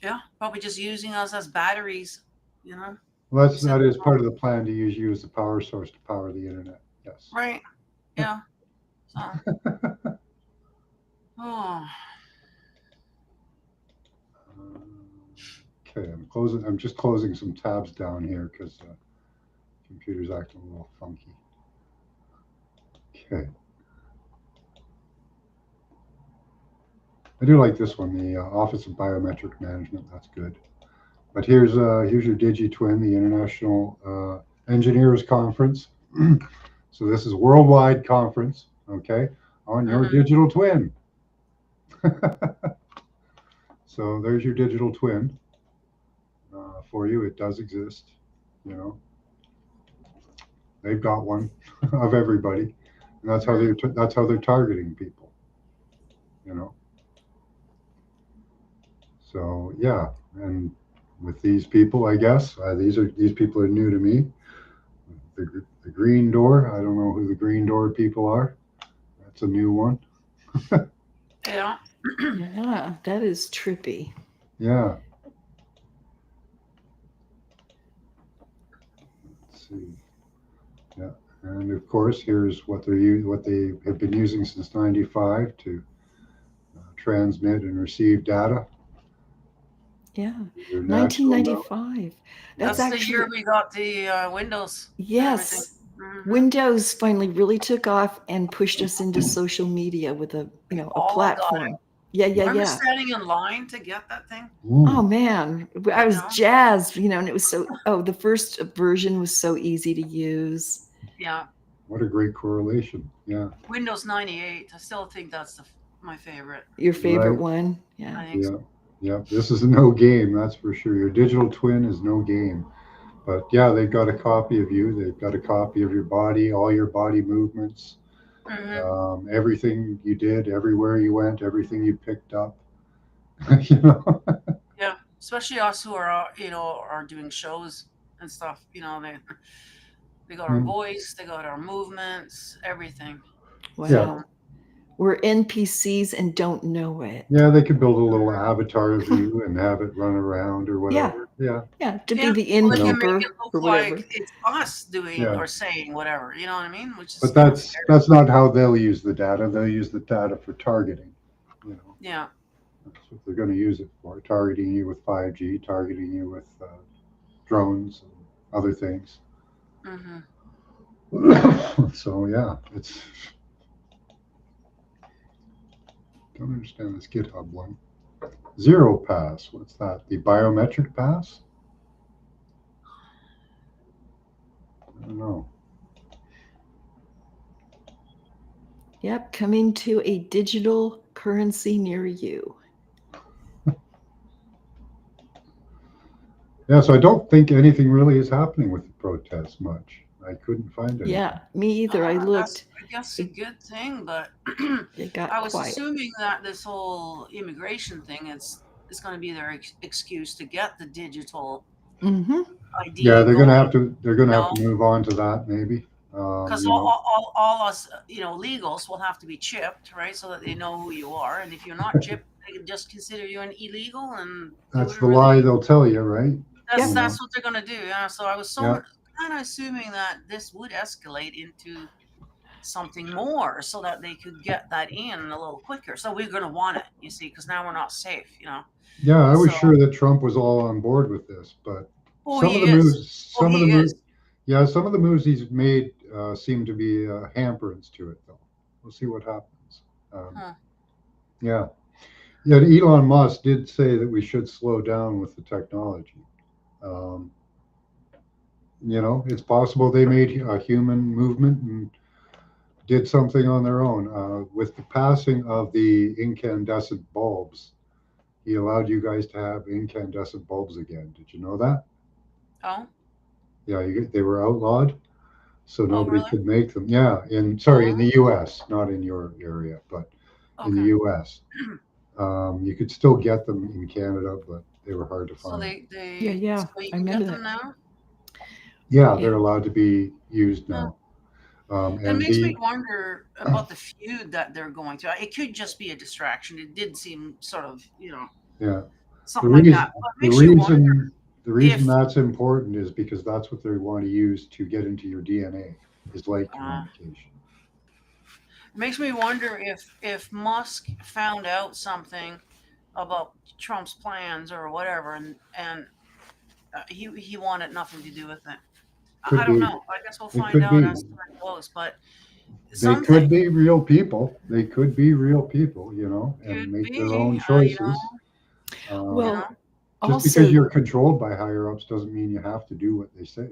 Yeah, probably just using us as batteries, Well, that is part of the plan to use you as the power source to power the internet. Yes. Right. Yeah. So. Oh. Okay, I'm just closing some tabs down here because the computer's acting a little funky. Okay. I do like this one, the Office of Biometric Management. That's good. But here's your DigiTwin, the International Engineers Conference. So this is worldwide conference, okay, on your digital twin. So there's your digital twin for you. It does exist, They've got one of everybody, and that's how they're targeting people, So yeah, and with these people, I guess these people are new to me. The green door. I don't know who the green door people are. That's a new one. Yeah. Yeah, that is trippy. Yeah. Let's see. Yeah. And of course, here's what what they have been using since '95 to transmit and receive data. Yeah, Your natural knowledge. 1995. That's That's the year actually, we got the Windows and everything. yes. Windows finally really took off and pushed us into social media with a, We a all got it. platform. Yeah, yeah, Remember yeah. standing in line to get that thing? Oh man, I was know? jazzed, and it was the first version was so easy to use. Yeah. What a great correlation. Yeah. Windows 98. I still think that's my favorite. Your favorite Right. one? Yeah. I think Yeah. so. Yeah. This is no game, that's for sure. Your digital twin is no game. But yeah, they've got a copy of you. They've got a copy of your body, all your body movements, everything you did, everywhere you went, everything you picked up. Yeah, especially us who are are doing shows and stuff. They got our voice, they got our movements, everything. Wow. Yeah. We're NPCs and don't know it. Yeah, they could build a little avatar of you and have it run around or whatever. Yeah. Yeah, to be Yeah, the well, they can make innkeeper it look or whatever. like it's us doing Yeah. or saying whatever. You know what I mean? Which is But kind of that's scary. not how they'll use the data. They'll use the data for targeting. Yeah. That's what they're going to use it for. Targeting you with 5G, targeting you with drones and other things. So yeah, it's. Don't understand this GitHub one. Zero pass. What's that? The biometric pass? I don't know. Yep, coming to a digital currency near you. Yeah, so I don't think anything really is happening with the protests much. I couldn't find anything. Yeah, me either. I looked. I guess a good thing, but It got I was quiet. assuming that this whole immigration thing is going to be their excuse to get the digital ID. Yeah, they're going. gonna have to. They're gonna have to move on to that maybe. Because all us, legals will have to be chipped, right? So that they know who you are. And if you're not chipped, they can just consider you an illegal. And that's the lie they'll tell you, right? That's what they're going to do. Yeah. So I was kind of assuming that this would escalate into something more so that they could get that in a little quicker. So we're going to want it, you see, because now we're not safe, Yeah, I was sure that Trump was all on board with this, but some of the moves he's made seem to be hamperings to it, though. We'll see what happens. Yeah. Elon Musk did say that we should slow down with the technology. It's possible they made a human movement and did something on their own. With the passing of the incandescent bulbs, he allowed you guys to have incandescent bulbs again. Did you know that? Oh. Yeah, they were outlawed, so nobody really? could make them. Yeah, in the U.S., not in your area, but in the U.S. You could still get them in Canada, but they were hard to find. So they yeah, so you I can remember get them that. now? Yeah, they're allowed to be used now. It makes me wonder about the feud that they're going through. It could just be a distraction. It did seem sort of, something like that. But it makes you wonder. The reason that's important is because that's what they want to use to get into your DNA, is light communication. It makes me wonder if Musk found out something about Trump's plans or whatever, and he wanted nothing to do with it. I don't know. I guess we'll find out as time goes. But they could be real people. They could be real people, and make their own choices. Just because you're controlled by higher ups doesn't mean you have to do what they say.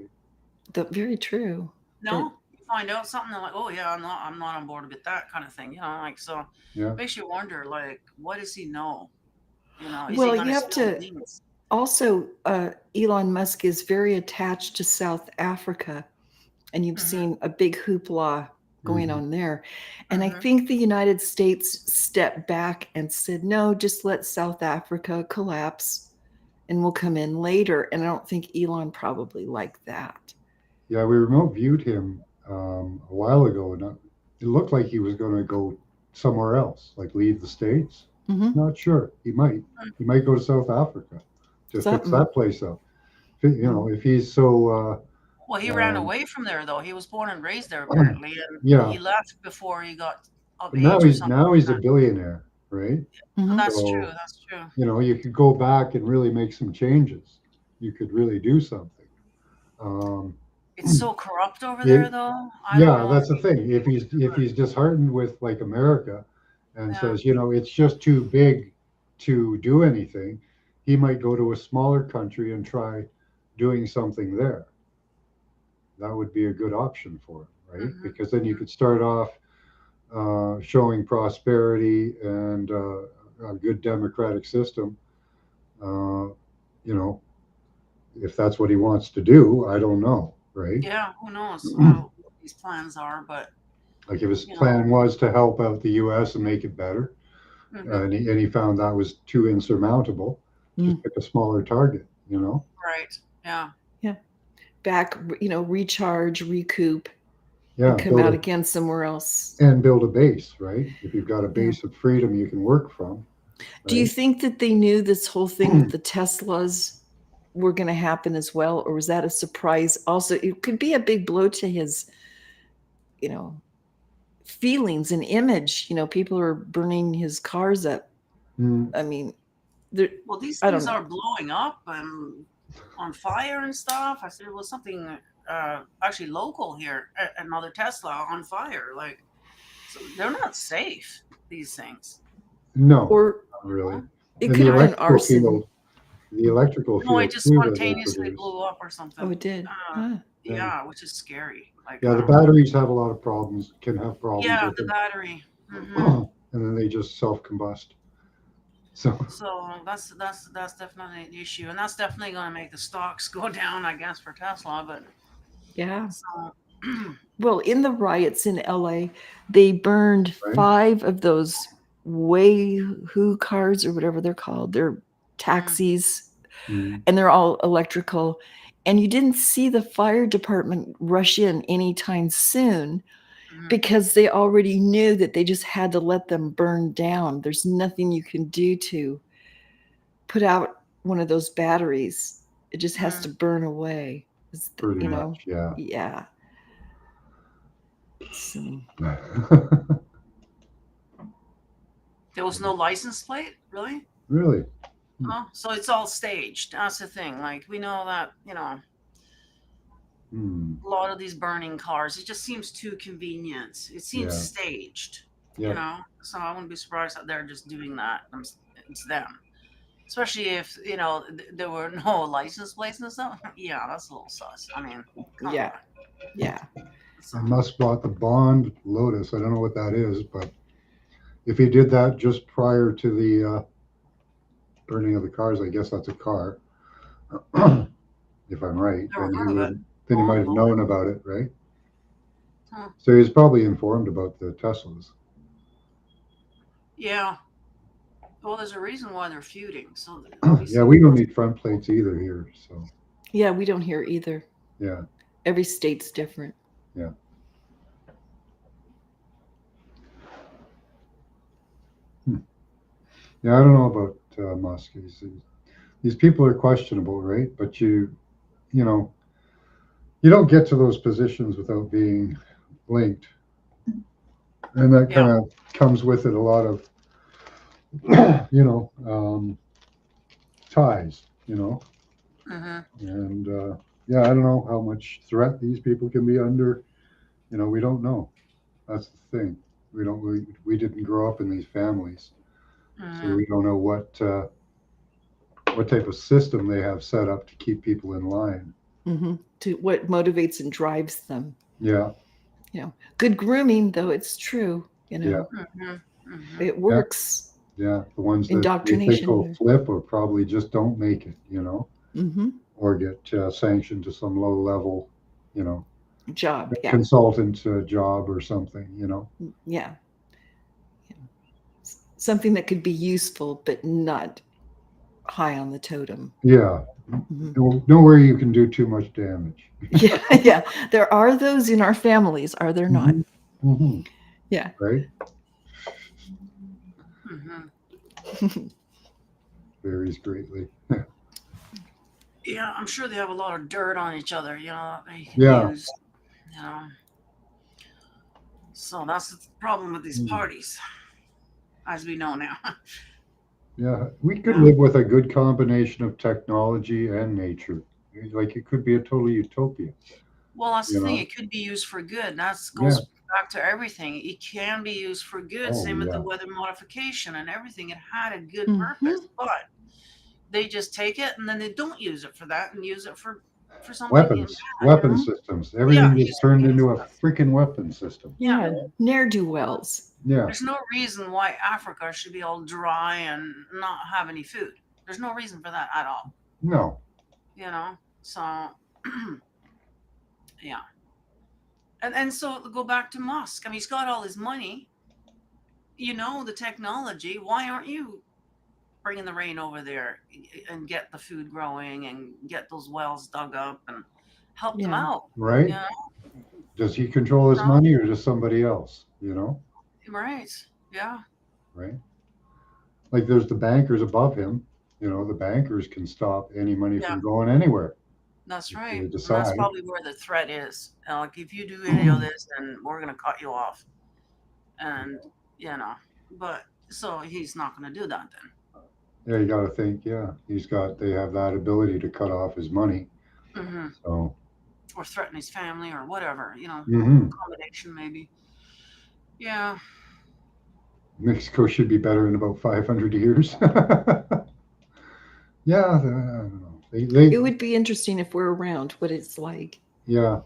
Very true. No, you find out something like, oh yeah, I'm not on board with that kind of thing. So it makes you wonder, like, what does he know? Well, you have to. Also, Elon Musk is very attached to South Africa, and you've seen a big hoopla going on there. And I think the United States stepped back and said, no, just let South Africa collapse and we'll come in later. And I don't think Elon probably liked that. Yeah, we remote viewed him a while ago, and it looked like he was going to go somewhere else, like leave the States. Mhm. Not sure. He might. He might go to South Africa to fix Something. that place up. You know, if he's so. Well, he ran Um, away from there though. He was born and raised there apparently, and yeah. he left before he got of But now age or he's something. a billionaire, right? Mhm. That's So, true. That's true. you know, you could go back and really make some changes. You could really do something. Um, It's so corrupt over there, it, though. I don't yeah, know that's the if thing. If he could do he's disheartened with like America and Yeah. says, you know, it's just too big to do anything, he might go to a smaller country and try doing something there. That would be a good option for him, right? Mhm. Because then you could start off showing prosperity and a good democratic system. You know, if that's what he wants to do, I don't know, right? Yeah, who knows what these plans are, but Like if his you know. plan was to help out the U.S. and make it better, Mhm. and he found that was too insurmountable, just pick a smaller target, you know? Right. Yeah. Yeah. Back, recharge, recoup, Yeah, and come out again somewhere else. and build a base, right? If you've got a base of freedom you can work from. Do you right? think that they knew this whole thing with the Teslas were going to happen as well, or was that a surprise? Also, it could be a big blow to his, feelings and image. People are burning his cars up. Mm, I mean, Well, these I don't things know. are blowing up and on fire and stuff. I said it was something actually local here, another Tesla on fire. Like, so they're not safe. These things. no, Or not really. it And could the have been electrical arson. field, the electrical No, it field just too that they spontaneously produce. blew up or something. Oh, it did. Huh. Yeah, which is scary. Like, Yeah, the batteries have a lot of problems, can have problems yeah, with the them. battery. And then they just self-combust. So that's definitely an issue, and that's definitely going to make the stocks go down, I guess, for Tesla. But Yeah. so Well, in the riots in LA, they burned Right. 5 of those Who cars or whatever they're called. They're taxis, mm, and they're all electrical. And you didn't see the fire department rush in anytime soon because they already knew that they just had to let them burn down. There's nothing you can do to put out one of those batteries. It just has to burn away. pretty much, yeah. Yeah. So, there was no license plate, really. Really? Oh, so it's all staged. That's the thing. Like, we know that, Hmm. a lot of these burning cars, it just seems too convenient. It seems Yeah. staged, Yeah. So I wouldn't be surprised that they're just doing that. It's them, especially if there were no license plates and stuff. Yeah, that's a little sus. I mean, come yeah. on. Yeah. So, And Musk bought the Bond Lotus. I don't know what that is, but if he did that just prior to the burning of the cars, I guess that's a car. If I'm right, Never then heard of it. he Oh, might have Lord. known about it, right? Huh. So he's probably informed about the Teslas. Yeah. Well, there's a reason why they're feuding. So Yeah, we don't need front plates either here. So Yeah, we don't hear either. yeah, Every state's different. yeah. Yeah, I don't know about Musk. These people are questionable, right? But you know, you don't get to those positions without being linked, and that kind of comes with it a lot of, ties. And yeah, I don't know how much threat these people can be under. We don't know. That's the thing. We didn't grow up in these families, so we don't know what type of system they have set up to keep people in line. To what motivates and drives them. Yeah. Good grooming, though, it's true. Yeah. It works. Yeah, the ones that they think Indoctrination. will flip or probably just don't make it, Mm-hmm. or get sanctioned to some low level, Job. Yeah. consultant job or something, Yeah. Something that could be useful, but not high on the totem. Yeah. Nowhere you can do too much damage. Yeah. Yeah. There are those in our families, are there not? Mm-hmm. Yeah. Right. Varies greatly. Yeah, I'm sure they have a lot of dirt on each other, that they can Yeah. use, you know. So that's the problem with these parties, as we know now. Yeah, we could Yeah. live with a good combination of technology and nature. Like it could be a total utopia, Well, that's the you thing. know? It could be used for good. That Yeah. goes back to everything. It can be used for good. Oh, Same with the yeah. weather modification and everything. It had a good Mhm. purpose, but they just take it and then they don't use it for that and use it for something bad. Weapon systems. Yeah, Everything gets turned into a freaking weapon system. yeah. Yeah, ne'er-do-wells. Yeah. There's no reason why Africa should be all dry and not have any food. There's no reason for that at all. No. So yeah. And so go back to Musk. I mean, he's got all his money. The technology. Why aren't you bringing the rain over there and get the food growing and get those wells dug up and help them Yeah. out? Right? Yeah. Does he control his No. money or does somebody else? Right. Yeah. Right? Like there's the bankers above him. The bankers can stop any money Yeah. from going anywhere. That's If right. they And that's decide. probably where the threat is. Like if you do any of this, then we're gonna cut you off. And but so he's not gonna do that then. Yeah, you got to think. Yeah, they have that ability to cut off his money. Mm-hmm. So. Or threaten his family or whatever. Mhm. Combination maybe. Yeah. Mexico should be better in about 500 years. Yeah, I don't know. It would be interesting if we're around what it's like. Yeah.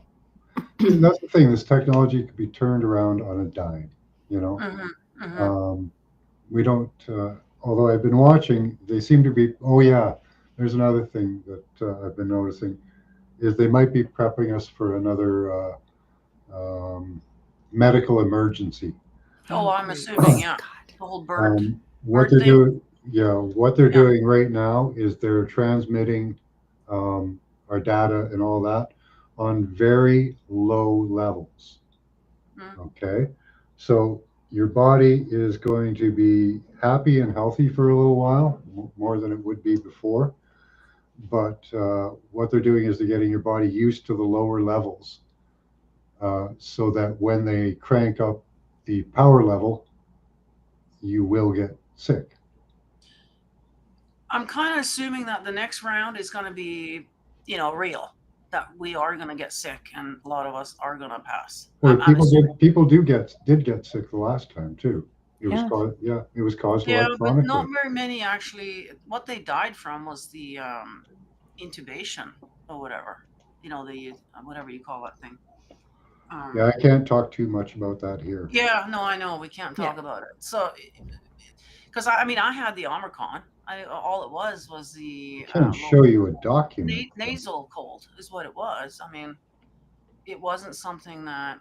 And that's the thing. This technology could be turned around on a dime. Mm-hmm. Mm-hmm. We don't. Although I've been watching, they seem to be. Oh yeah, there's another thing that I've been noticing is they might be prepping us for another medical emergency. Oh, I'm great. assuming, yeah. God. The whole bird. What bird they're thing? doing, yeah, what they're Yeah. doing right now is they're transmitting our data and all that on very low levels. Mm. Okay, so your body is going to be happy and healthy for a little while, more than it would be before. But what they're doing is they're getting your body used to the lower levels, so that when they crank up the power level, you will get sick. I'm kind of assuming that the next round is going to be, real. That we are going to get sick and a lot of us are going to pass. Well, I'm assuming. people did get sick the last time too. It was Yeah. caused Yeah, but electronically. not very many actually. What they died from was the intubation or whatever. The whatever you call that thing. Yeah, I can't talk too much about that here. Yeah, no, I know we can't talk about it. So, because I had the Omicron. All it was the I can show you a document. nasal cold is what it was. I mean, it wasn't something that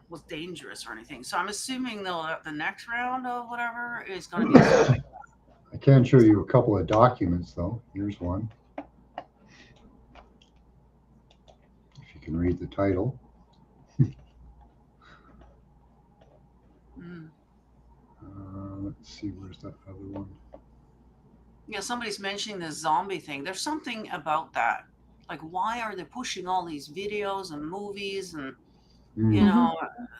was dangerous or anything. So I'm assuming though that the next round of whatever is going to be something like that. I can show you a couple of documents though. Here's one. If you can read the title. Let's see, where's that other one? Yeah, somebody's mentioning this zombie thing. There's something about that. Like, why are they pushing all these videos and movies and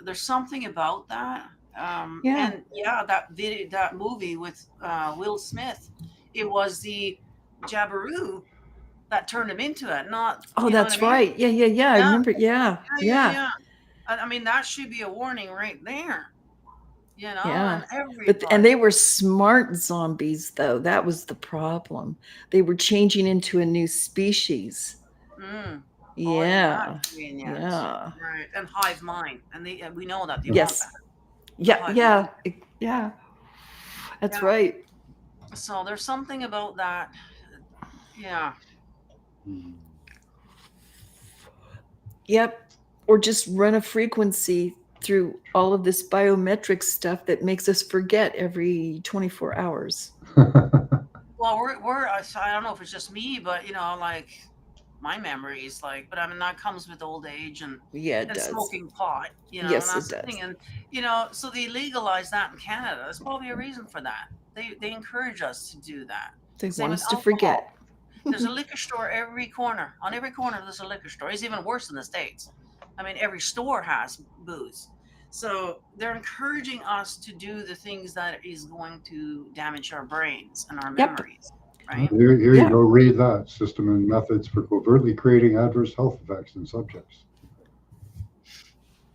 there's something about that. And that movie with Will Smith, it was the Jabiru that turned him into it, not. Oh, that's right. Yeah. I remember. Yeah. I mean, that should be a warning right there. Yeah. And everybody. And they were smart zombies, though. That was the problem. They were changing into a new species. Mm. Yeah. Yeah. Right. And hive mind. And we know that. Yes. Yeah. That's right. So there's something about that. Yeah. Yep. Or just run a frequency through all of this biometric stuff that makes us forget every 24 hours. Well, we're I don't know if it's just me, but like my memories. Like, but I mean, that comes with old age Yeah, it and does. smoking pot, and Yes, that's it the does. thing. And, so they legalized that in Canada. There's probably a reason for that. They encourage us to do that. They Same want with us to alcohol. forget. There's a liquor store every corner. On every corner, there's a liquor store. It's even worse in the States. I mean, every store has booze. So they're encouraging us to do the things that is going to damage our brains and our Yep. memories, right? Here Yeah. you go. Read that. System and methods for covertly creating adverse health effects in subjects.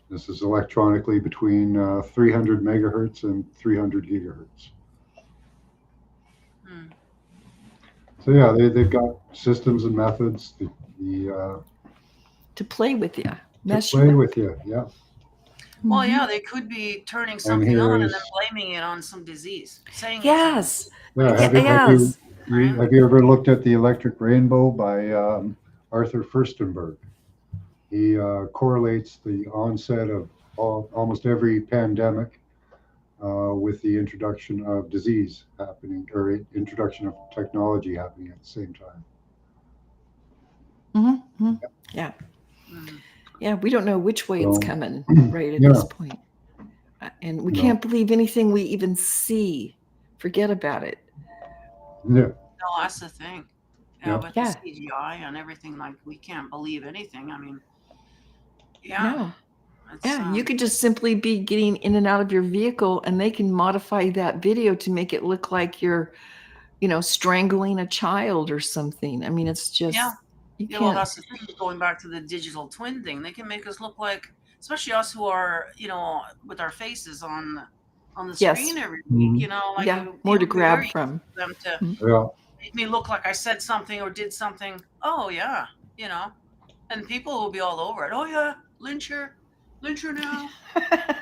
This is electronically between 300 megahertz and 300 gigahertz. Hmm. So yeah, they've got systems and methods to play with you, mess play you up. with you. Yeah. Well, Mhm. yeah, they could be turning something on and then here's blaming it on some disease, saying Yes. yeah. Yes. Have you ever looked at the Electric Rainbow by Arthur Furstenberg? He correlates the onset of almost every pandemic with the introduction of disease happening or introduction of technology happening at the same time. Mm-hmm. Yeah. Mhm. Yeah. We don't know which way it's So, coming right at yeah. this point. And we No. can't believe anything we even see. Forget about it. Yeah. No, that's the thing. Yeah. With Yeah. the CGI and everything, like, we can't believe anything. I mean, yeah. No. It's, Yeah. You could just simply be getting in and out of your vehicle and they can modify that video to make it look like you're, strangling a child or something. I mean, it's just, Yeah. you Yeah, well, can't. that's the thing. Going back to the digital twin thing, they can make us look like, especially us who are, with our faces on the Yes. screen every week. Mhm. Like, Yeah. it More to would be very grab easy from. for them to Yeah. make me look like I said something or did something. Oh yeah, and people will be all over it. Oh yeah, lynch her now.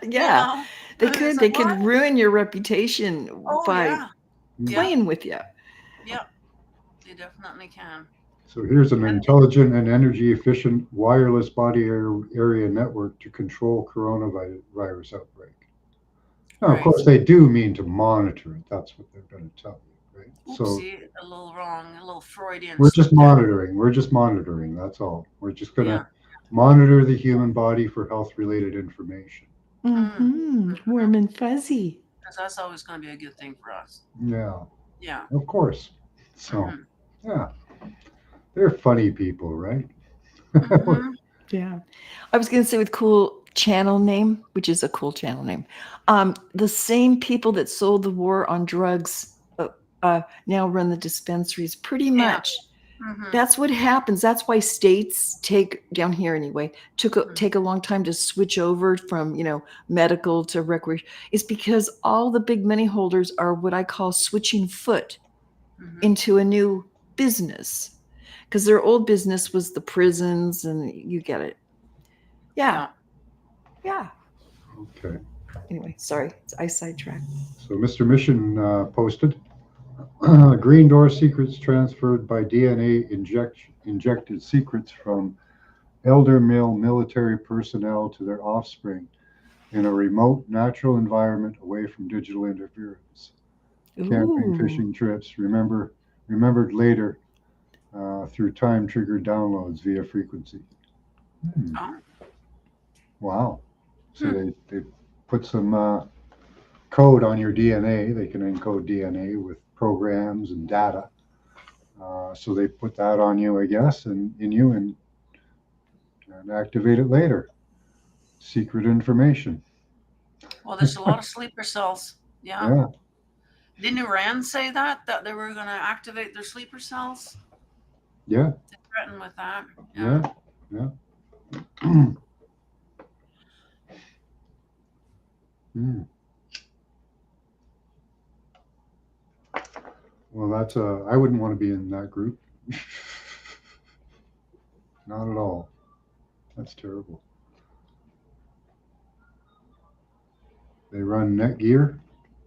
Yeah. They It's could. like, They could what? ruin your reputation Oh by yeah, yeah, playing with you. yeah. They definitely can. So here's an And intelligent and energy efficient wireless body area network to control coronavirus outbreak. Now, of right. course, they do mean to monitor it. That's what they're going to tell you, right? So Oopsie, a little wrong, a little Freudian we're just slip there. monitoring. We're just monitoring. That's all. We're just going to Yeah. monitor the human body for health related information. Mm-hmm. Warm and fuzzy. Because that's always going to be a good thing for us. Yeah, Yeah. of course. So, Mhm. yeah, they're funny people, right? Mhm. Yeah. I was going to say with cool channel name, which is a cool channel name. The same people that sold the war on drugs now run the dispensaries pretty Yeah. much. Mhm. That's what happens. That's why states down here anyway, take a long time to switch over from, medical to recreation. It's because all the big money holders are what I call switching foot Mhm. into a new business. Because their old business was the prisons, and you get it. Yeah. Okay. Anyway, sorry, I sidetracked. So Mr. Mission posted green door secrets transferred by DNA injected secrets from elder male military personnel to their offspring in a remote natural environment away from digital interference. Camping, Ooh. fishing trips, remembered later through time triggered downloads via frequency. Oh. Wow. So they put some code on your DNA. They can encode DNA with programs and data. So they put that on you, I guess, and in you and activate it later. Secret information. Well, there's a lot of sleeper cells. Yeah. Yeah. Didn't Iran say that they were going to activate their sleeper cells? Yeah. To threaten with that. Yeah. Yeah. Well, that's I wouldn't want to be in that group. Not at all. That's terrible. They run Netgear.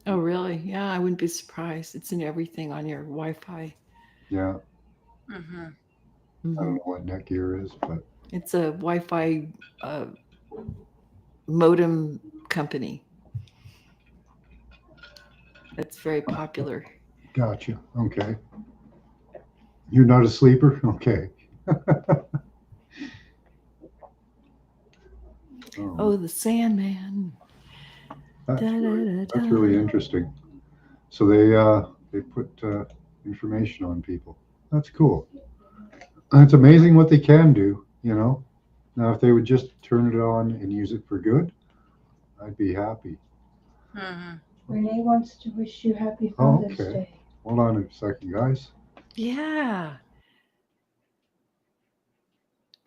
Oh, really? Yeah, I wouldn't be surprised. It's in everything on your Wi-Fi. Yeah. Mm-hmm. I don't know what Netgear is, but it's a Wi-Fi modem company. That's very popular. Gotcha. Okay. You're not a sleeper? Okay. Oh, the Sandman. That's Da, da, really, da, that's really da. interesting. So they put information on people. That's cool. It's amazing what they can do. Now, if they would just turn it on and use it for good, I'd be happy. Hmm. Renee wants to wish you happy Father's Okay. Day. Hold on a second, guys. Yeah.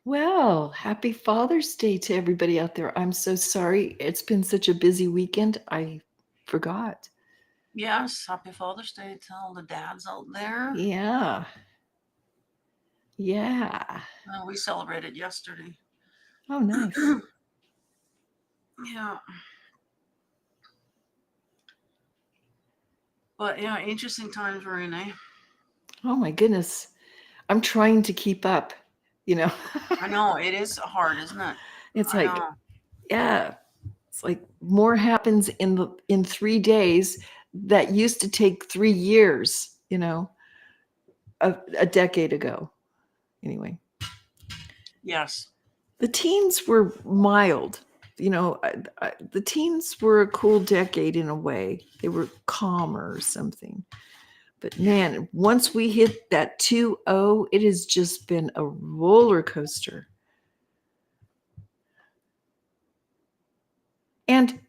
Well, happy Father's Day to everybody out there. I'm so sorry. It's been such a busy weekend. I forgot. Yes, happy Father's Day to all the dads out there. Yeah. Yeah. We celebrated yesterday. Oh, nice. Yeah. But yeah, interesting times, Renee. Oh, my goodness. I'm trying to keep up, you know. I know it is hard, isn't it? It's I like, know. yeah, it's like more happens in 3 days that used to take 3 years, a decade ago. Anyway, Yes. the teens were mild. The teens were a cool decade in a way. They were calmer or something. But man, once we hit that 2.0, it has just been a roller coaster. And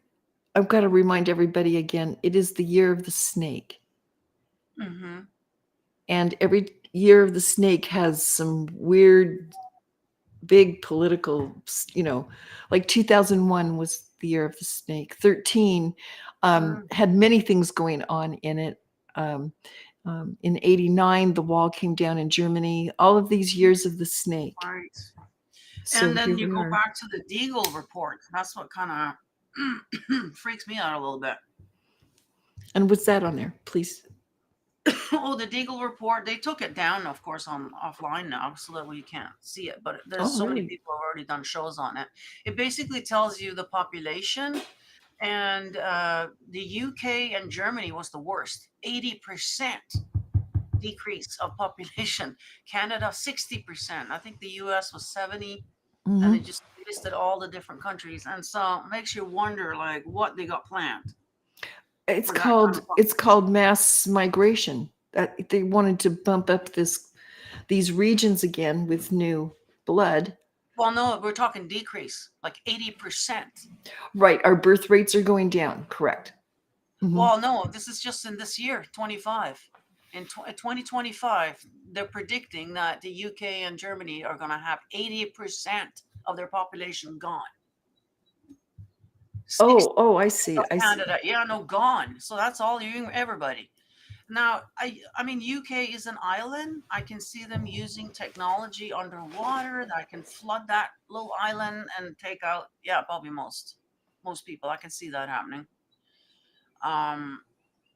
I've got to remind everybody again, it is the year of the snake. Mm-hmm. And every year of the snake has some weird, big political, like 2001 was the year of the snake. 13 had many things going on in it. In 89, the wall came down in Germany. All of these years of the snake. Right. So And here then you we go are. back to the Deagle report. That's what kind of freaks me out a little bit. And what's that on there, please? Oh, the Deagle report. They took it down, of course, on offline now, so that we can't see it. But there's so many Really? people have already done shows on it. It basically tells you the population, and the UK and Germany was the worst. 80% decrease of population. Canada 60%. I think the US was 70. And it just listed all the different countries, and so it makes you wonder like what they got planned. It's called mass migration. That they wanted to bump up these regions again with new blood. Well, no, we're talking decrease, like 80%. Right, our birth rates are going down. Correct. Well, no, this is just in this year, 25. In 2025, they're predicting that the UK and Germany are going to have 80% of their population gone. Oh, I see. I see. Canada, yeah, no, gone. So that's all you, everybody. Now, I mean, UK is an island. I can see them using technology underwater that can flood that little island and take out, yeah, probably most people. I can see that happening.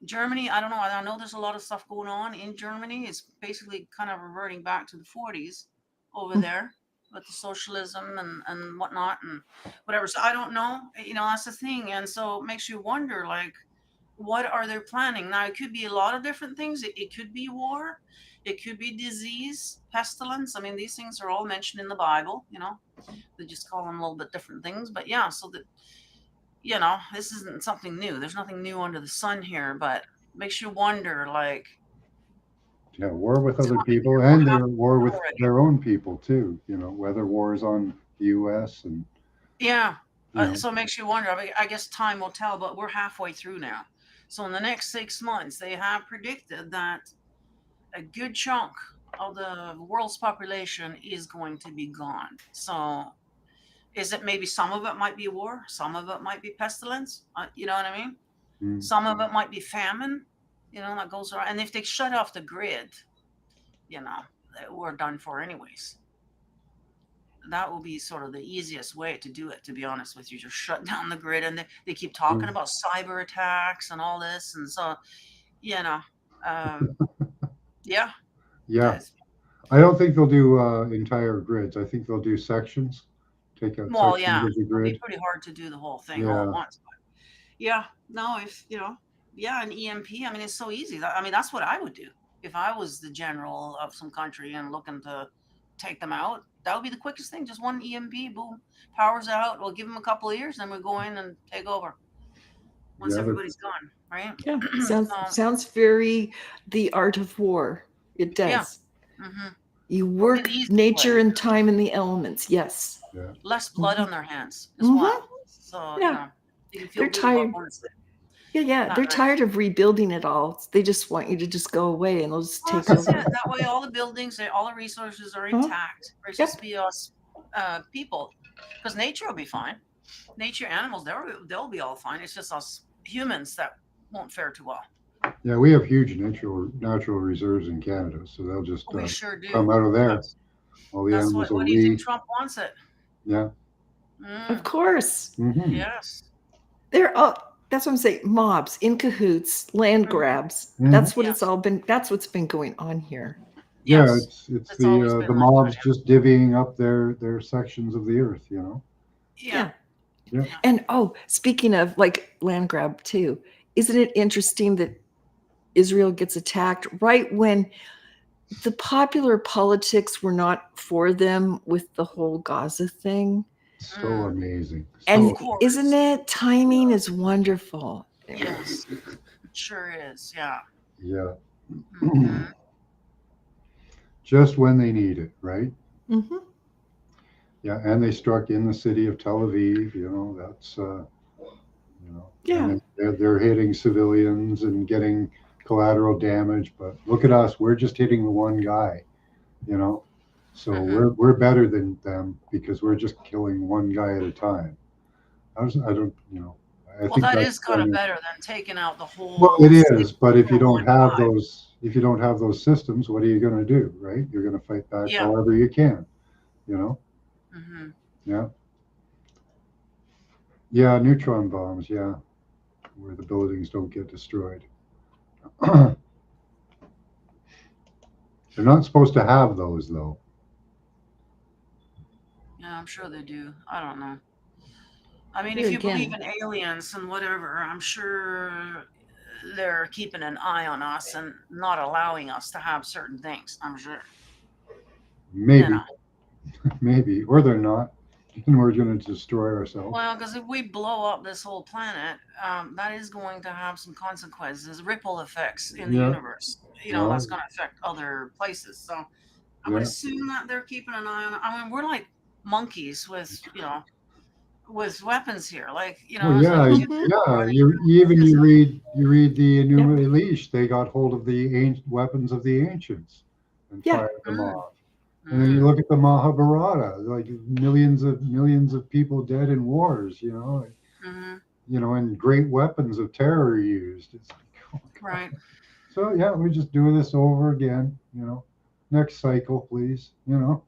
Germany, I don't know. I know there's a lot of stuff going on in Germany. It's basically kind of reverting back to the 40s over there with the socialism and whatnot and whatever. So I don't know. That's the thing. And so it makes you wonder, like, what are they planning? Now, it could be a lot of different things. It could be war. It could be disease, pestilence. I mean, these things are all mentioned in the Bible, They just call them a little bit different things. But yeah, so that, this isn't something new. There's nothing new under the sun here, but it makes you wonder, like. Yeah, war with other people, and they're at war with their own people too. Whether war is on the U.S. and yeah. So it makes you wonder. I guess time will tell, but we're halfway through now. So in the next 6 months, they have predicted that a good chunk of the world's population is going to be gone. So is it maybe some of it might be war, some of it might be pestilence, you know what I mean? Some of it might be famine, that goes around. And if they shut off the grid, we're done for anyways. That will be sort of the easiest way to do it, to be honest with you. Just shut down the grid. And they keep talking about cyber attacks and all this. And so, yeah. Yeah. I don't think they'll do entire grids. I think they'll do sections. Take out sections of the grid. It'll be pretty hard to do the whole thing all at once. But yeah, no, if an EMP. I mean, it's so easy. I mean, that's what I would do if I was the general of some country and looking to take them out. That would be the quickest thing. Just one EMP, boom, powers out. We'll give them a couple of years, then we go in and take over once Yeah, everybody's gone, right? Yeah, So, sounds very the art of war. It yeah. does. Mm-hmm. You Or work the easy nature way. and time and the elements. Yes. yeah. Less blood Mhm. on their hands as Mhm. well. So, Yeah. you know, you can feel They're good about tired. honestly. Yeah. They're Right. tired of rebuilding it all. They just want you to just go away and they'll just Well, take that's over. it. That way, all the buildings, all the resources are Huh? intact. Or it's Yep. just be us people, because nature will be fine. Nature, animals, they'll be all fine. It's just us humans that won't fare too well. Yeah, we have huge natural reserves in Canada, so they'll just We sure do. come out of there. That's, All the that's animals what. will What do you think leave. Trump wants it? Yeah. Of course. Hmm. Yes. They're all, that's what I'm saying. Mobs in cahoots, land Mhm. grabs. Mhm. That's what Yeah. it's all been. That's what's been going on here. Yeah, Yes. it's always been the like mobs that. just divvying up their sections of the earth, you know. Yeah. Yeah. And speaking of like land grab too, isn't it interesting that Israel gets attacked right when the popular politics were not for them with the whole Gaza thing? So amazing. And So course. isn't it? Timing is wonderful. Yes. It sure is. Yeah. yeah. Mhm. Just when they need it, right? Mhm. Yeah, and they struck in the city of Tel Aviv. You know, that's you know, Yeah. and they're hitting civilians and getting collateral damage. But look at us, we're just hitting the one guy. You know, so Mhm. we're better than them because we're just killing one guy at a time. I don't, you know, I Well, think that that's is kind of kind of, better than taking out the whole. well, it city is. But if you for don't one have guy. those systems, what are you going to do, right? You're going to fight back Yeah. however you can. You know, Mhm. yeah, yeah, neutron bombs, yeah, where the buildings don't get destroyed. They're not supposed to have those though. Yeah, I'm sure they do. I don't know. I mean, Here if you believe again. in aliens and whatever, I'm sure they're keeping an eye on us and not allowing us to have certain things. I'm sure. Maybe, You know. maybe, or they're not, and we're going to destroy ourselves. Well, because if we blow up this whole planet, that is going to have some consequences, ripple effects in the Yeah, universe. You know, well, that's going to affect other places. So I would yeah. assume that they're keeping an eye on it. I mean, we're like monkeys with, with weapons here. Like, Well, it's like yeah, kids Mhm. yeah. running You even around. you read the Enuma Yep. Elish. They got hold of the ancient weapons of the ancients and Yeah. fired them Mm, off. And then you mm, look at the Mahabharata, like millions of people dead in wars. mhm. And great weapons of terror used. It's like, oh my God. Right. So yeah, we just do this over again. Next cycle, please. No,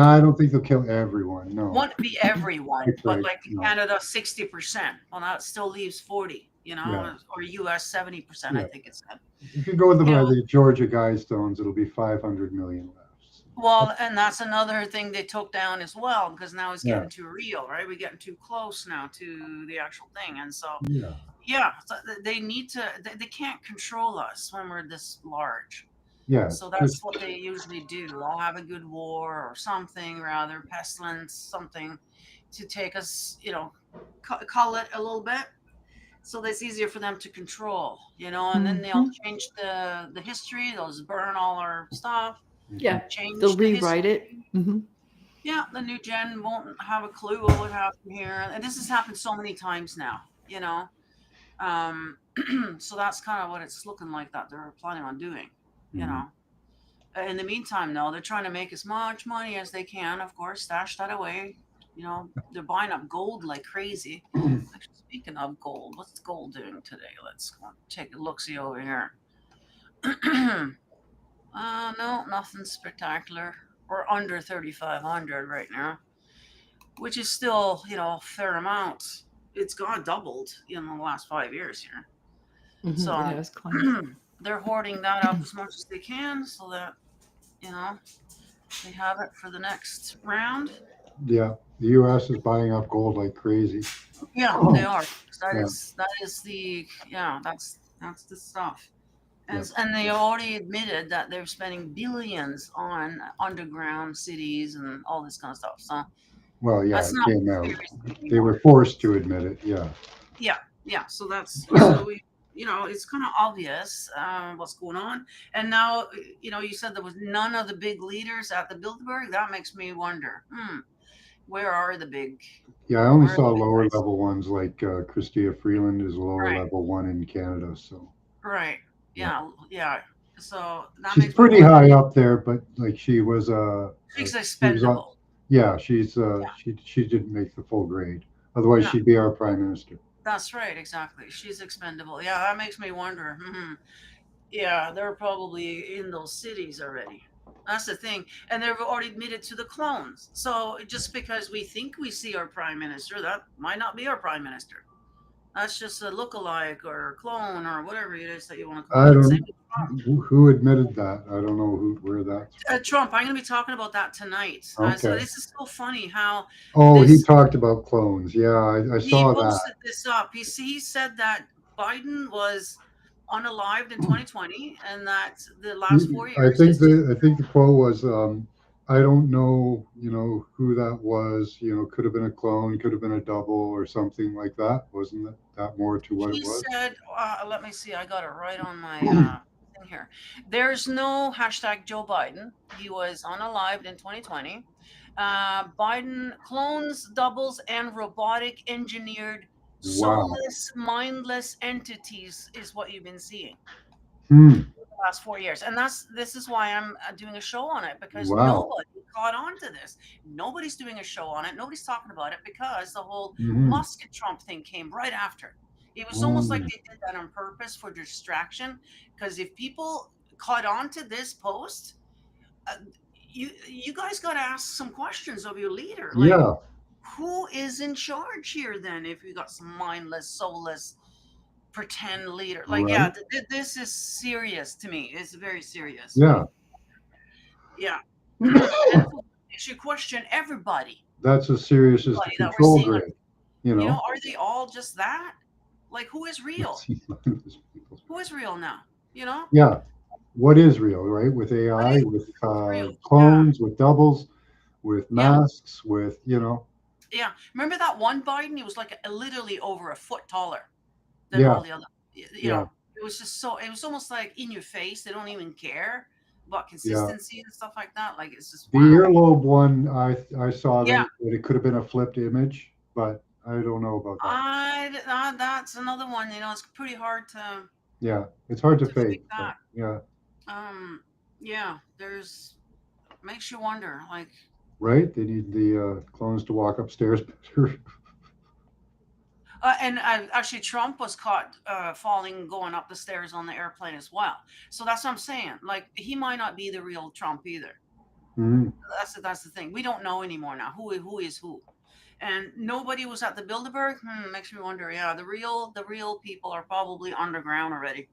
I don't think they'll kill everyone. No, Won't be everyone, that's but right. like No, Canada, 60%. Well, now it still leaves 40, yeah, or US 70%, I yeah. think it said. If you go with You know, the Georgia Guidestones, it'll be 500 million left. well, and that's another thing they took down as well, because now it's Yeah, getting too real, right? We're getting too close now to the actual thing. And so, yeah, yeah, so they need to, they can't control us when we're this large. yeah. So that's what they usually do. They'll have a good war or something, rather, pestilence, something to take us, cull it a little bit. So that's easier for them to control, and then they'll Mhm. change the history. They'll just burn all our stuff, Yeah. change They'll the rewrite it. history. Hmm. Yeah, the new gen won't have a clue what would happen here. And this has happened so many times now. So that's kind of what it's looking like that they're planning on doing, you Mhm. know. In the meantime, though, they're trying to make as much money as they can, of course, stash that away. They're buying up gold like crazy. Actually, speaking of gold, what's gold doing today? Let's go take a look-see over here. No, nothing spectacular. We're under 3,500 right now, which is still, a fair amount. It's gone doubled in the last 5 years here. It So has climbed. they're hoarding that up as much as they can so that, they have it for the next round. Yeah, the U.S. is buying up gold like crazy. Yeah, they are. That Yeah, is the, yeah, that's the stuff. And they already admitted that they're spending billions on underground cities and all this kind of stuff. So Well, yeah, that's it not came out. conspiracy They were anymore. forced to admit it. Yeah. Yeah. So that's so we, it's kind of obvious what's going on. And now, you said there was none of the big leaders at the Bilderberg. That makes me wonder, where are the big, Yeah, I only where are saw the big lower guys? level ones like Christia Freeland is a lower Right. level one in Canada. So Right. yeah, Yeah. So that she's makes me pretty wonder. high up there, but like She's she was on. expendable. Yeah, Yeah. she didn't make the full grade. Otherwise, No, she'd be our prime minister. that's right. Exactly. She's expendable. Yeah, that makes me wonder. Yeah, they're probably in those cities already. That's the thing. And they've already admitted to the clones. So just because we think we see our prime minister, that might not be our prime minister. That's just a look-alike or a clone or whatever it is that you want to I call it. Same don't with Trump. who admitted that. I don't know where that's from. Trump, I'm going to be talking about that tonight. So Okay. this is so funny how Oh, he this talked about clones. Yeah, I he saw posted that. this up. He said that Biden was unalived in 2020 and that the last 4 years is just I think the quote was, I don't know, who that was. Could have been a clone, could have been a double, or something like that. Wasn't that more to what it he was? said, let me see, I got it right on my thing here. There's no hashtag Joe Biden. He was unalived in 2020. Biden clones, doubles, and robotic engineered Wow. soulless, mindless entities is what you've been seeing Hmm. the last 4 years. And this is why I'm doing a show on it, because Wow. nobody caught on to this. Nobody's doing a show on it. Nobody's talking about it because the whole Hmm. Musk and Trump thing came right after. It was almost like Mm. they did that on purpose for distraction. Because if people caught on to this post, uh, you guys got to ask some questions of your leader. Like, Yeah. who is in charge here then? If you got some mindless, soulless, pretend leader, like, Right. this is serious to me. It's very serious. Yeah. Yeah. And so you should question everybody That's as serious as the that we're control seeing. grid. You know. Are they all just that? Like, who is real? Who is real now? You know, Yeah. What is real, right? With what AI, is with real? Yeah, clones, with doubles, with yeah, masks, with yeah. Remember that one Biden? He was like literally over a foot taller than yeah, all the other. yeah, It was just so. It was almost like in your face. They don't even care about yeah. consistency and stuff like that. Like, it's just The wow. earlobe one, I saw Yeah, that it could have been a flipped image, but I don't know about that. that's another one. It's pretty hard to Yeah, it's hard to fake fake, but that. yeah, Yeah, makes you wonder, like, right. They need the clones to walk upstairs better. and actually Trump was caught falling going up the stairs on the airplane as well. So that's what I'm saying. Like, he might not be the real Trump either. Mhm. That's the thing. We don't know anymore now who is who, and nobody was at the Bilderberg. Makes me wonder. Yeah, the real people are probably underground already,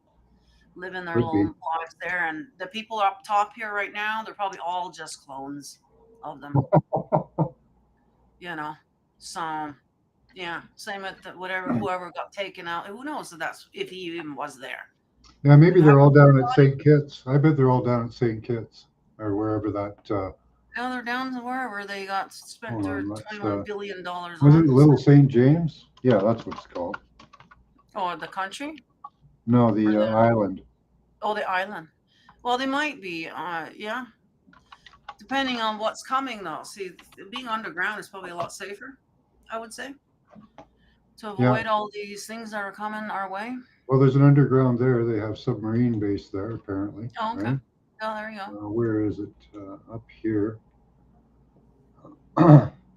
living their Could little be. lives there. And the people up top here right now, they're probably all just clones of them. So yeah, same with whoever got taken out. Who knows if he even was there. Yeah, maybe We've had they're all down at body. St. Kitts. I bet they're all down at St. Kitts or wherever that. Now they're down to wherever they got spent Hold their on, let's. $21 billion Was it on. Little St. James? Yeah, that's what it's called. Or the country, No, or the island. the island. Well, they might be. Yeah, depending on what's coming though. See, being underground is probably a lot safer, I would say, to Yeah. avoid all these things that are coming our way. Well, there's an underground there. They have submarine base there, apparently. Oh, okay. Right? Oh, there you go. Where is it? Up here.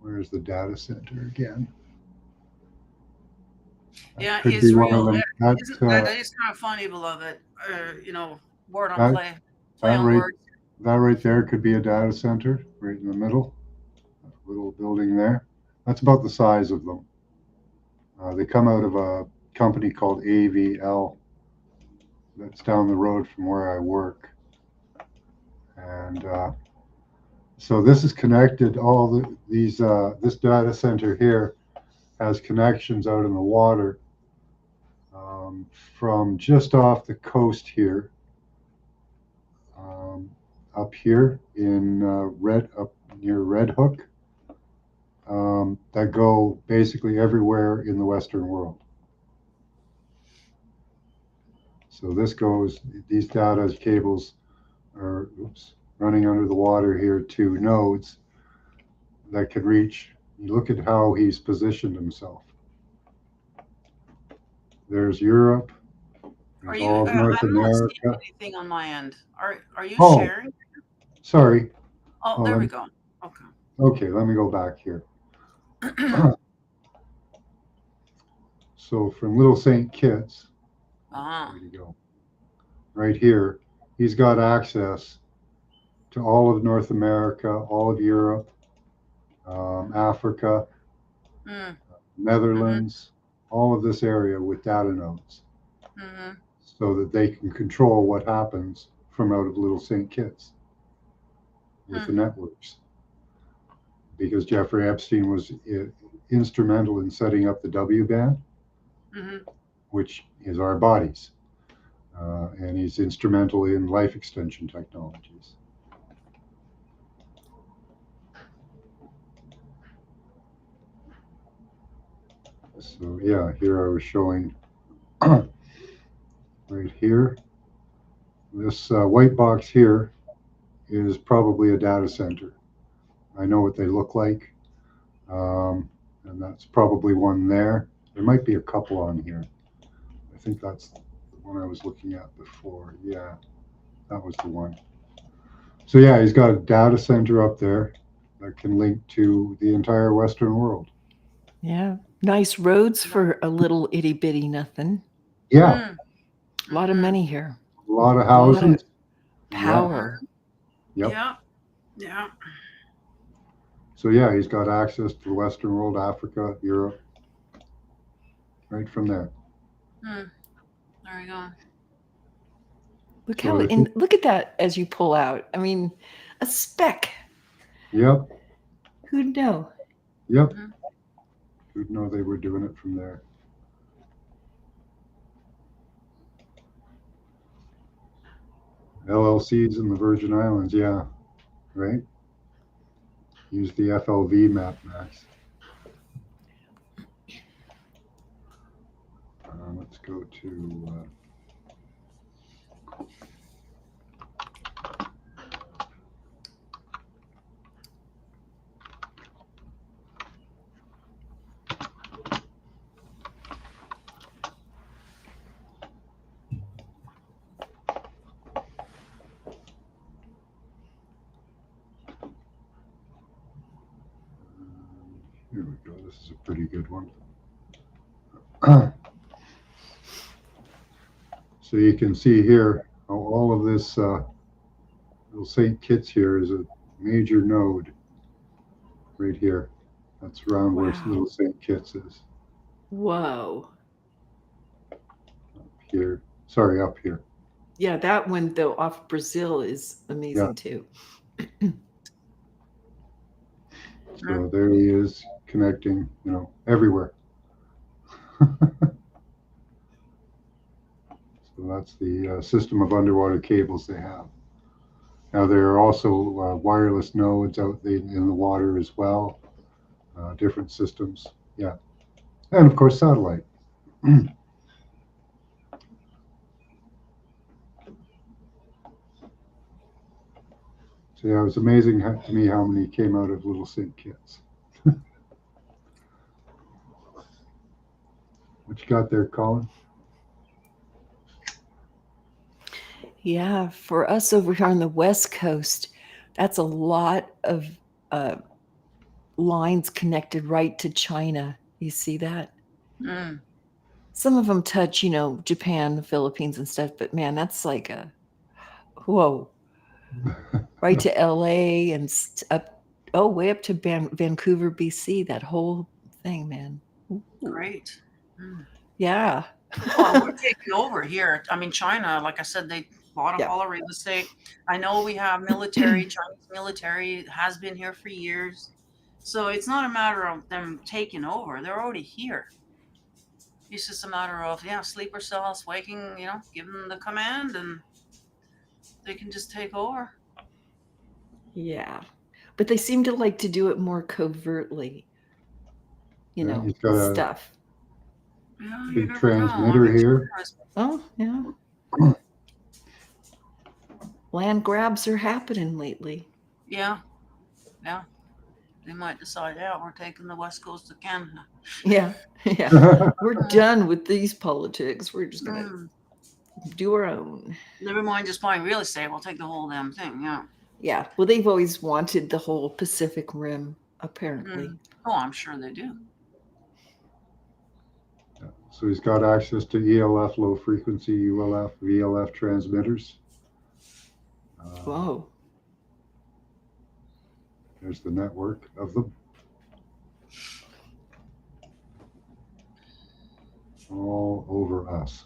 Where's the data center again? Yeah, Could be one of Isreal. them. That is kind of funny, beloved. Word on play That on right, words. that right there could be a data center right in the middle. That little building there. That's about the size of them. They come out of a company called AVL that's down the road from where I work. And so this is connected. This data center here has connections out in the water from just off the coast here up here in up near Red Hook that go basically everywhere in the Western world. So this goes, these data cables are running under the water here to nodes that can reach. You look at how he's positioned himself. There's Europe. Are There's you? all of North I'm not seeing America. anything on my end. Are you Oh, sharing? sorry. Oh, Oh, there we go. Okay. okay, let me go back here. So from Little St. Kitts, Ah. where'd he go? Right here, he's got access to all of North America, all of Europe, Africa, Mm. Netherlands, all of this area with data nodes, Mm-hmm. so that they can control what happens from out of Little St. Kitts with the networks. Because Jeffrey Epstein was instrumental in setting up the W band, which is our bodies. And he's instrumental in life extension technologies. So yeah, here I was showing right here. This white box here is probably a data center. I know what they look like. And that's probably one there. There might be a couple on here. I think that's the one I was looking at before. Yeah, that was the one. So yeah, he's got a data center up there that can link to the entire Western world. Yeah. Nice roads for a little itty bitty nothing. Yeah. A lot of money here. A lot of A lot houses. of power. Yep. Yeah. Yeah. So yeah, he's got access to the Western world, Africa, Europe, right from there. There we go. Look how look at that as you pull out. I mean, a speck. Yep. Who'd know? Yep. Who'd know they were doing it from there? LLCs in the Virgin Islands, yeah, right? Use the FLV map max. Let's go to here we go. This is a pretty good one. So you can see here how all of this little St. Kitts here is a major node right here. That's around where Little St. Kitts is. Whoa. Up here. Sorry, up here. Yeah, that one though off Brazil is amazing too. So there he is connecting, everywhere. So that's the system of underwater cables they have. Now there are also wireless nodes out in the water as well, different systems. Yeah. And of course, satellite. So yeah, it was amazing to me how many came out of Little St. Kitts. What you got there, Colin? Yeah, for us over here on the West Coast, that's a lot of lines connected right to China. You see that? Some of them touch, Japan, the Philippines and stuff, but man, that's like a whoa. Right to LA and way up to Vancouver, BC, that whole thing, man. Great. Yeah. Well, we're taking over here. I mean, China, like I said, they bought up all our real estate. I know we have military, Chinese military has been here for years. So it's not a matter of them taking over. They're already here. It's just a matter of, sleeper cells waking, giving them the command and they can just take over. Yeah. But they seem to like to do it more covertly. You Yeah, know, he's got a stuff. Yeah, you big never know. transmitter I'm here. surprised. Oh, yeah. Land grabs are happening lately. Yeah, yeah. They might decide, yeah, we're taking the west coast of Canada. Yeah. Yeah. We're done with these politics. We're just going Mm. to do our own. Never mind just buying real estate. We'll take the whole damn thing. Yeah. Yeah. Well, they've always wanted the whole Pacific Rim, apparently. Mm. Oh, I'm sure they do. So he's got access to ELF, low frequency, ULF, VLF transmitters. Whoa. There's the network of them. All over us.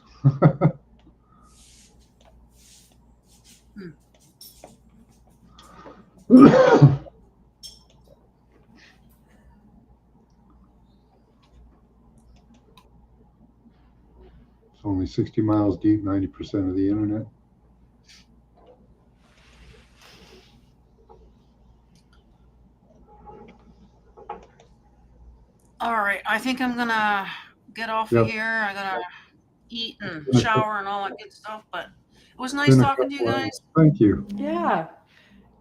It's only 60 miles deep, 90% of the internet. All right. I think I'm going to get off Yep. of here. I'm going to eat and shower and all that good stuff. But it was nice Finish talking up to you well. guys. Thank you. Yeah.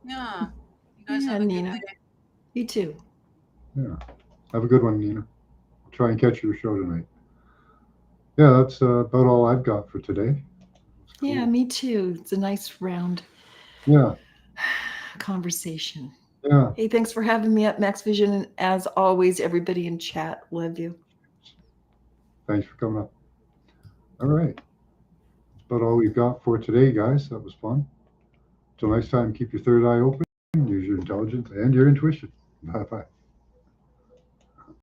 Yeah. You guys Yeah, have a Nina. good day. You too. Yeah. Have a good one, Nina. I'll try and catch your show tonight. Yeah, that's about all I've got for today. Cool. Yeah, me too. It's a nice round conversation. Yeah. Hey, thanks for having me at Max Vision. And as always, everybody in chat, love you. Thanks for coming up. All right. That's about all we've got for today, guys. That was fun. Till next time, keep your third eye open, use your intelligence and your intuition. Bye-bye.